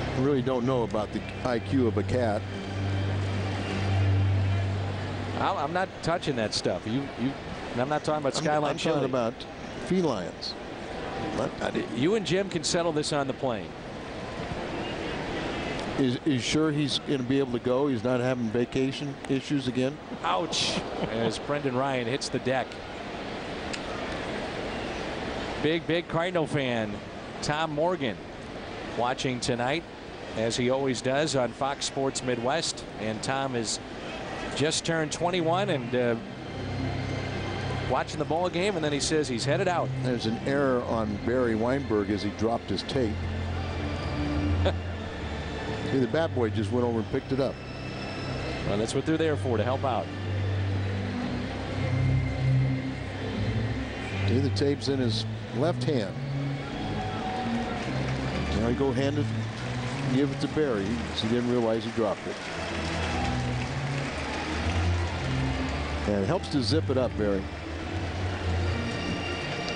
I really don't know about the IQ of a cat. I'm not touching that stuff. I'm not talking about Skyline Chili. I'm talking about felines. You and Jim can settle this on the plane. Is sure he's going to be able to go? He's not having vacation issues again? Ouch, as Brendan Ryan hits the deck. Big Cardinal fan, Tom Morgan, watching tonight, as he always does on Fox Sports Midwest. And Tom has just turned 21 and watching the ball game, and then he says he's headed out. There's an error on Barry Weinberg as he dropped his tape. See, the bat boy just went over and picked it up. Well, that's what they're there for, to help out. See, the tape's in his left hand. Now he go hand it, give it to Barry because he didn't realize he dropped it. And it helps to zip it up, Barry.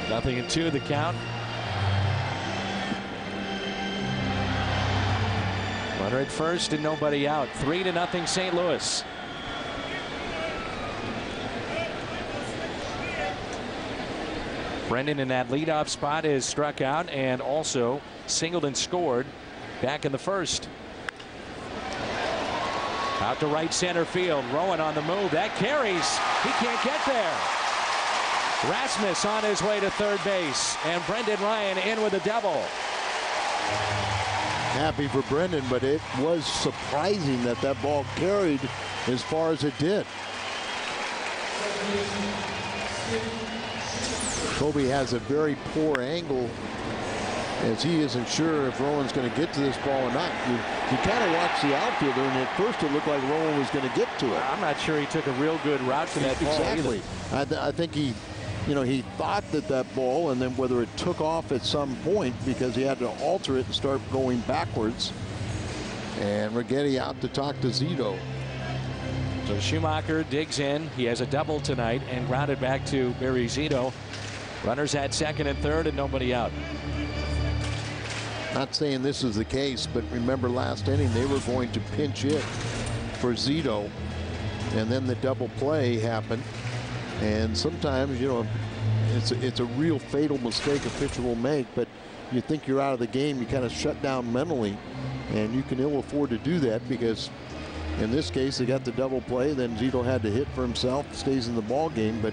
0-2 the count. Runner at first and nobody out. 3-0 St. Louis. Brendan in that leadoff spot is struck out and also singled and scored back in the first. Out to right center field. Rowan on the move. That carries. He can't get there. Rasmus on his way to third base. And Brendan Ryan in with a double. Happy for Brendan, but it was surprising that that ball carried as far as it did. Kobe has a very poor angle as he isn't sure if Rowan's going to get to this ball or not. You kind of watch the outfielder, and at first it looked like Rowan was going to get to it. I'm not sure he took a real good route to that ball exactly. either. I think he thought that ball, and then whether it took off at some point because he had to alter it and start going backwards. And Righetti out to talk to Zito. So Schumacher digs in. He has a double tonight and grounded back to Barry Zito. Runners at second and third and nobody out. Not saying this is the case, but remember last inning they were going to pinch hit for Zito, and then the double play happened. And sometimes, it's a real fatal mistake a pitcher will make, but you think you're out of the game, you kind of shut down mentally, and you can ill afford to do that because in this case they got the double play, then Zito had to hit for himself, stays in the ball game, but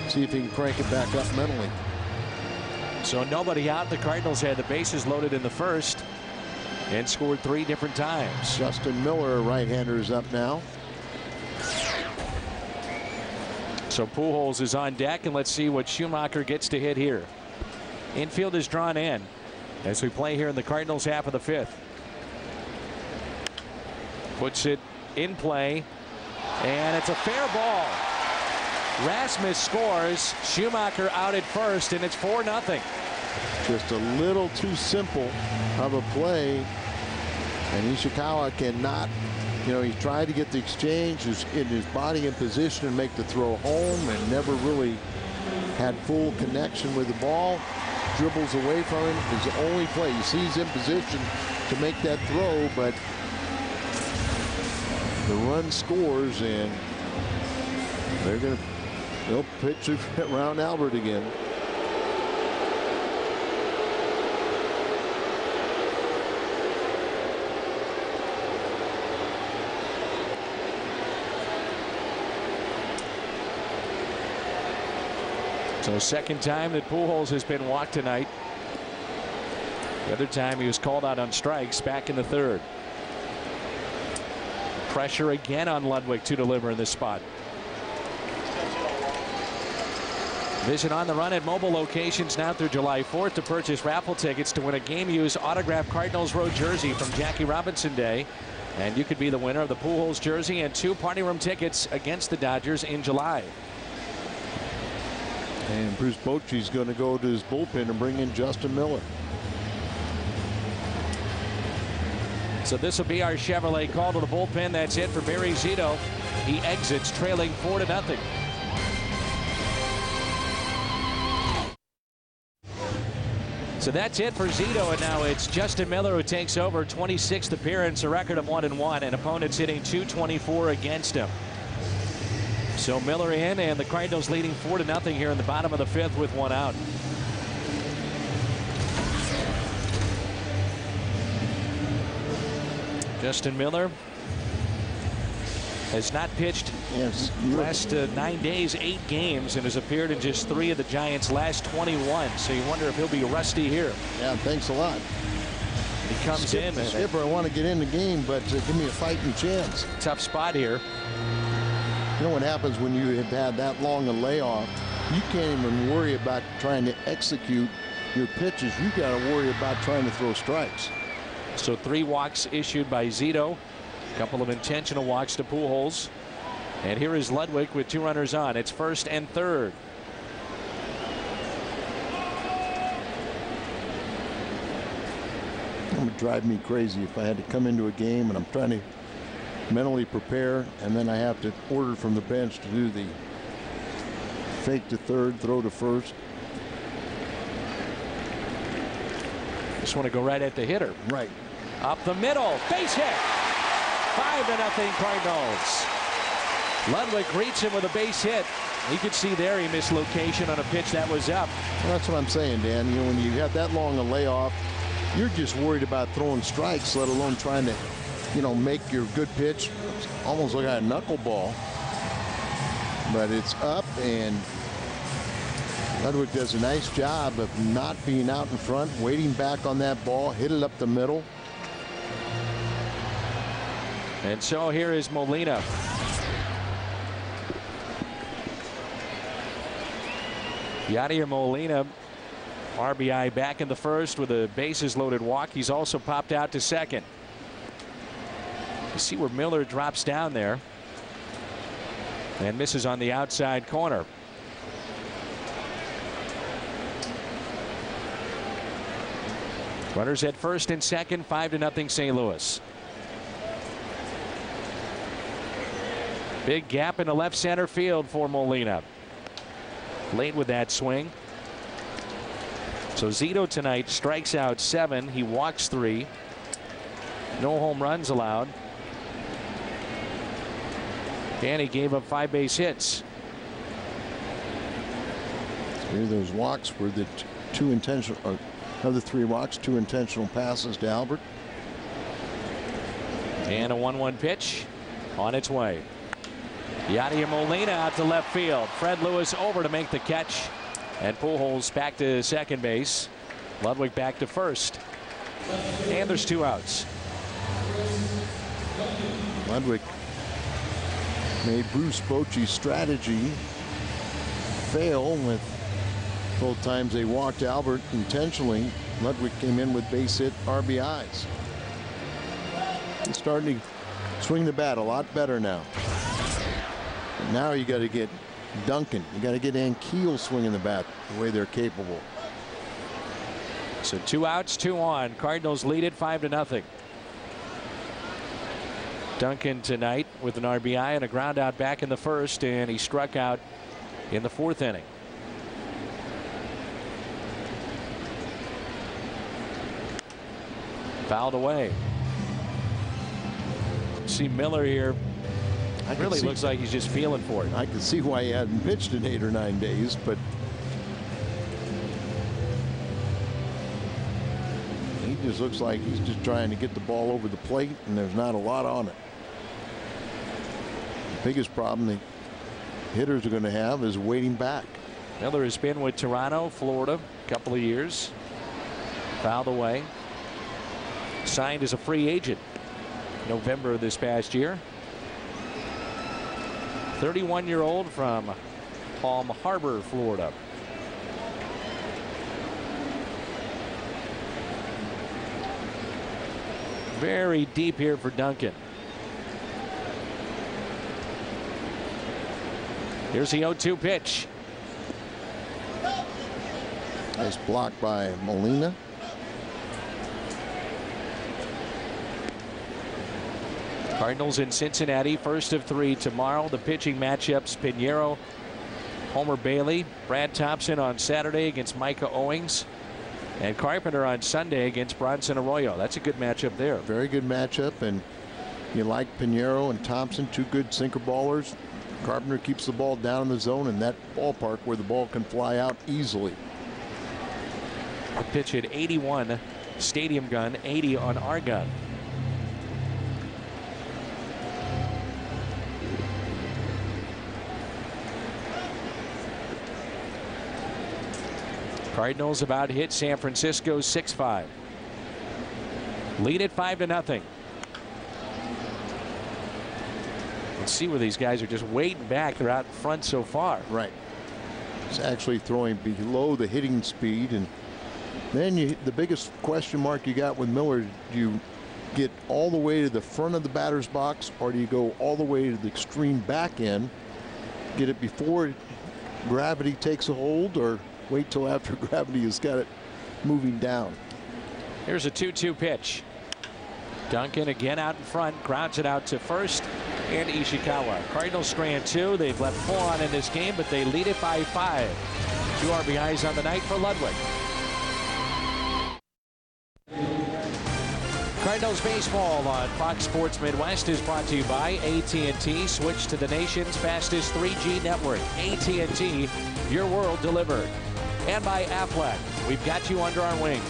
see if he can crank it back up mentally. So nobody out. The Cardinals had the bases loaded in the first and scored 3 different times. Justin Miller, right-hander, is up now. So Pujols is on deck, and let's see what Schumacher gets to hit here. Infield is drawn in as we play here in the Cardinals half of the 5th. Puts it in play, and it's a fair ball. Rasmus scores. Schumacher out at first, and it's 4-0. Just a little too simple of a play, and Ishikawa cannot. He tried to get the exchange, in his body in position and make the throw home, and never really had full connection with the ball. Dribbles away from him. It's the only play. He sees in position to make that throw, but the run scores, and they'll pitch it around Albert again. So second time that Pujols has been walked tonight. The other time he was called out on strikes back in the third. Pressure again on Ludwig to deliver in this spot. Visit On the Run at mobile locations now through July 4th to purchase raffle tickets to win a game-used autographed Cardinals road jersey from Jackie Robinson Day. And you could be the winner of the Pujols jersey and 2 party room tickets against the Dodgers in July. And Bruce Bochy's going to go to his bullpen and bring in Justin Miller. So this will be our Chevrolet call to the bullpen. That's it for Barry Zito. He exits trailing 4-0. So that's it for Zito, and now it's Justin Miller who takes over. 26th appearance, a record of 1-1, and opponents hitting .224 against him. So Miller in, and the Cardinals leading 4-0 here in the bottom of the 5th with 1 out. Justin Miller has not pitched last 9 days, 8 games, and has appeared in just 3 of the Giants' last 21. So you wonder if he'll be rusty here. Yeah, thanks a lot. He comes in. Skipper, I want to get in the game, but give me a fighting chance. Tough spot here. You know what happens when you have had that long a layoff? You can't even worry about trying to execute your pitches. You got to worry about trying to throw strikes. So 3 walks issued by Zito. A couple of intentional walks to Pujols. And here is Ludwig with 2 runners on. It's first and third. It would drive me crazy if I had to come into a game and I'm trying to mentally prepare, and then I have to order from the bench to do the fake to third, throw to first. Just want to go right at the hitter. Right. Up the middle. Base hit. 5-0 Cardinals. Ludwig greets him with a base hit. You could see there he missed location on a pitch that was up. Well, that's what I'm saying, Dan. You know, when you have that long a layoff, you're just worried about throwing strikes, let alone trying to, you know, make your good pitch. It's almost like a knuckleball. But it's up, and Ludwig does a nice job of not being out in front, waiting back on that ball, hit it up the middle. And so here is Molina. Yadier Molina, RBI back in the first with a bases loaded walk. He's also popped out to second. You see where Miller drops down there and misses on the outside corner. Runners at first and second, 5-0 St. Louis. Big gap in the left center field for Molina. Late with that swing. So Zito tonight strikes out 7. He walks 3. No home runs allowed. And he gave up 5 base hits. Here those walks were the 2 intentional, another 3 walks, 2 intentional passes to Albert. And a 1-1 pitch on its way. Yadier Molina out to left field. Fred Lewis over to make the catch. And Pujols back to second base. Ludwig back to first. And there's 2 outs. Ludwig made Bruce Bochy's strategy fail with both times they walked Albert intentionally. Ludwig came in with base hit RBIs. He's starting to swing the bat a lot better now. Now you got to get Duncan. You got to get Ankiel swinging the bat the way they're capable. So 2 outs, 2 on. Cardinals lead it 5-0. Duncan tonight with an RBI and a ground out back in the first, and he struck out in the 4th inning. Fouled away. See Miller here. Really looks like he's just feeling for it. I can see why he hadn't pitched in 8 or 9 days, but he just looks like he's just trying to get the ball over the plate, and there's not a lot on it. The biggest problem the hitters are going to have is waiting back. Miller has been with Toronto, Florida, a couple of years. Fouled away. Signed as a free agent November of this past year. 31-year-old from Palm Harbor, Florida. Very deep here for Duncan. Here's the 0-2 pitch. Nice block by Molina. Cardinals in Cincinnati, first of 3 tomorrow. The pitching matchups: Pinheiro, Homer Bailey, Brad Thompson on Saturday against Micah Owings, and Carpenter on Sunday against Bronson Arroyo. That's a good matchup there. Very good matchup, and you like Pinheiro and Thompson, 2 good sinker ballers. Carpenter keeps the ball down in the zone in that ballpark where the ball can fly out easily. The pitch at 81 stadium gun, 80 on our gun. Cardinals about hit San Francisco 6-5. Lead at 5-0. Let's see where these guys are just waiting back. They're out in front so far. Right. It's actually throwing below the hitting speed, and then the biggest question mark you got with Miller, do you get all the way to the front of the batter's box, or do you go all the way to the extreme back end, get it before gravity takes a hold, or wait till after gravity has got it moving down? Here's a 2-2 pitch. Duncan again out in front, grounds it out to first, and Ishikawa. Cardinals strand 2. They've left 4 on in this game, but they lead it by 5. 2 RBIs on the night for Ludwig. Cardinals baseball on Fox Sports Midwest is brought to you by AT&T. Switch to the nation's fastest 3G network. AT&T, your world delivered. And by Aflac. We've got you under our wing.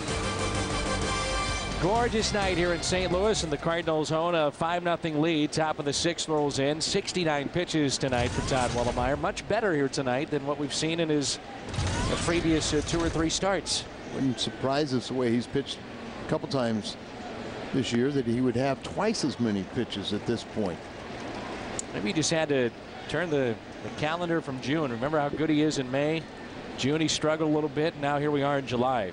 Gorgeous night here in St. Louis, and the Cardinals own a 5-0 lead. Top of the sixth rolls in. 69 pitches tonight for Todd Wellemeyer. Much better here tonight than what we've seen in his previous 2 or 3 starts. Wouldn't surprise us the way he's pitched a couple times this year that he would have twice as many pitches at this point. Maybe he just had to turn the calendar from June. Remember how good he is in May? June he struggled a little bit, and now here we are in July.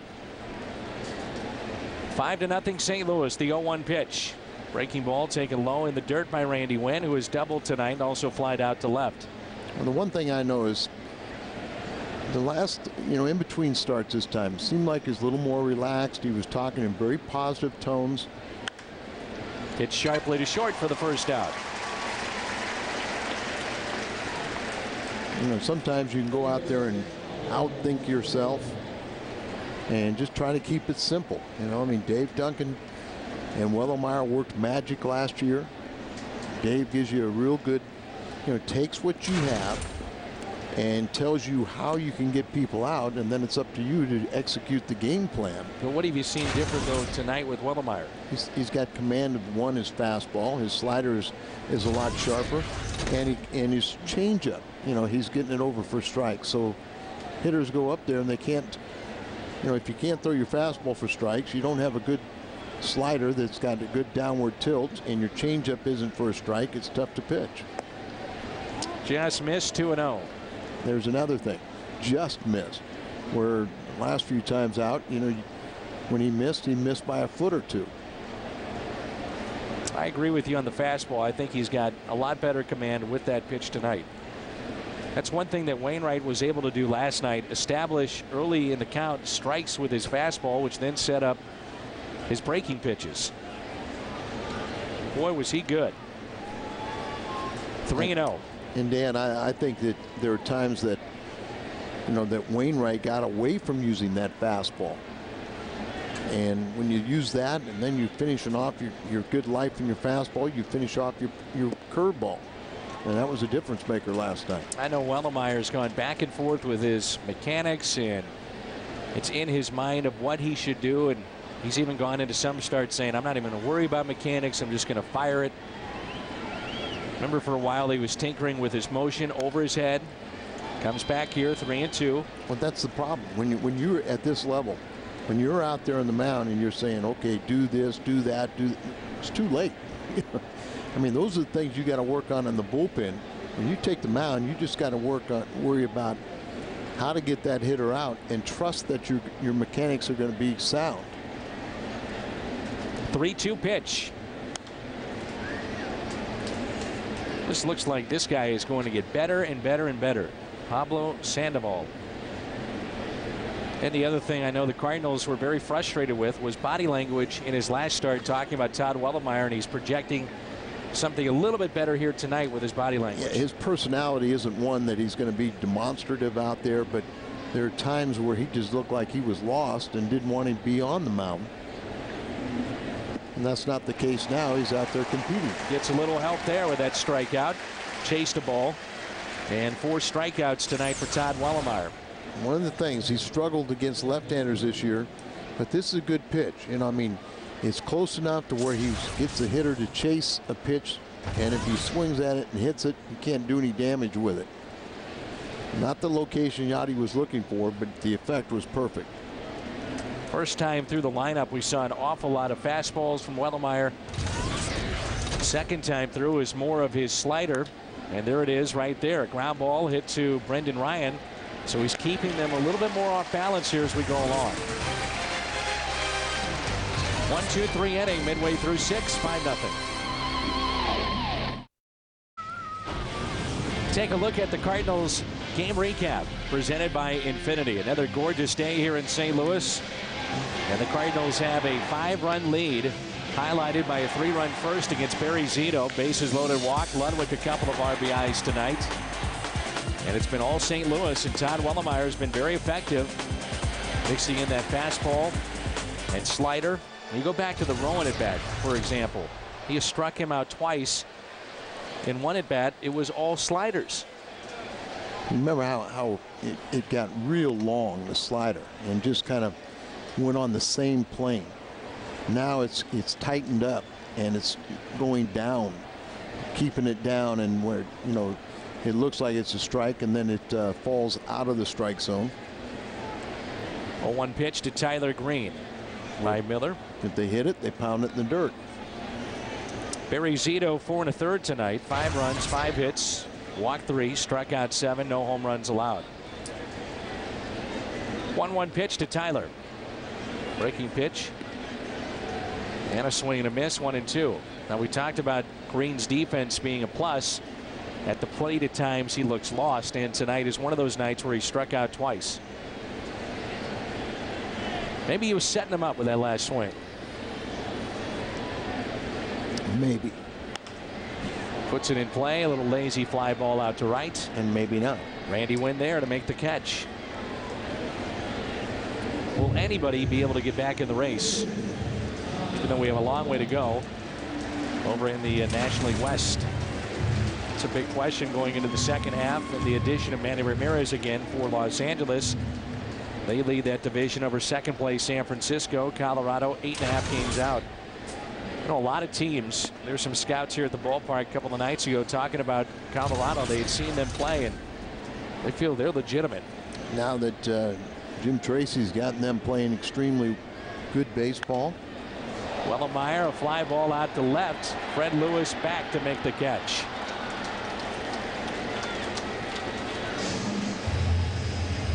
5-0 St. Louis, the 0-1 pitch. Breaking ball taken low in the dirt by Randy Wynn, who has doubled tonight and also flied out to left. Well, the one thing I know is the last, in between starts this time, seemed like he was a little more relaxed. He was talking in very positive tones. Hit sharply to short for the first out. Sometimes you can go out there and outthink yourself and just try to keep it simple. Dave Duncan and Wellemeyer worked magic last year. Dave gives you a real good, takes what you have and tells you how you can get people out, and then it's up to you to execute the game plan. But what have you seen different, though, tonight with Wellemeyer? He's got command of his fastball. His slider is a lot sharper, and his changeup, he's getting it over for strikes. So hitters go up there and they can't, if you can't throw your fastball for strikes, you don't have a good slider that's got a good downward tilt, and your changeup isn't for a strike, it's tough to pitch. Just missed 2-0. There's another thing, just missed, where the last few times out, when he missed by a foot or two. I agree with you on the fastball. I think he's got a lot better command with that pitch tonight. That's one thing that Wainwright was able to do last night, establish early in the count strikes with his fastball, which then set up his breaking pitches. Boy, was he good. 3-0. And Dan, I think that there are times that, that Wainwright got away from using that fastball. And when you use that and then you finishing off your good life from your fastball, you finish off your curveball. And that was a difference maker last night. I know Wellemeyer's gone back and forth with his mechanics, and it's in his mind of what he should do. And he's even gone into some starts saying, I'm not even going to worry about mechanics. I'm just going to fire it. Remember, for a while he was tinkering with his motion over his head. Comes back here, 3-2. Well, that's the problem. When you're at this level, when you're out there on the mound and you're saying, okay, do this, do that, it's too late. Those are the things you got to work on in the bullpen. When you take the mound, you just got to worry about how to get that hitter out and trust that your mechanics are going to be sound. 3-2 pitch. This looks like this guy is going to get better and better and better. Pablo Sandoval. And the other thing I know the Cardinals were very frustrated with was body language in his last start, talking about Todd Wellemeyer, and he's projecting something a little bit better here tonight with his body language. Yeah, his personality isn't one that he's going to be demonstrative out there, but there are times where he just looked like he was lost and didn't want to be on the mound. And that's not the case now. He's out there competing. Gets a little help there with that strikeout. Chased a ball. And 4 strikeouts tonight for Todd Wellemeyer. One of the things, he struggled against left-handers this year, but this is a good pitch. It's close enough to where he gets the hitter to chase a pitch, and if he swings at it and hits it, he can't do any damage with it. Not the location Yachty was looking for, but the effect was perfect. First time through the lineup, we saw an awful lot of fastballs from Wellemeyer. Second time through is more of his slider, and there it is right there. A ground ball hit to Brendan Ryan, so he's keeping them a little bit more off balance here as we go along. 1-2-3 inning, midway through 6, 5-0. Take a look at the Cardinals game recap presented by Infinity. Another gorgeous day here in St. Louis. And the Cardinals have a 5-run lead, highlighted by a 3-run first against Barry Zito. Bases loaded walk. Ludwig a couple of RBIs tonight. And it's been all St. Louis, and Todd Wellemeyer has been very effective, mixing in that fastball and slider You go back to the Rowan at bat, for example. He has struck him out twice. In one at bat, it was all sliders. Remember how it got real long, the slider, and just kind of went on the same plane. Now it's tightened up and it's going down, keeping it down, and where, you know, it looks like it's a strike, and then it falls out of the strike zone. 0-1 pitch to Tyler Green by Miller. If they hit it, they pound it in the dirt. Barry Zito 4 1/3 tonight. 5 runs, 5 hits, walked 3, struck out 7, no home runs allowed. 1-1 pitch to Tyler. Breaking pitch. And a swing and a miss, 1-2. Now, we talked about Green's defense being a plus. At the plate at times he looks lost, and tonight is one of those nights where he struck out twice. Maybe he was setting him up with that last swing. Maybe. Puts it in play. A little lazy fly ball out to right. And maybe not. Randy Wynn there to make the catch. Will anybody be able to get back in the race? Even though we have a long way to go over in the National League West. It's a big question going into the second half, and the addition of Manny Ramirez again for Los Angeles. They lead that division over second place San Francisco. Colorado 8.5 games out. You know, a lot of teams, there's some scouts here at the ballpark a couple of nights ago talking about Colorado. They had seen them play, and they feel they're legitimate. Now that Jim Tracy's gotten them playing extremely good baseball. Wellemeyer, a fly ball out to left. Fred Lewis back to make the catch.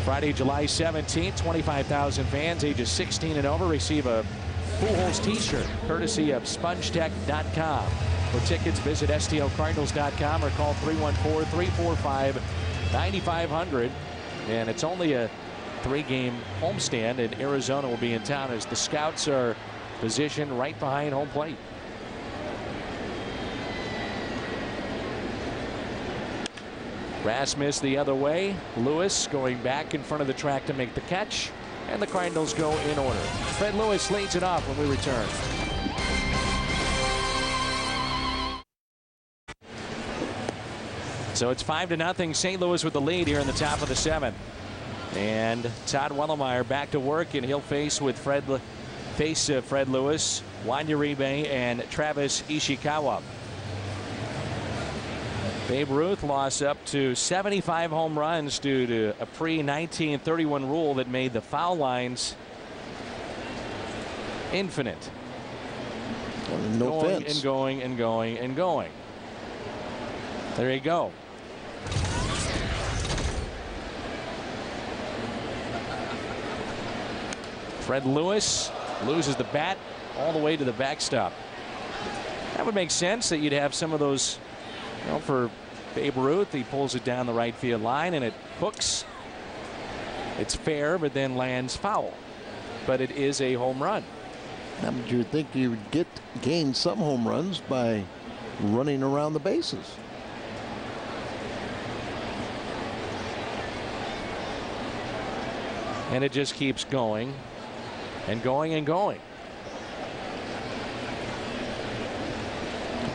Friday, July 17th, 25,000 fans ages 16 and over receive a Pujols t-shirt courtesy of SpongeTech.com. For tickets, visit STLCardinals.com or call 314-345-9500. And it's only a 3-game homestand, and Arizona will be in town as the scouts are positioned right behind home plate. Rasmus the other way. Lewis going back in front of the track to make the catch. And the Cardinals go in order. Fred Lewis leads it off when we return. So it's 5-0 St. Louis with the lead here in the top of the 7th. And Todd Wellemeyer back to work, and he'll face Fred Lewis, Juan Uribe, and Travis Ishikawa. Babe Ruth lost up to 75 home runs due to a pre-1931 rule that made the foul lines infinite. No going fence. and going and going and going. There you go. Fred Lewis loses the bat all the way to the backstop. That would make sense that you'd have some of those. You know, for Babe Ruth, he pulls it down the right field line and it hooks. It's fair, but then lands foul. But it is a home run. Now, but you would think you would gain some home runs by running around the bases. And it just keeps going and going and going.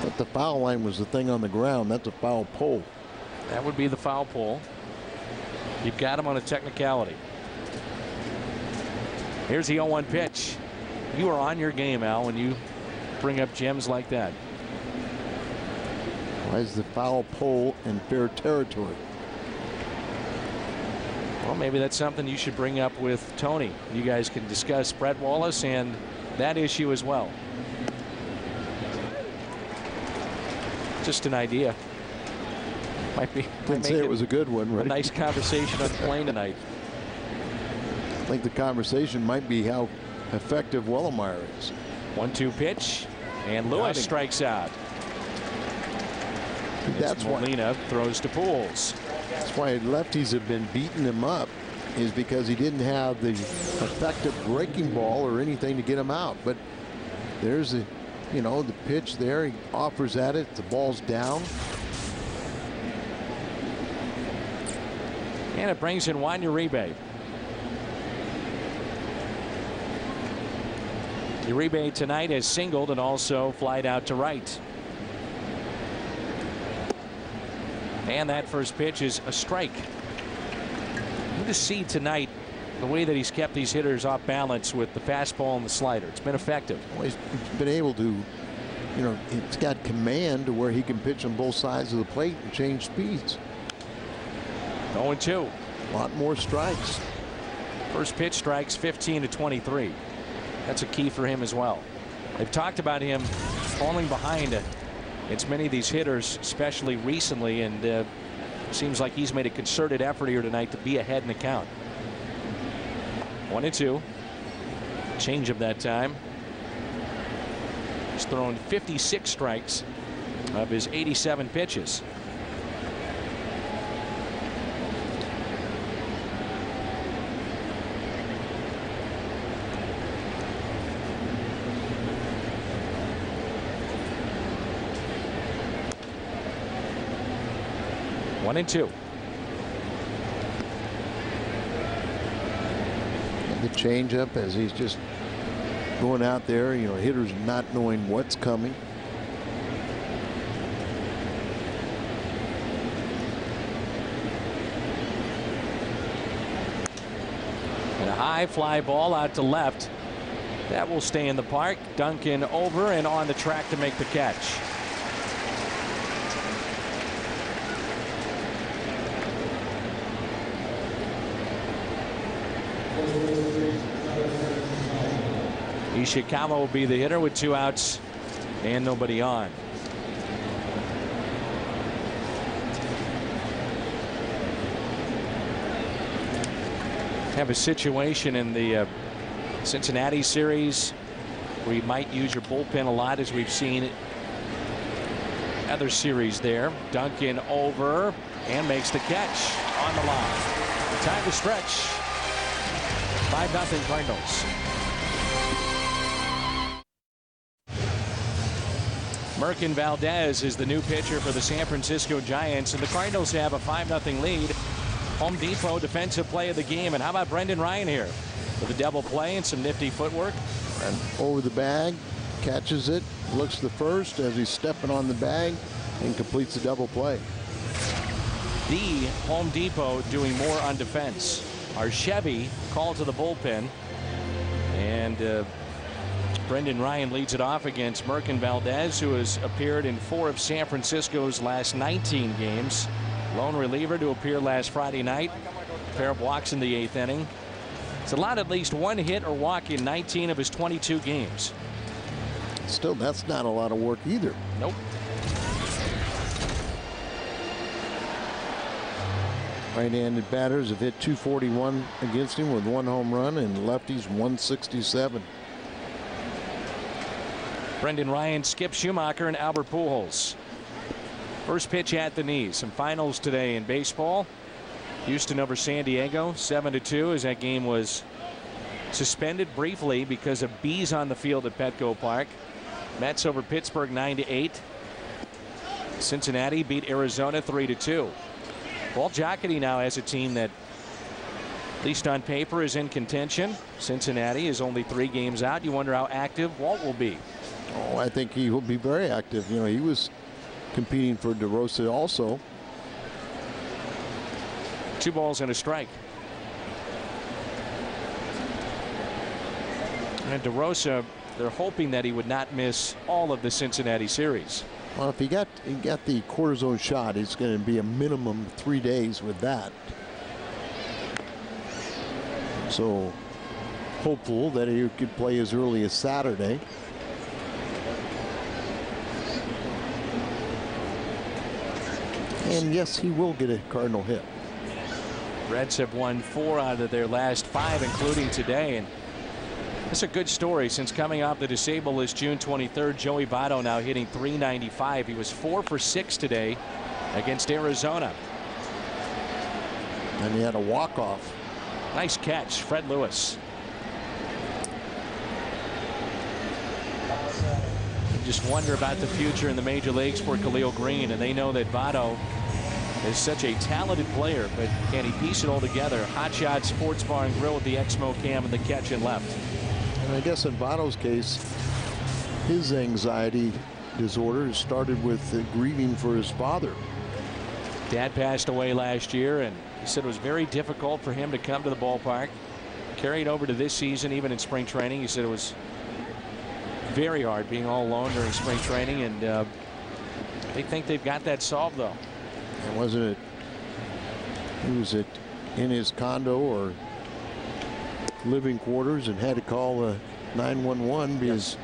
But the foul line was the thing on the ground. That's a foul pole. That would be the foul pole. You've got him on a technicality. Here's the 0-1 pitch. You are on your game, Al, when you bring up gems like that. Why is the foul pole in fair territory? Well, maybe that's something you should bring up with Tony. You guys can discuss Brett Wallace and that issue as well. Just an idea. Didn't say it was a good one, right? A nice conversation on the plane tonight. I think the conversation might be how effective Wellemeyer is. 1-2 pitch, and Lewis strikes out. That's why Molina throws to Pujols. That's why lefties have been beating him up, is because he didn't have the effective breaking ball or anything to get him out. But there's the, you know, the pitch there. He offers at it. The ball's down. And it brings in Juan Uribe. Uribe tonight has singled and also flied out to right. And that first pitch is a strike. You just see tonight the way that he's kept these hitters off balance with the fastball and the slider. It's been effective. Well, he's been able to, you know, he's got command to where he can pitch on both sides of the plate and change speeds. 0-2. A lot more strikes. First pitch strikes 15 to 23. That's a key for him as well. They've talked about him falling behind against many of these hitters, especially recently, and seems like he's made a concerted effort here tonight to be ahead in the count. 1-2. Change of that time. He's thrown 56 strikes of his 87 pitches. One and two. The changeup as he's just going out there, you know, hitters not knowing what's coming. And a high fly ball out to left. That will stay in the park. Duncan over and on the track to make the catch. Ishikawa will be the hitter with 2 outs and nobody on. Have a situation in the Cincinnati series where you might use your bullpen a lot, as we've seen other series there. Duncan over and makes the catch on the line. Time to stretch. 5-0 Cardinals. Merkin Valdez is the new pitcher for the San Francisco Giants, and the Cardinals have a 5-0 lead. Home Depot defensive play of the game. And how about Brendan Ryan here with a double play and some nifty footwork? And over the bag, catches it, looks to the first as he's stepping on the bag and completes the double play. The Home Depot doing more on defense. Our Chevy called to the bullpen, and Brendan Ryan leads it off against Merkin Valdez, who has appeared in 4 of San Francisco's last 19 games. Lone reliever to appear last Friday night. A pair of walks in the 8th inning. It's allowed at least 1 hit or walk in 19 of his 22 games. Still, that's not a lot of work either. Nope. Right-handed batters have hit 241 against him with 1 home run, and lefties 167. Brendan Ryan, Skip Schumacher, and Albert Pujols. First pitch at the knees. Some finals today in baseball. Houston over San Diego 7-2, as that game was suspended briefly because of bees on the field at Petco Park. Mets over Pittsburgh 9-8. Cincinnati beat Arizona 3-2. Walt Jocketty now has a team that, at least on paper, is in contention. Cincinnati is only 3 games out. You wonder how active Walt will be. Oh, I think he will be very active. You know, he was competing for DeRosa also. 2 balls and a strike. And DeRosa, they're hoping that he would not miss all of the Cincinnati series. Well, if he got the cortisone shot, it's going to be a minimum 3 days with that. So hopeful that he could play as early as Saturday. And yes, he will get a Cardinal hit. Reds have won 4 out of their last 5, including today. And it's a good story since coming off the disabled list June 23rd. Joey Votto now hitting .395. He was 4 for 6 today against Arizona. And he had a walk-off. Nice catch, Fred Lewis. You just wonder about the future in the major leagues for Khalil Green, and they know that Votto is such a talented player, but can he piece it all together? Hot Shot Sports Bar and Grill with the Exmo cam and the catch and left. And I guess in Votto's case, his anxiety disorder started with grieving for his father. Dad passed away last year, and he said it was very difficult for him to come to the ballpark. Carried over to this season, even in spring training. He said it was very hard being all alone during spring training, and they think they've got that solved, though. And wasn't it, he was in his condo or living quarters and had to call 911 because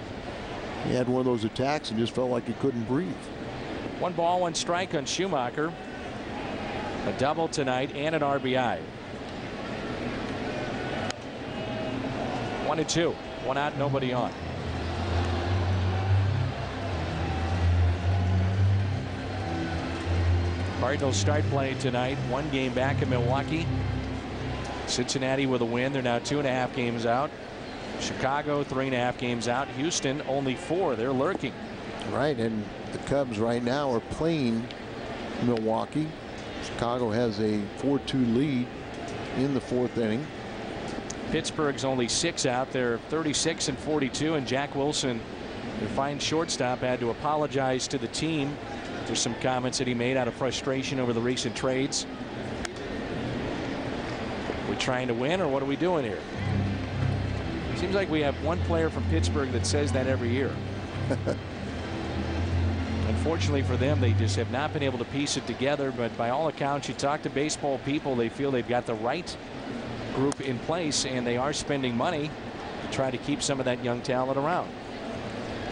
he had one of those attacks and just felt like he couldn't breathe. 1 ball, 1 strike on Schumacher. A double tonight and an RBI. 1-2. 1 out, nobody on. Cardinals start play tonight. 1 game back in Milwaukee. Cincinnati with a win. They're now 2.5 games out. Chicago 3.5 games out. Houston only 4. They're lurking. Right, and the Cubs right now are playing Milwaukee. Chicago has a 4-2 lead in the 4th inning. Pittsburgh's only 6 out. They're 36-42, and Jack Wilson, their fine shortstop, had to apologize to the team for some comments that he made out of frustration over the recent trades. We trying to win, or what are we doing here? Seems like we have one player from Pittsburgh that says that every year. Unfortunately for them, they just have not been able to piece it together. But by all accounts, you talk to baseball people, they feel they've got the right group in place, and they are spending money to try to keep some of that young talent around.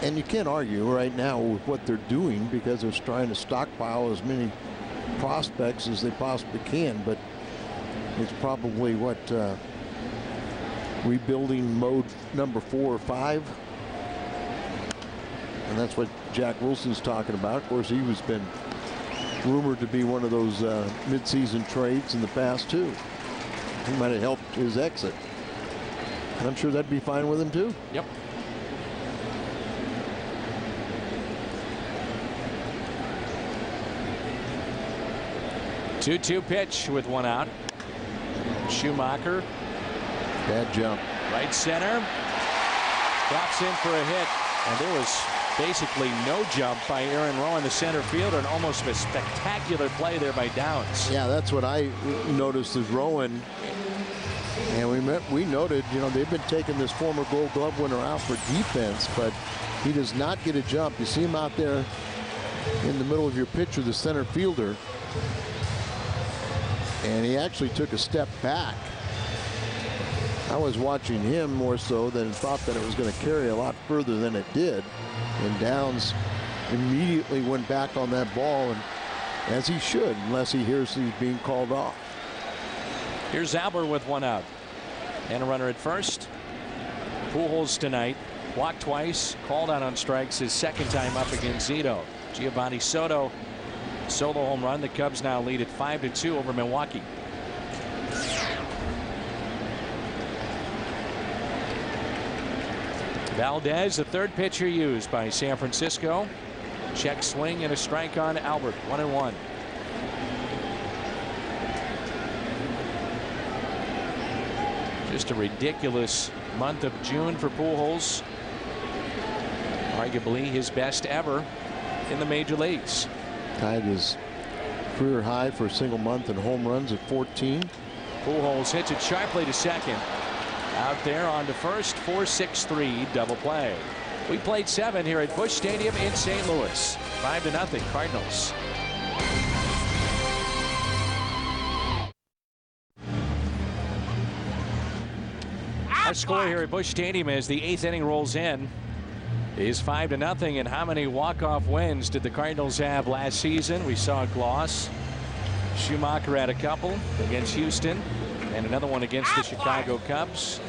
And you can't argue right now with what they're doing because they're trying to stockpile as many prospects as they possibly can. But it's probably what rebuilding mode number 4 or 5. And that's what Jack Wilson's talking about. Of course, he was been rumored to be one of those midseason trades in the past, too. He might have helped his exit. And I'm sure that'd be fine with him, too. Yep. Two-two pitch with 1 out. Schumacher. Bad jump. Right center. Drops in for a hit. And there was basically no jump by Aaron Rowan, the center fielder, and almost a spectacular play there by Downs. Yeah, that's what I noticed is Rowan. And we noted, you know, they've been taking this former Gold Glove winner out for defense, but he does not get a jump. You see him out there in the middle of your picture, the center fielder, and he actually took a step back. I was watching him more so than thought that it was going to carry a lot further than it did. And Downs immediately went back on that ball, and as he should, unless he hears he's being called off. Here's Albert with 1 out. And a runner at first. Pujols tonight walked twice, called out on strikes his 2nd time up against Zito. Giovanni Soto, solo home run. The Cubs now lead at 5-2 over Milwaukee. Valdez, the 3rd pitcher used by San Francisco. Check swing and a strike on Albert. 1-1. Just a ridiculous month of June for Pujols. Arguably his best ever in the major leagues. Tied his career high for a single month in home runs at 14. Pujols hits it sharply to second. Out there on to first. 4-6-3 double play. We played 7 here at Busch Stadium in St. Louis. 5-0 Cardinals. Our score here at Busch Stadium as the 8th inning rolls in is 5-0. And how many walk-off wins did the Cardinals have last season? We saw Gloss. Schumacher had a couple against Houston, and another one against the Chicago Cubs.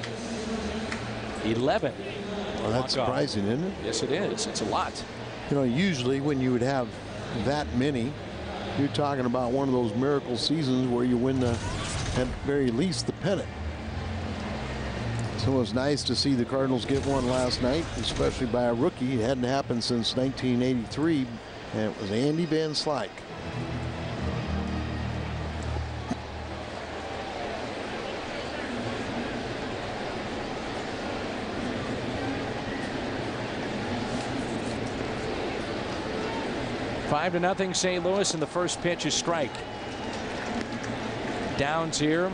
11. Well, that's surprising, isn't it? Yes, it is. It's a lot. You know, usually when you would have that many, you're talking about one of those miracle seasons where you win the, at very least, the pennant. So it was nice to see the Cardinals get one last night, especially by a rookie. It hadn't happened since 1983, and it was Andy Van Slyke. 5-0 St. Louis, and the first pitch is strike. Downs here.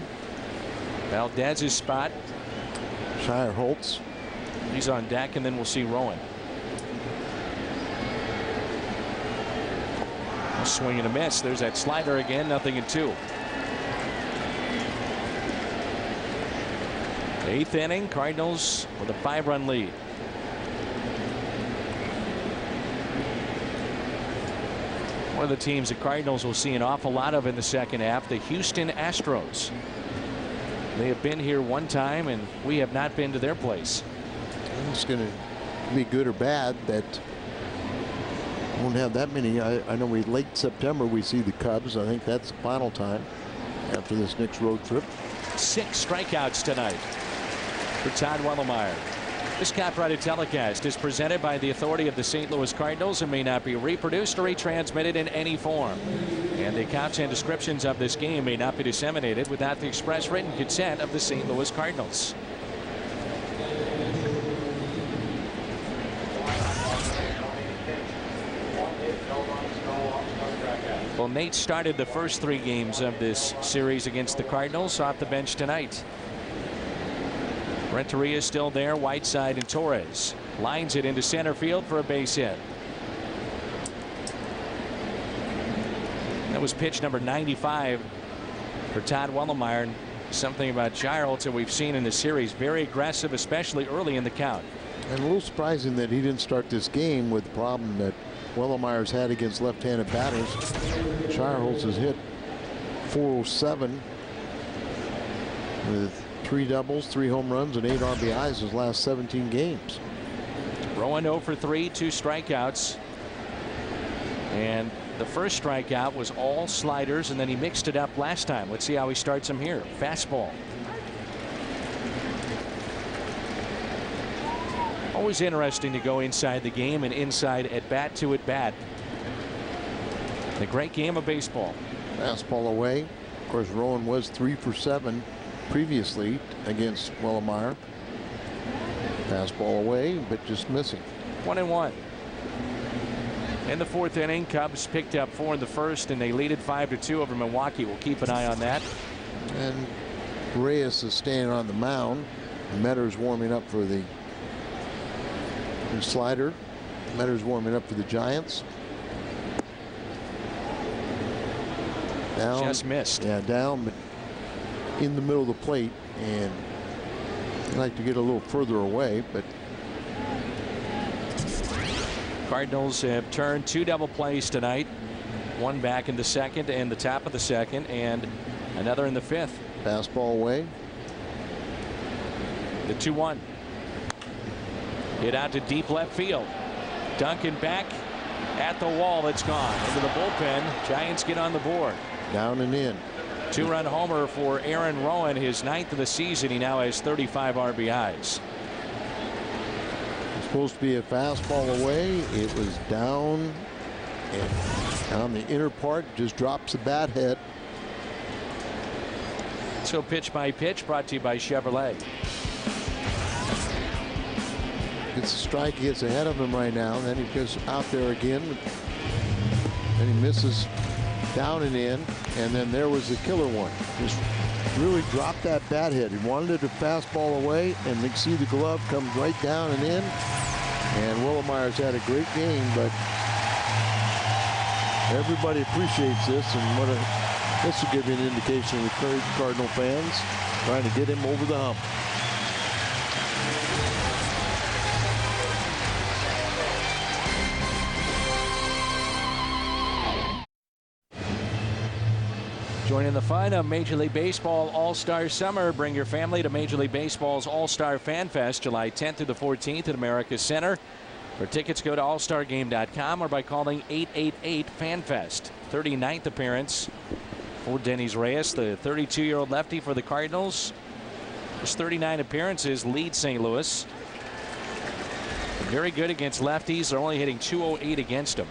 Valdez's spot. Shire Holtz. He's on deck, and then we'll see Rowan. A swing and a miss. There's that slider again. 0-2. 8th inning. Cardinals with a 5-run lead. One of the teams the Cardinals will see an awful lot of in the second half, the Houston Astros. They have been here one time, and we have not been to their place. It's going to be good or bad that won't have that many. I know late September we see the Cubs. I think that's the final time after this next road trip. 6 strikeouts tonight for Todd Wellemeyer. This copyrighted telecast is presented by the authority of the St. Louis Cardinals and may not be reproduced or retransmitted in any form. And the accounts and descriptions of this game may not be disseminated without the express written consent of the St. Louis Cardinals. Well, Nate started the first 3 games of this series against the Cardinals off the bench tonight. Renteria is still there. Whiteside and Torres. Lines it into center field for a base hit. That was pitch number 95 for Todd Wellemeyer. Something about Shire Holtz that we've seen in the series. Very aggressive, especially early in the count. And a little surprising that he didn't start this game with the problem that Wellemeyer's had against left-handed batters. Shire Holtz has hit .407 with 3 doubles, 3 home runs, and 8 RBIs his last 17 games. Rowan 0 for 3, 2 strikeouts. And the first strikeout was all sliders, and then he mixed it up last time. Let's see how he starts him here. Fastball. Always interesting to go inside the game and inside at bat to at bat. A great game of baseball. Fastball away. Of course, Rowan was 3 for 7 previously against Wellemeyer. Fastball away, but just missing. 1-1. In the 4th inning, Cubs picked up 4 in the first, and they lead it 5-2 over Milwaukee. We'll keep an eye on that. And Reyes is staying on the mound. Metter's warming up for the slider. Metter's warming up for the Giants. Down. Just missed. Yeah, down, but in the middle of the plate, and I'd like to get a little further away, but Cardinals have turned 2 double plays tonight. One back in the second and the top of the second, and another in the 5th. Fastball away. The 2-1. Hit out to deep left field. Duncan back at the wall. It's gone into the bullpen. Giants get on the board. Down and in. 2-run homer for Aaron Rowan, his 9th of the season. He now has 35 RBIs. It's supposed to be a fastball away. It was down and on the inner part, just drops the bat head. So pitch by pitch brought to you by Chevrolet. Gets a strike, he gets ahead of him right now, and then he goes out there again, and he misses down and in, and then there was the killer one. Just really dropped that bat head. He wanted it to fastball away, and you see the glove comes right down and in, and Wellemeyer's had a great game, but everybody appreciates this, and this will give you an indication of the Cardinal fans trying to get him over the hump. Joining the fun of Major League Baseball All-Star Summer. Bring your family to Major League Baseball's All-Star Fan Fest, July 10th through the 14th at America's Center. For tickets, go to allstargame.com or by calling 888-FANFEST. 39th appearance for Dennis Reyes, the 32-year-old lefty for the Cardinals. His 39 appearances lead St. Louis. Very good against lefties. They're only hitting .208 against him.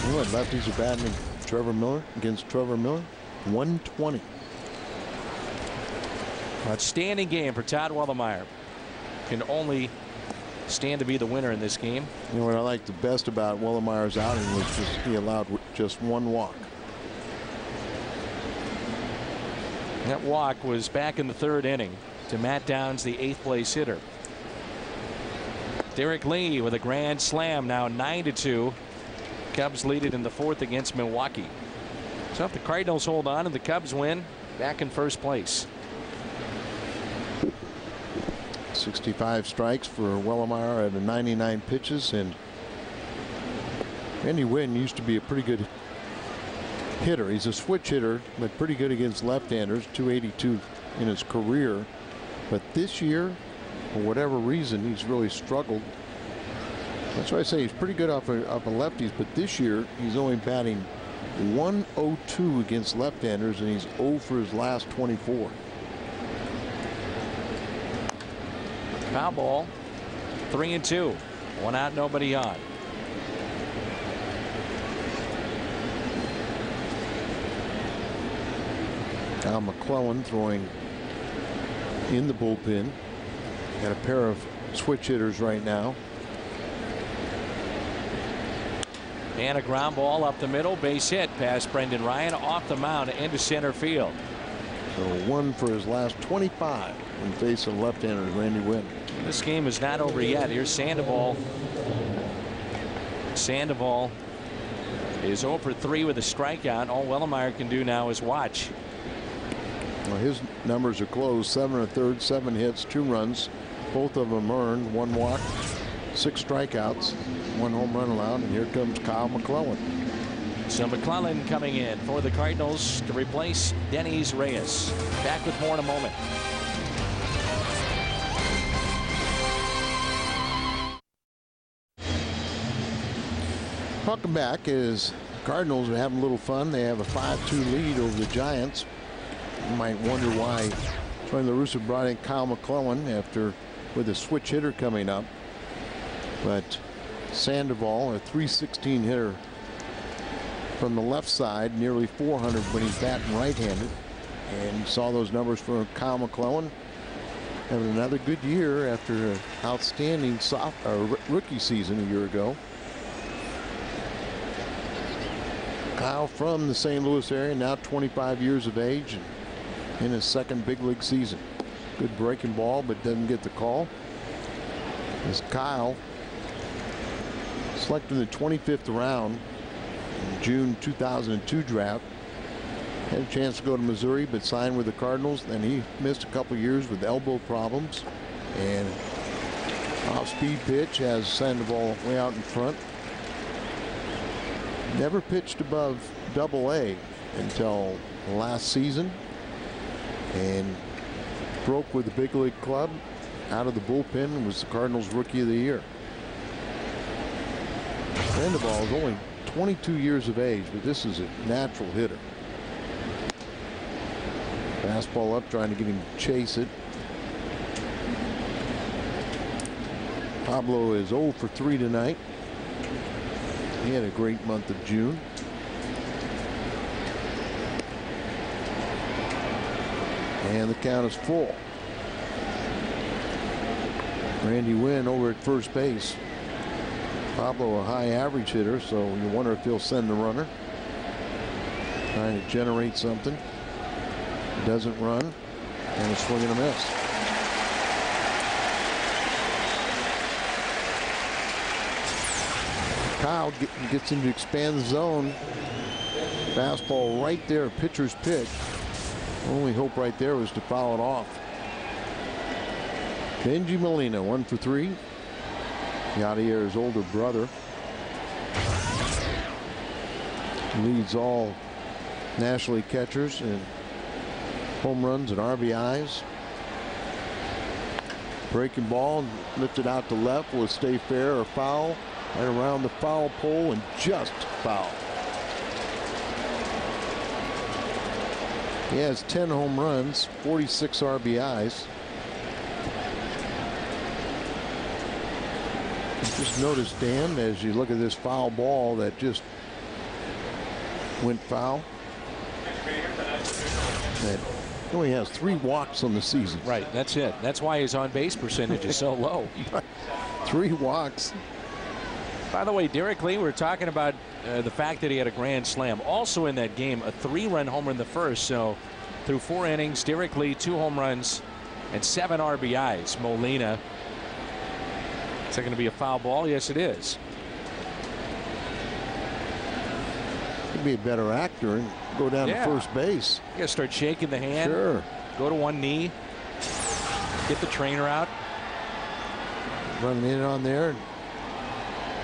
You know what lefties are batting Trevor Miller against Trevor Miller? 120. Outstanding game for Todd Wellemeyer. Can only stand to be the winner in this game. You know what I like the best about Wellemeyer's outing was just he allowed just one walk. That walk was back in the 3rd inning to Matt Downs, the 8th place hitter. Derek Lee with a grand slam, now 9-2. Cubs lead it in the 4th against Milwaukee. So if the Cardinals hold on and the Cubs win, back in 1st place. 65 strikes for Wellemeyer at 99 pitches, and Randy Wynn used to be a pretty good hitter. He's a switch hitter, but pretty good against left-handers, 282 in his career. But this year, for whatever reason, he's really struggled. That's why I say he's pretty good off of lefties, but this year he's only batting 102 against left-handers, and he's 0 for his last 24. Foul ball, 3-2. 1 out, nobody on. Kyle McClellan throwing in the bullpen. Got a pair of switch hitters right now. And a ground ball up the middle, base hit past Brendan Ryan, off the mound into center field. So 1 for his last 25 in face of left-hander Randy Wynn. This game is not over yet. Here's Sandoval. Sandoval is 0 for 3 with a strikeout. All Wellemeyer can do now is watch. Well, his numbers are close. 7 1/3, 7 hits, 2 runs. Both of them earned, 1 walk, 6 strikeouts, 1 home run allowed, and here comes Kyle McClellan. So McClellan coming in for the Cardinals to replace Denys Reyes. Back with more in a moment. Welcome back. As Cardinals are having a little fun. They have a 5-2 lead over the Giants. You might wonder why Tony La Russa brought in Kyle McClellan with a switch hitter coming up. But Sandoval, a .316 hitter from the left side, nearly 400 when he's batting right-handed. And you saw those numbers for Kyle McClellan having another good year after an outstanding rookie season a year ago. Kyle from the St. Louis area, now 25 years of age and in his 2nd big league season. Good breaking ball, but doesn't get the call. As Kyle, selected in the 25th round in June 2002 draft, had a chance to go to Missouri, but signed with the Cardinals. Then he missed a couple years with elbow problems, and off-speed pitch has Sandoval way out in front. Never pitched above Double-A until last season, and broke with the big league club out of the bullpen and was the Cardinals Rookie of the Year. Sandoval is only 22 years of age, but this is a natural hitter. Fastball up, trying to get him to chase it. Pablo is 0 for 3 tonight. He had a great month of June. And the count is full. Randy Wynn over at first base. Pablo a high average hitter, so you wonder if he'll send the runner. Trying to generate something. Doesn't run. And a swing and a miss. Kyle gets him to expand the zone. Fastball right there, pitcher's pitch. Only hope right there was to foul it off. Benji Molina, 1 for 3. Yadier's older brother. Leads all National League catchers in home runs and RBIs. Breaking ball, lifted out to left. Will it stay fair or foul? Right around the foul pole and just foul. He has 10 home runs, 46 RBIs. Just notice, Dan, as you look at this foul ball that just went foul, that He only has 3 walks on the season. Right, that's it. That's why his on-base percentage is so low. 3 walks. By the way, Derek Lee, we're talking about the fact that he had a grand slam. Also in that game, a 3-run homer in the first. So through 4 innings, Derek Lee, 2 home runs and 7 RBIs. Molina. Is that going to be a foul ball? Yes, it is. He'd be a better actor and go down to first base. You got to start shaking the hand. Sure. Go to one knee. Get the trainer out. Running in on there.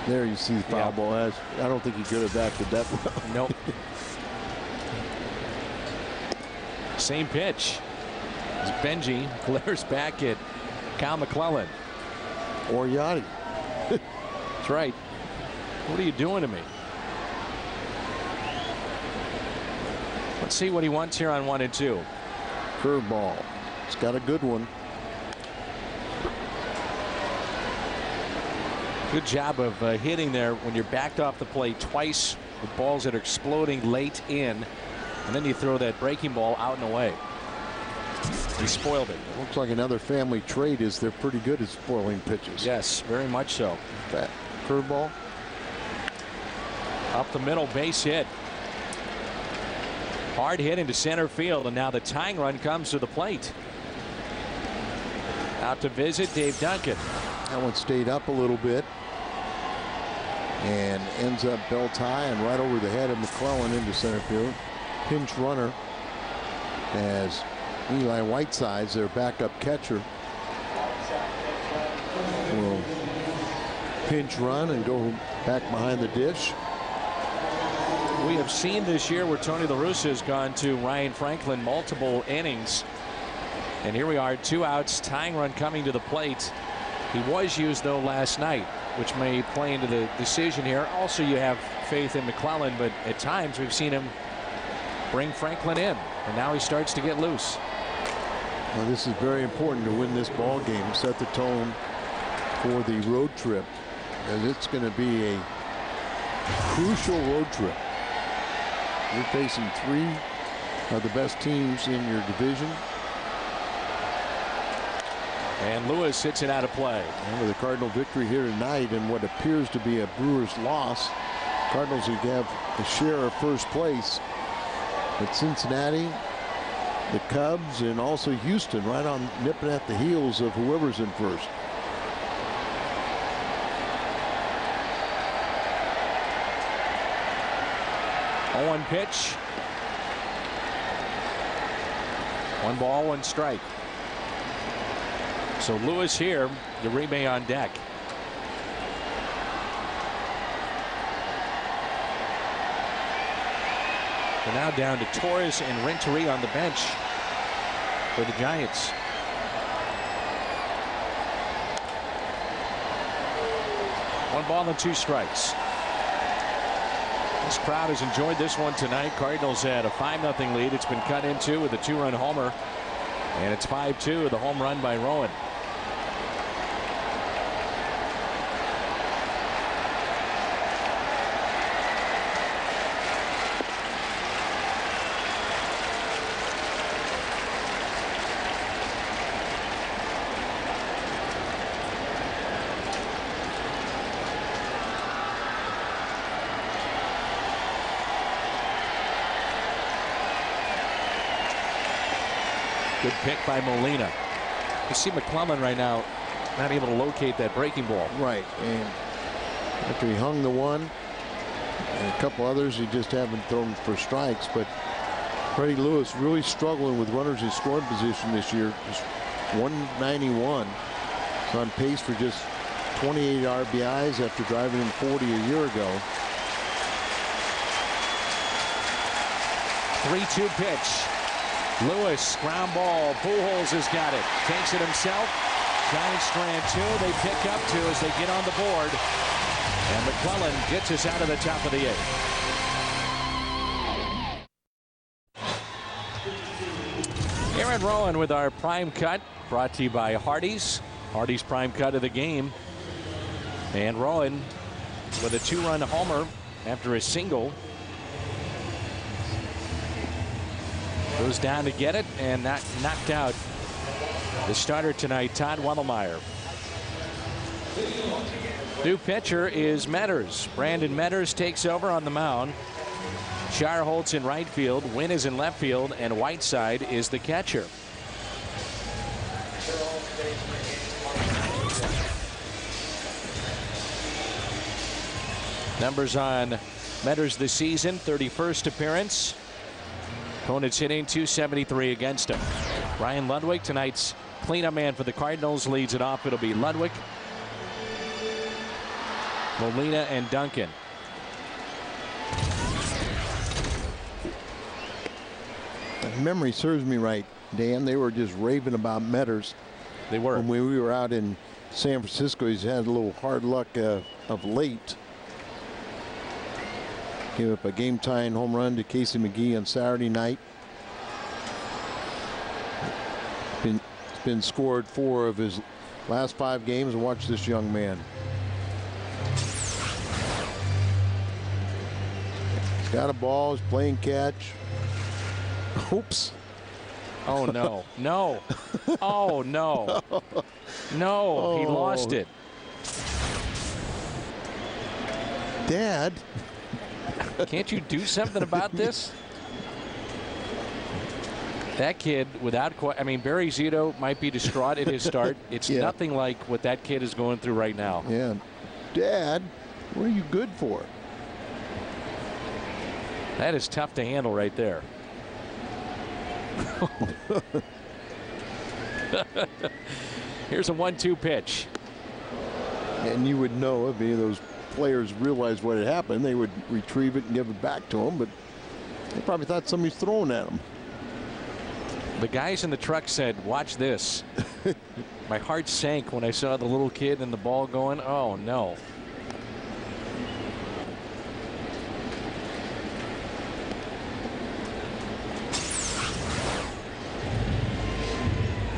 There you see the foul ball. I don't think he could have acted that well. Nope. Same pitch. As Benji glares back at Cal McClellan. Or Yachty. That's right. What are you doing to me? Let's see what he wants here on 1 and 2. Curveball. It's got a good one. Good job of hitting there when you're backed off the plate twice with balls that are exploding late in, and then you throw that breaking ball out and away. He spoiled it. Looks like another family trait is they're pretty good at spoiling pitches. Yes, very much so. That curveball. Up the middle, base hit. Hard hit into center field, and now the tying run comes to the plate. Out to visit Dave Duncan. That one stayed up a little bit and ends up belt high and right over the head of McClellan into center field. Pinch runner as Eli Whitesides, their backup catcher, will pinch run and go back behind the dish. We have seen this year where Tony La Russa has gone to Ryan Franklin multiple innings. And here we are, 2 outs, tying run coming to the plate. He was used, though, last night, which may play into the decision here. Also, you have faith in McClellan, but at times we've seen him bring Franklin in, and now he starts to get loose. Well, this is very important to win this ball game, set the tone for the road trip, as it's going to be a crucial road trip. You're facing 3 of the best teams in your division. And Lewis hits it out of play. And with a Cardinal victory here tonight and what appears to be a Brewers loss, Cardinals would have a share of first place. But Cincinnati, the Cubs, and also Houston right on nipping at the heels of whoever's in first. One pitch. 1 ball, 1 strike. So Lewis here, Uribe on deck. We're now down to Torres and Renteria on the bench for the Giants. One ball and 2 strikes. This crowd has enjoyed this one tonight. Cardinals had a 5-0 lead. It's been cut into with a 2-run homer. And it's 5-2, the home run by Rowan. Good pick by Molina. You see McClellan right now not able to locate that breaking ball. Right, and after he hung the one and a couple others, he just haven't thrown for strikes. But Freddie Lewis really struggling with runners in scoring position this year. Just 191. He's on pace for just 28 RBIs after driving in 40 a year ago. 3-2 pitch. Lewis, ground ball. Pujols has got it. Takes it himself. Giants strand 2. They pick up 2 as they get on the board. And McClellan gets us out of the top of the 8th. Aaron Rowan with our prime cut, brought to you by Hardee's. Hardee's prime cut of the game. And Rowan with a 2-run homer after a single. Goes down to get it and knocked out. The starter tonight, Todd Wemelmeyer. New pitcher is Metters. Brandon Metters takes over on the mound. Sharholtz in right field, Wynn is in left field, and Whiteside is the catcher. Numbers on Metters this season: 31st appearance. Opponents hitting .273 against him. Ryan Ludwig, tonight's cleanup man for the Cardinals, leads it off. It'll be Ludwig, Molina, and Duncan. If memory serves me right, Dan, they were just raving about Metters. They were. When we were out in San Francisco, he's had a little hard luck of late. Gave up a game-tying home run to Casey McGee on Saturday night. Been scored 4 of his last 5 games. And watch this young man. He's got a ball. He's playing catch. Oops. Oh no. No. Oh no. No. He lost it. Dad. Can't you do something about this? That kid, without, I mean, Barry Zito might be distraught at his start. It's nothing like what that kid is going through right now. Yeah. Dad, what are you good for? That is tough to handle right there. Here's a 1-2 pitch. And you would know if any of those players realized what had happened, they would retrieve it and give it back to him, but they probably thought somebody's throwing at them. The guys in the truck said, watch this. My heart sank when I saw the little kid and the ball going. Oh no.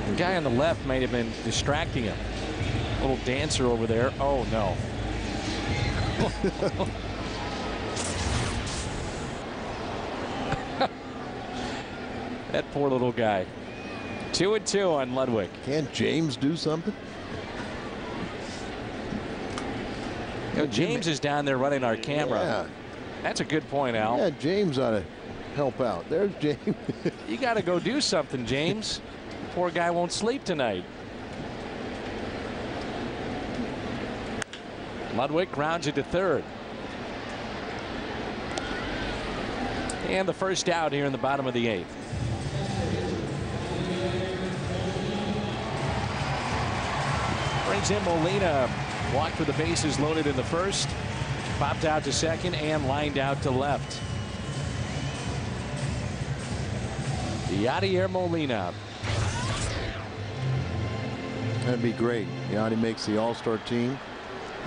The guy on the left might have been distracting him. Little dancer over there. Oh no. That poor little guy. 2-2 on Ludwig. Can't James do something? You know, James is down there running our camera. Yeah. That's a good point, Al. Yeah, James ought to help out. There's James. You got to go do something, James. Poor guy won't sleep tonight. Ludwig grounds it to third. And the first out here in the bottom of the 8th. Brings in Molina. Walked for the bases loaded in the first. Popped out to second and lined out to left. Yadier Molina. That'd be great. Yadi makes the All-Star team.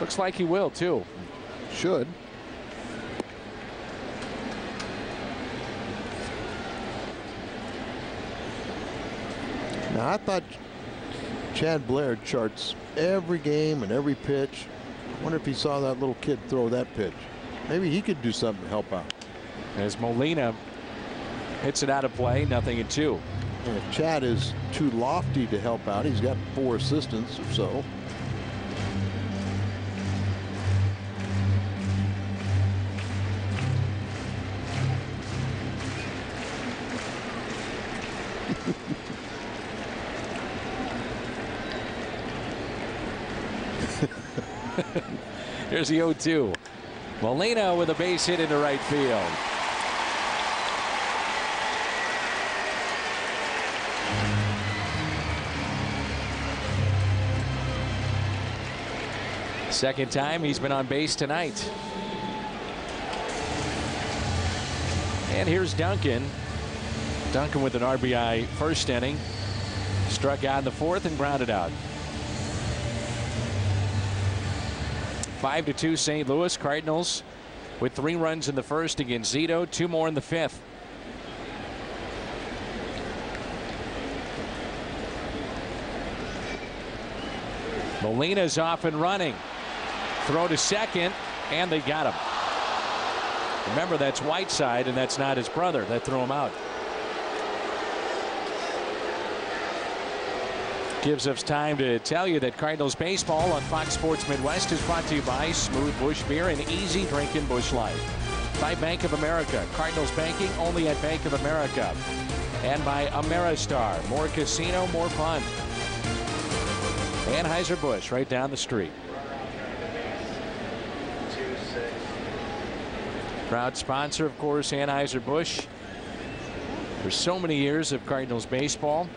Looks like he will too. Should. Now I thought Chad Blair charts every game and every pitch. I wonder if he saw that little kid throw that pitch. Maybe he could do something to help out. As Molina hits it out of play, 0-2. And if Chad is too lofty to help out, he's got 4 assistants or so. Here's the 0-2. Molina with a base hit into right field. Second time he's been on base tonight. And here's Duncan. Duncan with an RBI first inning. Struck out in the 4th and grounded out. 5-2 St. Louis. Cardinals with 3 runs in the first against Zito, 2 more in the 5th. Molina's off and running. Throw to second, and they got him. Remember, that's Whiteside, and that's not his brother that threw him out. Gives us time to tell you that Cardinals baseball on Fox Sports Midwest is brought to you by Smooth Bush Beer and Easy Drinking Busch Light. By Bank of America. Cardinals banking only at Bank of America. And by Ameristar. More casino, more fun. Anheuser-Busch right down the street. Proud sponsor, of course, Anheuser-Busch. For so many years of Cardinals baseball.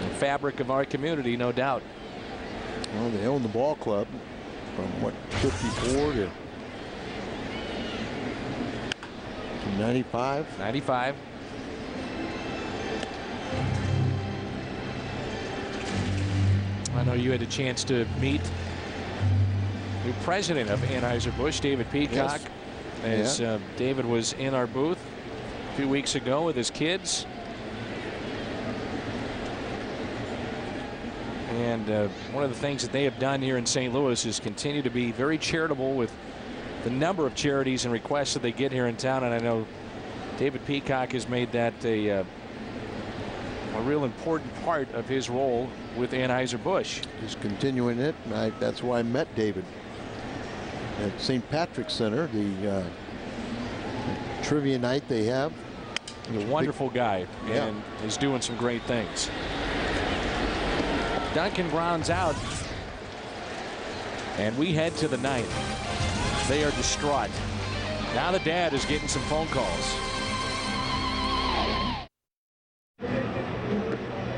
The fabric of our community, no doubt. Well, they own the ball club from, what, 54 to 95? 95. I know you had a chance to meet the president of Anheuser-Busch, David Peacock, yes. as David was in our booth a few weeks ago with his kids. And one of the things that they have done here in St. Louis is continue to be very charitable with the number of charities and requests that they get here in town. And I know David Peacock has made that a real important part of his role with Anheuser-Busch. Just continuing it. And that's why I met David at St. Patrick's Center, the trivia night they have. He's a wonderful guy and is doing some great things. Duncan grounds out, and we head to the ninth. They are distraught. Now the dad is getting some phone calls.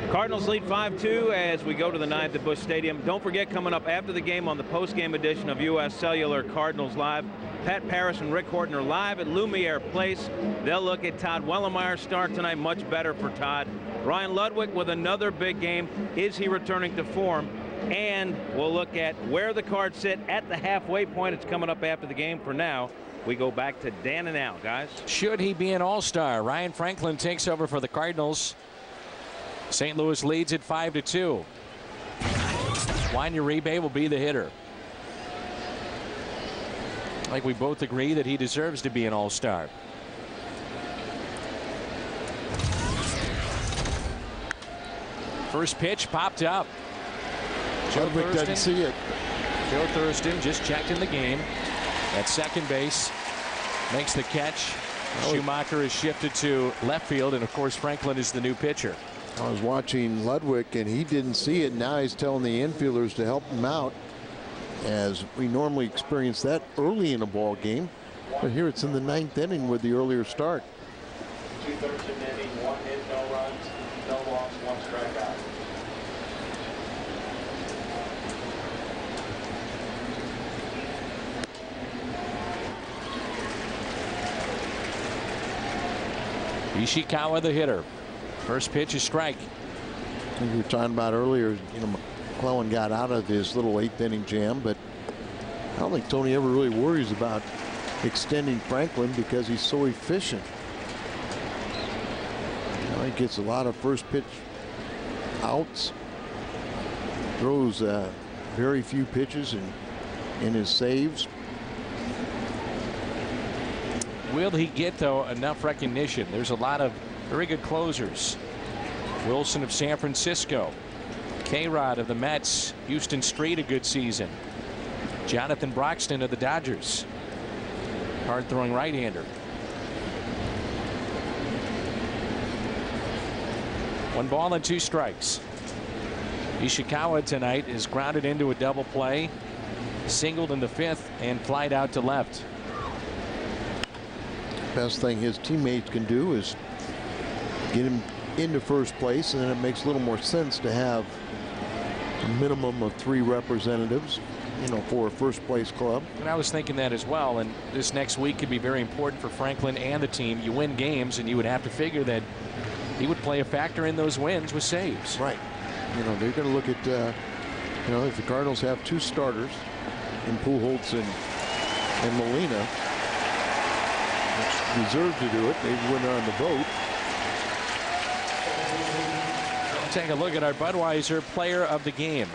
Cardinals lead 5-2 as we go to the ninth at Busch Stadium. Don't forget, coming up after the game on the post-game edition of U.S. Cellular Cardinals Live, Pat Parris and Rick Horton are live at Lumiere Place. They'll look at Todd Wellemeyer's start tonight. Much better for Todd. Ryan Ludwig with another big game. Is he returning to form? And we'll look at where the Cards sit at the halfway point. It's coming up after the game. For now, we go back to Dan and Al, guys. Should he be an all-star? Ryan Franklin takes over for the Cardinals. St. Louis leads at 5-2. Juan Uribe will be the hitter. I think we both agree that he deserves to be an all-star. First pitch popped up. Joe Ludwig doesn't see it. Joe Thurston just checked in the game at second base. Makes the catch. Schumacher is shifted to left field, and of course Franklin is the new pitcher. I was watching Ludwig, and he didn't see it. Now he's telling the infielders to help him out, as we normally experience that early in a ball game. But here it's in the ninth inning with the earlier start. 2/3 of an inning, 1 hit, no runs, no walks, 1 strikeout. Ishikawa the hitter. First pitch is strike. We were talking about earlier, McClellan got out of his little 8th inning jam, but I don't think Tony ever really worries about extending Franklin because he's so efficient. He gets a lot of first pitch outs, throws very few pitches in his saves. Will he get, though, enough recognition? There's a lot of very good closers. Wilson of San Francisco. K-Rod of the Mets. Houston Street, a good season. Jonathan Broxton of the Dodgers. Hard-throwing right-hander. 1 ball and 2 strikes. Ishikawa tonight is grounded into a double play. Singled in the 5th and flied out to left. Best thing his teammates can do is get him into first place, and then it makes a little more sense to have a minimum of 3 representatives, for a first place club. And I was thinking that as well, and this next week could be very important for Franklin and the team. You win games, and you would have to figure that he would play a factor in those wins with saves. Right. They're going to look at if the Cardinals have 2 starters in Pujols and Molina, which deserve to do it, they win on the vote. Take a look at our Budweiser player of the game.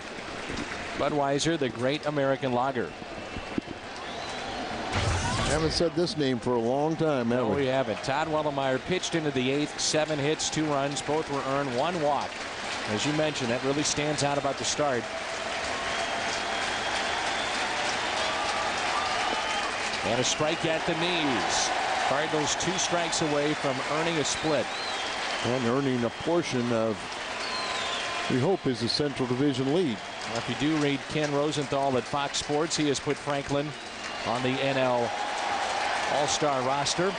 Budweiser, the great American lager. Haven't said this name for a long time, have No, we? we haven't. Todd Wellemeyer pitched into the 8th, 7 hits, 2 runs. Both were earned, 1 walk. As you mentioned, that really stands out about the start. And a strike at the knees. Cardinals 2 strikes away from earning a split. And earning a portion of, we hope, is the Central Division lead. Well, if you do read Ken Rosenthal at Fox Sports, he has put Franklin on the NL All-Star roster.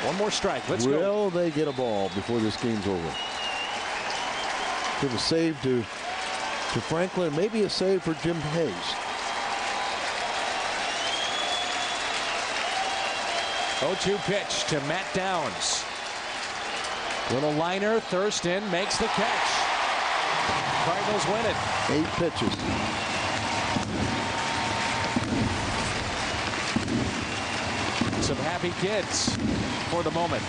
One more strike. Let's go. Will they get a ball before this game's over? Give a save to Franklin, maybe a save for Jim Hayes. Oh-2 pitch to Matt Downs. Little liner, Thurston makes the catch. Cardinals win it. 8 pitches. Some happy kids for the moment.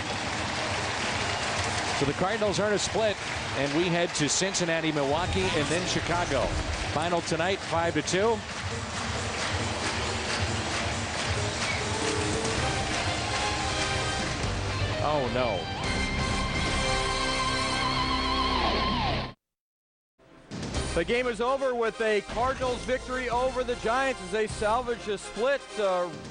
So the Cardinals earn a split, and we head to Cincinnati, Milwaukee, and then Chicago. Final tonight, 5-2. Oh, no. The game is over with a Cardinals victory over the Giants as they salvage a split.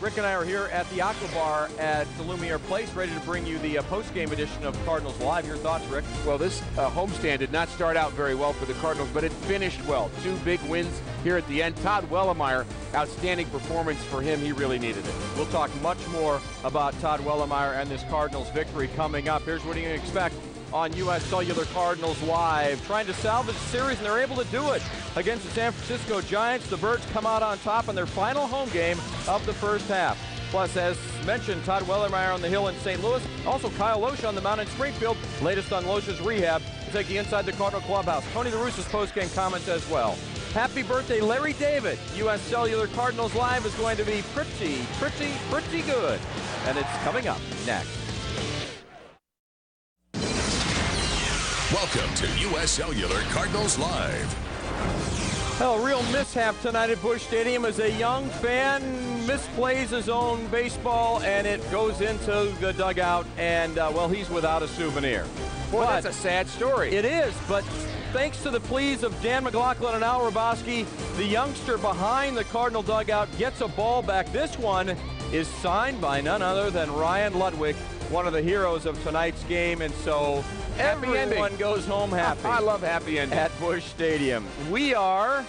Rick and I are here at the Aqua Bar at the Lumiere Place, ready to bring you the post-game edition of Cardinals Live. Your thoughts, Rick? Well, this homestand did not start out very well for the Cardinals, but it finished well. 2 big wins here at the end. Todd Wellemeyer, outstanding performance for him. He really needed it. We'll talk much more about Todd Wellemeyer and this Cardinals victory coming up. Here's what you can expect on U.S. Cellular Cardinals Live, trying to salvage the series, and they're able to do it against the San Francisco Giants. The Birds come out on top in their final home game of the first half. Plus, as mentioned, Todd Wellemeyer on the hill in St. Louis. Also, Kyle Loesch on the mound in Springfield. Latest on Loesch's rehab to take you inside the Cardinal clubhouse. Tony La Russa's post-game comments as well. Happy birthday, Larry David. U.S. Cellular Cardinals Live is going to be pretty good. And it's coming up next. Welcome to U.S. Cellular Cardinals Live. Well, a real mishap tonight at Busch Stadium as a young fan misplays his own baseball and it goes into the dugout, and, well, he's without a souvenir. Boy, But that's a sad story. it is, but thanks to the pleas of Dan McLaughlin and Al Roboski, the youngster behind the Cardinal dugout gets a ball back. This one is signed by none other than Ryan Ludwig, one of the heroes of tonight's game, and so Happy everyone ending. goes home happy. I love happy endings. At Busch Stadium. We are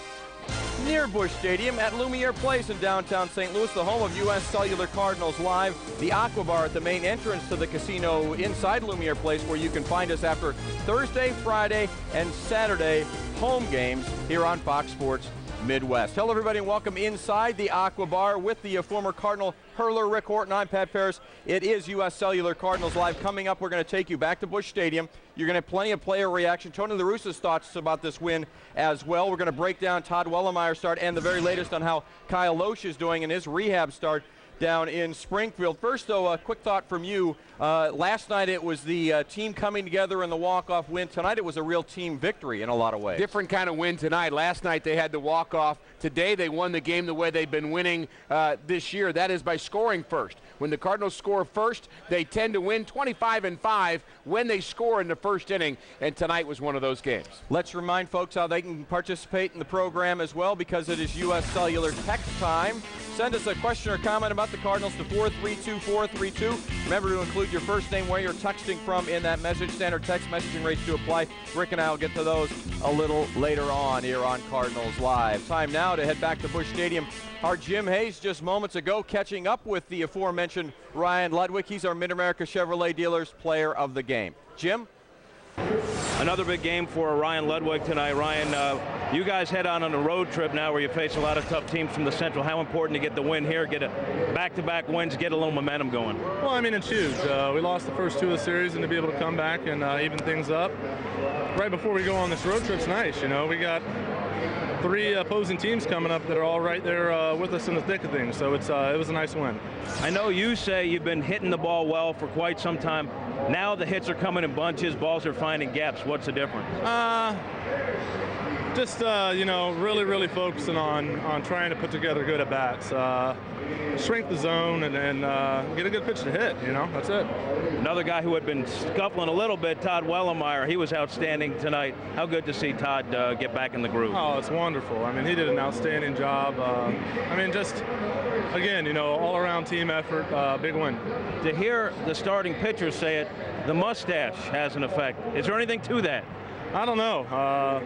near Busch Stadium at Lumiere Place in downtown St. Louis, the home of U.S. Cellular Cardinals Live, the Aqua Bar at the main entrance to the casino inside Lumiere Place, where you can find us after Thursday, Friday, and Saturday home games here on Fox Sports Midwest. Hello, everybody, and welcome inside the Aqua Bar with the former Cardinal hurler Rick Horton. I'm Pat Ferris. It is U.S. Cellular Cardinals Live. Coming up, we're going to take you back to Busch Stadium. You're going to have plenty of player reaction. Tony La Russa's thoughts about this win as well. We're going to break down Todd Wellemeyer's start and the very latest on how Kyle Loesch is doing in his rehab start down in Springfield. First, though, a quick thought from you. Last night it was the team coming together in the walk-off win. Tonight it was a real team victory in a lot of ways. Different kind of win tonight. Last night they had the walk-off. Today they won the game the way they've been winning this year. That is by scoring first. When the Cardinals score first, they tend to win 25-5 when they score in the first inning, and tonight was one of those games. Let's remind folks how they can participate in the program as well, because it is U.S. Cellular text time. Send us a question or comment about the Cardinals to 432-432. Remember to include your first name, where you're texting from in that message. Standard text messaging rates do apply. Rick and I will get to those a little later on here on Cardinals Live. Time now to head back to Busch Stadium. Our Jim Hayes just moments ago catching up with the aforementioned Ryan Ludwig. He's our Mid-America Chevrolet Dealers Player of the Game. Jim? Another big game for Ryan Ludwig tonight. Ryan, you guys head on a road trip now where you face a lot of tough teams from the Central. How important to get the win here, get a back-to-back wins, get a little momentum going? Well, I mean, it's huge. We lost the first 2 of the series, and to be able to come back and even things up right before we go on this road trip's nice. You know, we got 3 opposing teams coming up that are all right there with us in the thick of things, so it was a nice win. I know you say you've been hitting the ball well for quite some time. Now the hits are coming in bunches, balls are finding gaps. What's the difference? Just you know, really focusing on trying to put together good at bats, shrink the zone, and get a good pitch to hit. You know, that's it. Another guy who had been scuffling a little bit, Todd Wellemeyer. He was outstanding tonight. How good to see Todd get back in the groove. Oh, it's wonderful. I mean, he did an outstanding job. I mean, just again, you know, all-around team effort, big win. To hear the starting pitcher say it, the mustache has an effect. Is there anything to that? I don't know.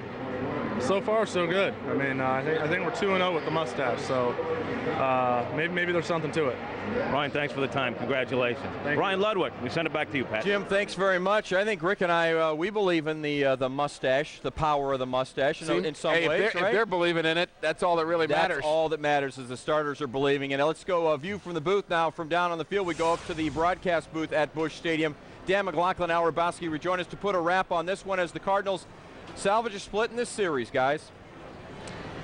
So far, so good. I mean, I think we're 2-0 with the mustache, so maybe there's something to it. Ryan, thanks for the time. Congratulations. Ryan Ludwig, we send it back to you, Pat. Jim, thanks very much. I think Rick and I, we believe in the mustache, the power of the mustache in some ways, if they're believing in it, that's all that really matters. That's all that matters is the starters are believing in it. Let's go view from the booth now. From down on the field, we go up to the broadcast booth at Busch Stadium. Dan McLaughlin, Al Rabowski rejoin us to put a wrap on this one as the Cardinals salvage a split in this series, guys.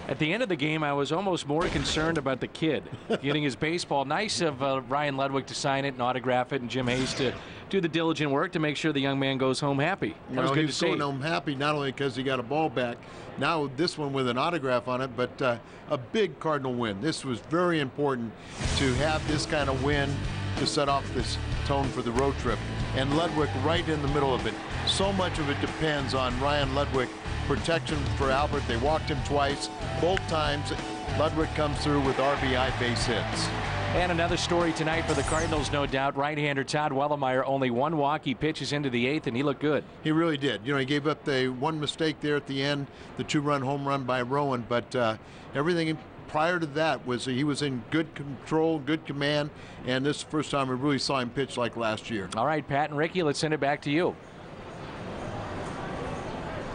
At the end of the game, I was almost more concerned about the kid getting his baseball. Nice of Ryan Ludwig to sign it and autograph it, and Jim Hayes to do the diligent work to make sure the young man goes home happy. That was good to see. He was going home happy not only because he got a ball back, now this one with an autograph on it, but a big Cardinal win. This was very important to have this kind of win to set off this tone for the road trip. And Ludwig right in the middle of it. So much of it depends on Ryan Ludwig. Protection for Albert. They walked him twice. Both times, Ludwig comes through with RBI base hits. And another story tonight for the Cardinals, no doubt. Right-hander Todd Wellemeyer, only one walk. He pitches into the 8th, and he looked good. He really did. You know, he gave up the one mistake there at the end, the 2-run home run by Rowan, but everything prior to that was he was in good control, good command, and this is the first time we really saw him pitch like last year. All right, Pat and Ricky, let's send it back to you.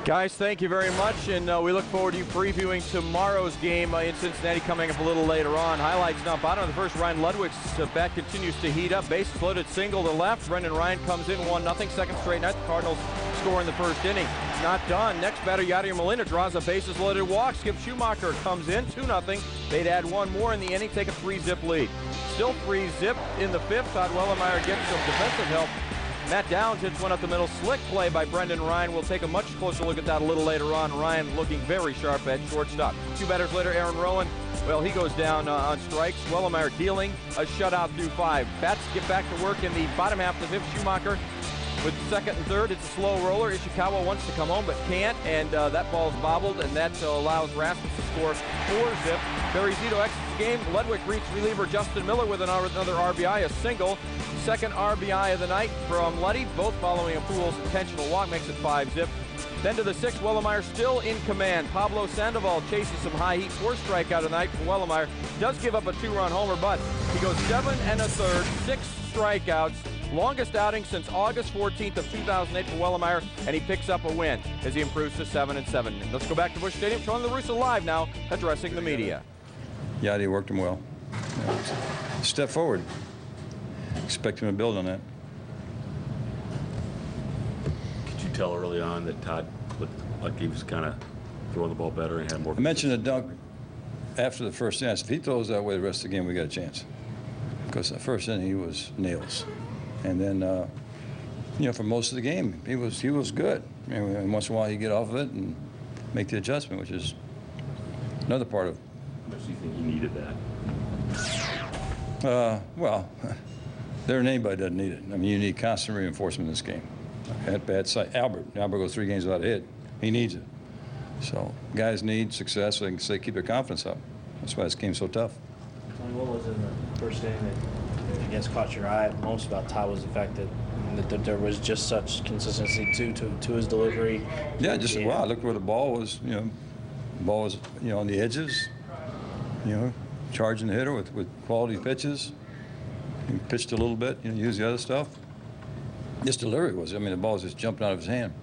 Guys, thank you very much, and we look forward to you previewing tomorrow's game in Cincinnati coming up a little later on. Highlights now, bottom of the first, Ryan Ludwig's bat continues to heat up. Bases loaded, single to left. Brendan Ryan comes in 1-0, second straight night. The Cardinals score in the first inning. Not done. Next batter, Yadier Molina draws a bases loaded walk. Skip Schumacher comes in 2-0. They'd add one more in the inning, take a 3-zip lead. Still 3-zip in the 5th. Todd Wellemeyer gets some defensive help. Matt Downs hits one up the middle. Slick play by Brendan Ryan. We'll take a much closer look at that a little later on. Ryan looking very sharp at shortstop. 2 batters later, Aaron Rowan. Well, he goes down on strikes. Wellemeyer dealing a shutout through 5. Bats get back to work in the bottom half of the 5th. Schumacher with second and third. It's a slow roller. Ishikawa wants to come home but can't, and that ball's bobbled, and that allows Rasmus to score 4-zip. Barry Zito exits the game. Ludwig greets reliever Justin Miller with another RBI, a single. Second RBI of the night from Luddy, both following a Pujols intentional walk, makes it 5-zip. Then to the 6th, Wellemeyer still in command. Pablo Sandoval chasing some high heat, 4th strikeout of the night for Wellemeyer. Does give up a 2-run homer, but he goes 7 1/3, 6 strikeouts. Longest outing since August 14th of 2008 for Wellemeyer, and he picks up a win as he improves to 7-7. Let's go back to Busch Stadium, showing the Russo live now, addressing the media. Yeah, he worked him well. Step forward. Expect him to build on that. Could you tell early on that Todd looked like he was kind of throwing the ball better and had more? I mentioned the dunk after the first inning. If he throws that way the rest of the game, we got a chance. Because the first inning he was nails, and then you know, for most of the game he was good. And once in a while he'd get off of it and make the adjustment, which is another part of. How much do you think he needed that? Well, there ain't anybody doesn't need it. I mean, you need constant reinforcement in this game. At bad side, Albert goes 3 games without a hit. He needs it. So guys need success so they can keep their confidence up. That's why this game's so tough. What was in the first inning that I guess caught your eye most about Todd was the fact that there was just such consistency to his delivery. Yeah, just wow. I looked where the ball was. You know, the ball was on the edges. You know, charging the hitter with quality pitches. He pitched a little bit. You know, used the other stuff. This delivery was. I mean, the ball was just jumping out of his hand.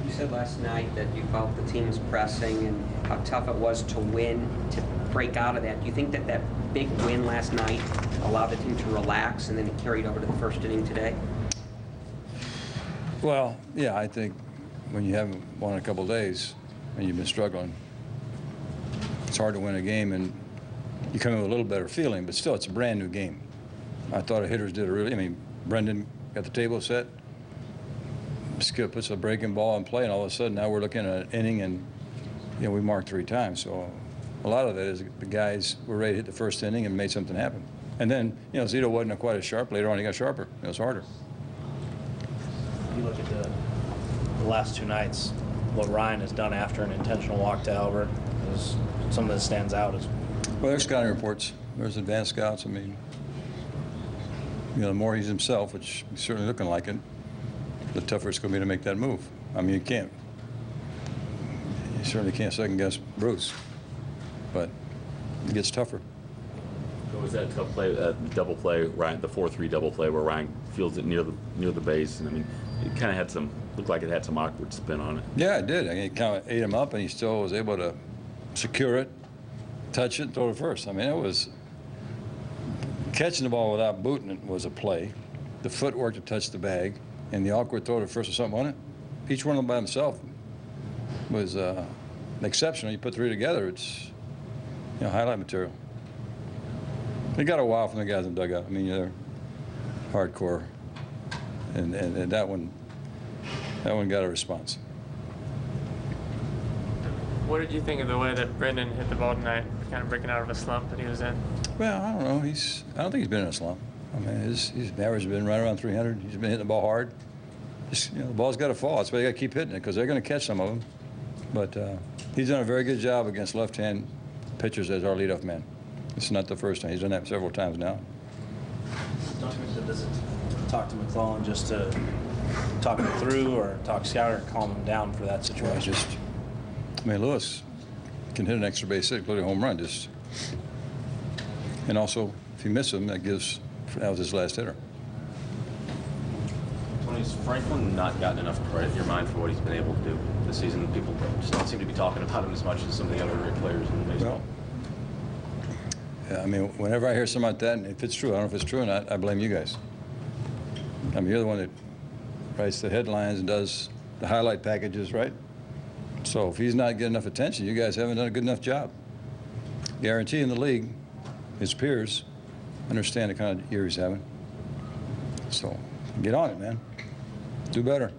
You said last night that you felt the team was pressing and how tough it was to win, to break out of that. Do you think that big win last night allowed the team to relax and then it carried over to the first inning today? Well, yeah, I think when you haven't won in a couple of days and you've been struggling, it's hard to win a game, and you come in with a little better feeling, but still, it's a brand new game. I thought the hitters did I mean, Brendan got the table set. Skip puts a breaking ball in play, and all of a sudden now we're looking at an inning, and we marked 3 times. So a lot of that is the guys were ready to hit the first inning and made something happen. And then Zito wasn't quite as sharp. Later on, he got sharper. It was harder. You look at the last 2 nights, what Ryan has done after an intentional walk to Albert is something that stands out. Well, there's scouting reports. There's advanced scouts. I mean, the more he's himself, which he's certainly looking like it, the tougher it's going to be to make that move. I mean, you certainly can't second guess Bruce, but it gets tougher. So was that a tough play, double play, Ryan, the 4-3 double play where Ryan fields it near the base, and I mean, it kind of had looked like it had some awkward spin on it. Yeah, it did. I mean, it kind of ate him up, and he still was able to secure it, touch it, and throw it first. I mean, it was catching the ball without booting it was a play. The footwork to touch the bag, and the awkward throw to first or something on it. Each one of them by himself was exceptional. You put 3 together, it's highlight material. It got a while from the guys in the dugout. I mean, they're hardcore, and that one got a response. What did you think of the way that Brendan hit the ball tonight, kind of breaking out of a slump that he was in? Well, I don't know. I don't think he's been in a slump. I mean, his average has been right around 300. He's been hitting the ball hard. The ball's got to fall. That's why you got to keep hitting it, because they're going to catch some of them. But he's done a very good job against left-hand pitchers as our leadoff man. It's not the first time. He's done that several times now. Does it talk to McClellan just to talk him through, or talk scout, or calm him down for that situation? Lewis can hit an extra base hit, including a home run. And also, if you miss him, that was his last hitter. Tony's Franklin not gotten enough credit in your mind for what he's been able to do this season? People just don't seem to be talking about him as much as some of the other great players in baseball. Well, I mean, whenever I hear something like that, and if it's true, I don't know if it's true or not, I blame you guys. I mean, you're the one that writes the headlines and does the highlight packages, right? So if he's not getting enough attention, you guys haven't done a good enough job. Guarantee in the league, his peers understand the kind of year he's having. So get on it, man. Do better.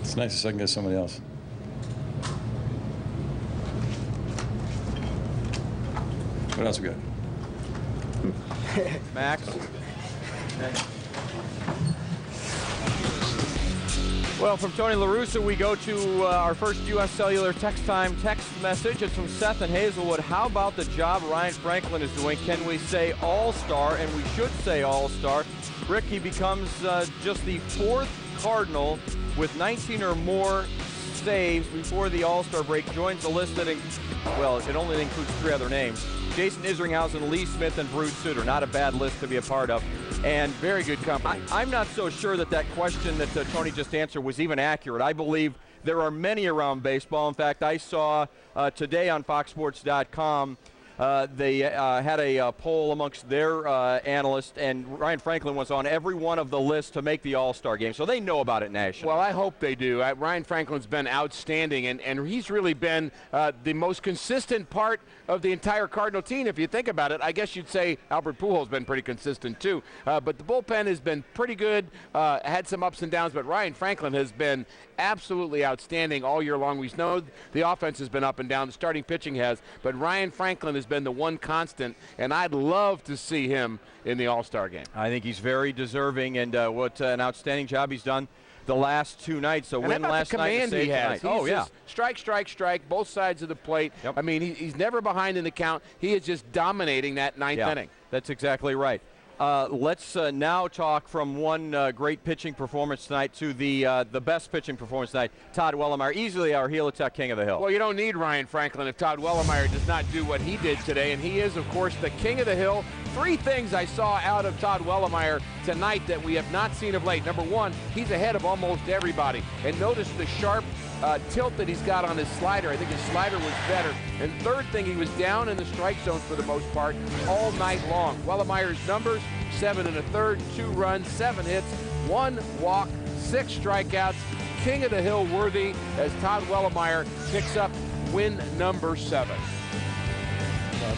It's nice to second guess somebody else. What else we got? Max. Well, from Tony La Russa, we go to our first U.S. Cellular text time text message. It's from Seth in Hazelwood. How about the job Ryan Franklin is doing? Can we say all-star? And we should say all-star. Rick, he becomes just the 4th Cardinal with 19 or more saves before the all-star break. Joins the list that, it only includes 3 other names. Jason Isringhausen, Lee Smith, and Bruce Sutter. Not a bad list to be a part of. And very good company. I'm not so sure that question that Tony just answered was even accurate. I believe there are many around baseball. In fact, I saw today on FoxSports.com they had a poll amongst their analysts, and Ryan Franklin was on every one of the lists to make the All-Star game. So they know about it nationally. Well, I hope they do. Ryan Franklin's been outstanding, and he's really been the most consistent part of the entire Cardinal team. If you think about it, I guess you'd say Albert Pujols been pretty consistent too. But the bullpen has been pretty good, had some ups and downs, but Ryan Franklin has been absolutely outstanding all year long. We know the offense has been up and down, the starting pitching has, but Ryan Franklin has been the one constant, and I'd love to see him in the All-Star game. I think he's very deserving, and what an outstanding job he's done the last 2 nights. So win last night, command he has. Oh, yeah. Strike, strike, strike, both sides of the plate. Yep. I mean, he's never behind in the count. He is just dominating that 9th inning. That's exactly right. Let's now talk from one great pitching performance tonight to the best pitching performance tonight. Todd Wellemeyer, easily our heel attack king of the hill. Well, you don't need Ryan Franklin if Todd Wellemeyer does not do what he did today, and he is, of course, the king of the hill. 3 things I saw out of Todd Wellemeyer tonight that we have not seen of late. Number 1, he's ahead of almost everybody. And notice the sharp tilt that he's got on his slider. I think his slider was better. And third thing, he was down in the strike zone for the most part all night long. Wellemeyer's numbers, 7 1/3, 2 runs, 7 hits, 1 walk, 6 strikeouts. King of the hill worthy as Todd Wellemeyer picks up win number 7.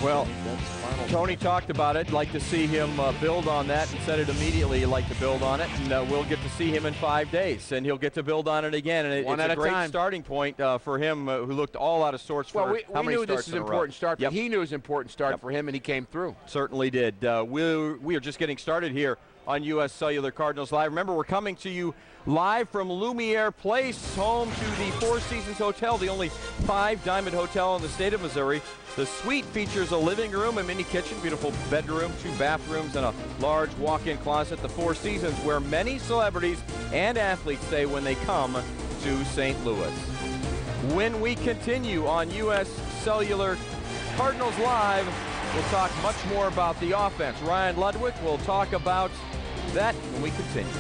Well, that's final. Tony talked about it. Like to see him build on that, and said it immediately. He'd like to build on it, and we'll get to see him in 5 days, and he'll get to build on it again. And One it's at a a great time. starting point for him, who looked all out of sorts for how we many knew starts this is in an a row. important start. Yep. He knew it was an important start for him, and he came through. Certainly did. We are just getting started here on U.S. Cellular Cardinals Live. Remember, we're coming to you live from Lumiere Place, home to the Four Seasons Hotel, the only 5-diamond hotel in the state of Missouri. The suite features a living room, a mini kitchen, beautiful bedroom, 2 bathrooms, and a large walk-in closet. The Four Seasons, where many celebrities and athletes stay when they come to St. Louis. When we continue on U.S. Cellular Cardinals Live, we'll talk much more about the offense. Ryan Ludwig will talk about that when we continue.